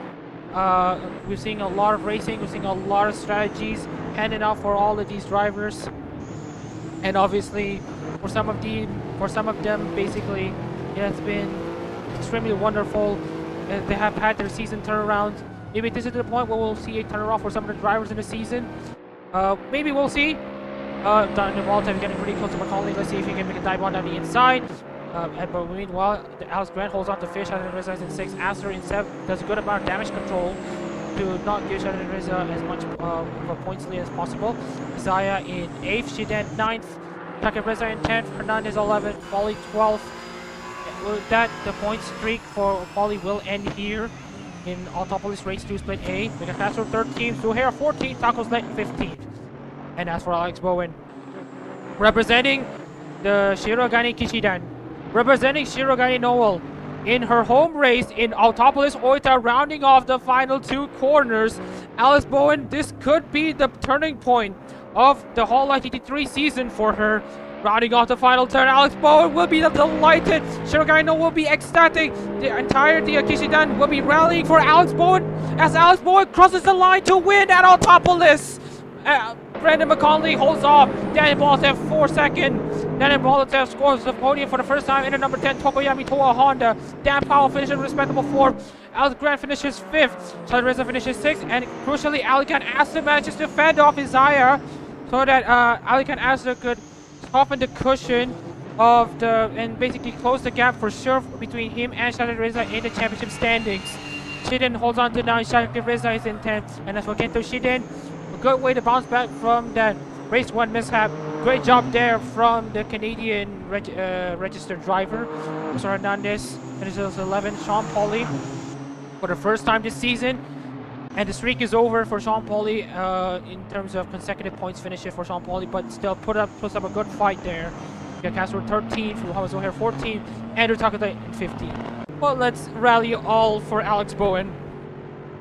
we're seeing a lot of racing, we're seeing a lot of strategies handing out for all of these drivers, and obviously for some of them basically it has been extremely wonderful. They have had their season turnaround. Maybe this is the point where we'll see a turnaround for some of the drivers in the season. Maybe we'll see. Daniel Bolotev getting pretty close to McCauley. Let's see if he can make a dive on down the inside. But meanwhile, Alex Grant holds on to Fish. Shazren Riza is in 6th. Aster in 7th. Does a good amount of damage control to not give Shazren Riza as much of a points lead as possible. Isaiah in 8th. Shiden 9th. Taka Reza in 10th. Hernandez 11th. Polly 12th. With that, the point streak for Polly will end here in Autopolis Race 2 Split A. We got Castro 13th. Zuhair 14th. Tacos Let 15th. And as for Alex Boan, representing the Shirogane Kishidan, representing Shirogane Noel in her home race in Autopolis Oita, rounding off the final 2 corners. Alex Boan, this could be the turning point of the Hololive GT3 season for her. Rounding off the final turn, Alex Boan will be delighted. Shirogane Noel will be ecstatic. The entirety of Kishidan will be rallying for Alex Boan as Alex Boan crosses the line to win at Autopolis. Brendan McConley holds off. Daniel Bolotev 4 seconds. Daniel Bolotev scores the podium for the first time in the number 10 Tokoyami Toa Honda. Dan Powell finishes respectable 4th. Alex Grant finishes 5th. Shazren Riza finishes 6th. And crucially, Alikan Aster manages to fend off Isaiah so that Alikan Aster could soften the cushion of and basically close the gap for sure between him and Shazren Riza in the championship standings. Shiden holds on to 9. Shazren Riza is in 10th. And as for Kento Shiden, a good way to bounce back from that race 1 mishap. Great job there from the Canadian registered driver. Jose Hernandez finishes 11th. Sean Pauly, for the first time this season, And the streak is over for Sean Pauli in terms of consecutive points finishes for Sean Pauli, but still puts up a good fight there. Miguel Castro 13th, Muhammad Zohair 14th, Andrew Takada in 15th. Well, let's rally all for Alex Boan.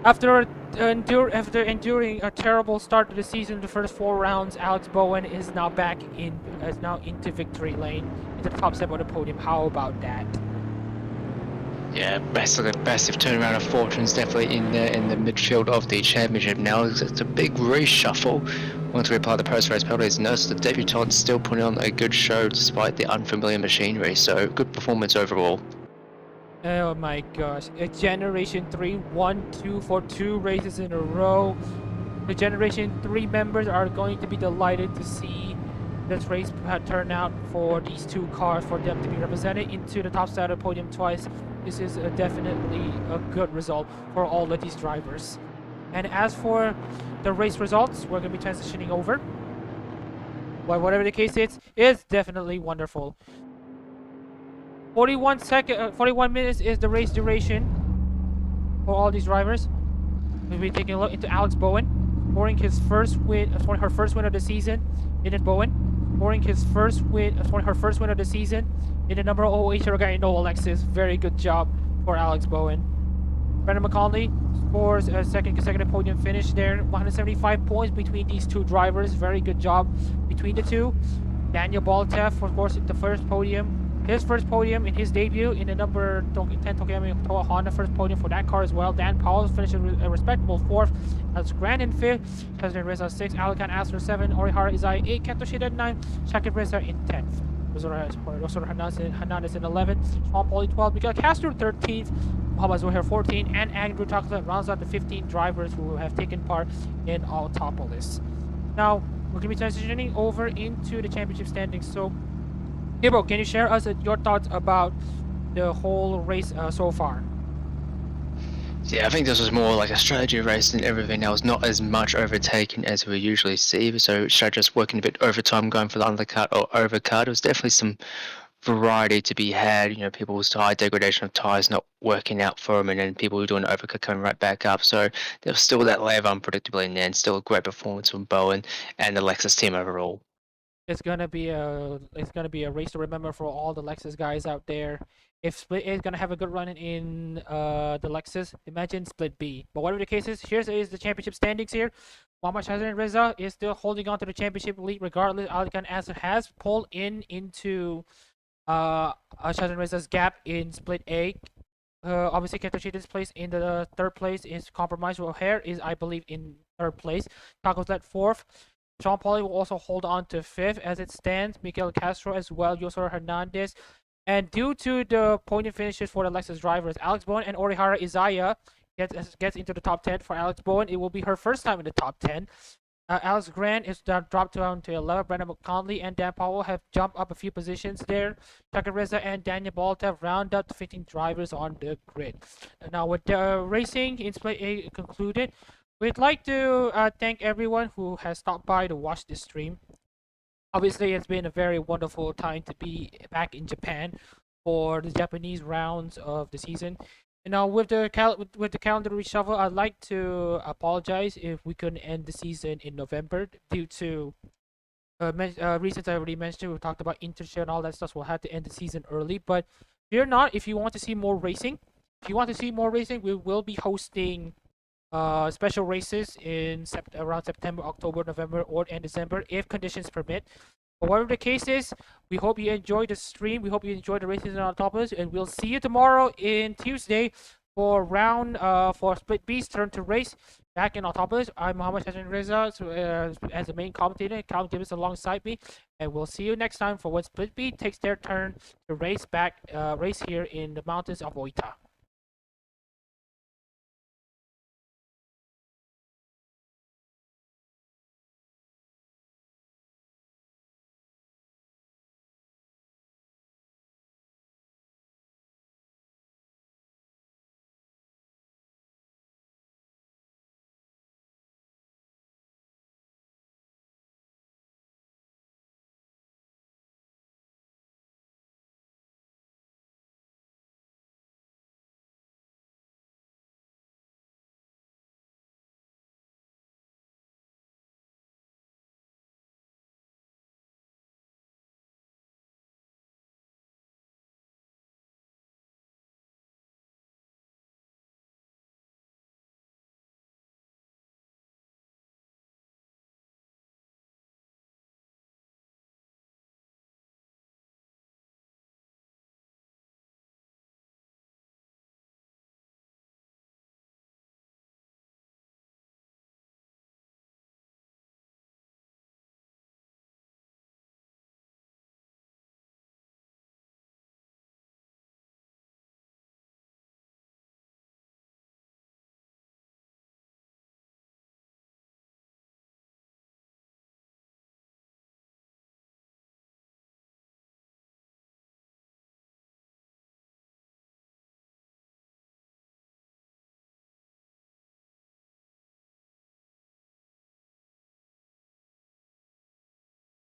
After enduring a terrible start to the season, the first 4 rounds, Alex Boan is now into victory lane, into the top 7 of the podium. How about that? Yeah, best of turnaround of fortunes definitely in the midfield of the championship now. It's a big reshuffle. Once we apply the post-race penalties, notice the debutant still putting on a good show despite the unfamiliar machinery, so good performance overall. Oh my gosh, it's Generation 3, 1-2 for 2 races in a row. The Generation 3 members are going to be delighted to see this race turn out for these 2 cars, for them to be represented into the top side of the podium twice. This is definitely a good result for all of these drivers. And as for the race results, we're going to be transitioning over. But whatever the case is, it's definitely wonderful. 41 minutes is the race duration for all these drivers. We'll be taking a look into Alex Boan, scoring his first win, her first win of the season. Eden Boan, scoring his first win, her first win of the season in the number 08 guy Noel Lexus. Very good job for Alex Boan. Brendan McConley scores a second consecutive podium finish there. 175 points between these 2 drivers. Very good job between the 2. Daniel Baltev, of course, the first podium. His first podium in his debut in the number 10 Toyota Honda, first podium for that car as well. Dan Powell finishes a respectable 4th. Alex Grant in 5th. Shazren Reza 6th. Alakan Astor 7th. Orihara Izai 8th. Kato Shida 9th. Shakib Reza in 10th. Rosor Hernandez in 11th. Sean Pauli 12th. Miguel Castro 13th. Muhammad Zohair 14th. And Andrew Takla rounds out the 15 drivers who have taken part in Autopolis. Now, we're going to be transitioning over into the championship standings. So, Gibbo, can you share us your thoughts about the whole race so far? Yeah, I think this was more like a strategy race than everything else, not as much overtaking as we usually see. So just working a bit overtime, going for the undercut or overcut. It was definitely some variety to be had. You know, people's high degradation of tyres not working out for them, and then people who are doing overcut coming right back up. So there was still that layer of unpredictability in there, and still a great performance from Boan and the Lexus team overall. It's gonna be a race to remember for all the Lexus guys out there. If Split A is gonna have a good run in the Lexus, imagine Split B. But whatever the case is, here is the championship standings here. Muhammad Shazren Reza is still holding on to the championship lead regardless. Alikan Asa has pulled into Shazren Reza's gap in Split A. Obviously, Ketoshida's place in the 3rd place is compromised. O'Hare is, I believe, in 3rd place. Taco's at 4th. Sean Pauli will also hold on to 5th as it stands. Miguel Castro as well. Yosor Hernandez. And due to the podium finishes for the Lexus drivers, Alex Boan and Orihara Izaya gets into the top 10. For Alex Boan, it will be her first time in the top 10. Alex Grant is dropped down to 11. Brendan McConley and Dan Powell have jumped up a few positions there. Tucker Reza and Daniel Baltev round up the 15 drivers on the grid. Now, with the racing in Split A concluded, we'd like to thank everyone who has stopped by to watch this stream. Obviously, it's been a very wonderful time to be back in Japan for the Japanese rounds of the season. And now with the calendar reshuffle, I'd like to apologize if we couldn't end the season in November due to reasons I already mentioned. We talked about internship and all that stuff. So we'll have to end the season early. But fear not, if you want to see more racing, we will be hosting special races in around September, October, November, and December if conditions permit. But whatever the case is, we hope you enjoyed the stream. We hope you enjoyed the races on Autopolis, and we'll see you tomorrow in Tuesday for for Split B's turn to race back in Autopolis. I'm Muhammad Shazren Reza as the main commentator. Cal Gibbons alongside me, and we'll see you next time for when Split B takes their turn to race here in the mountains of Oita.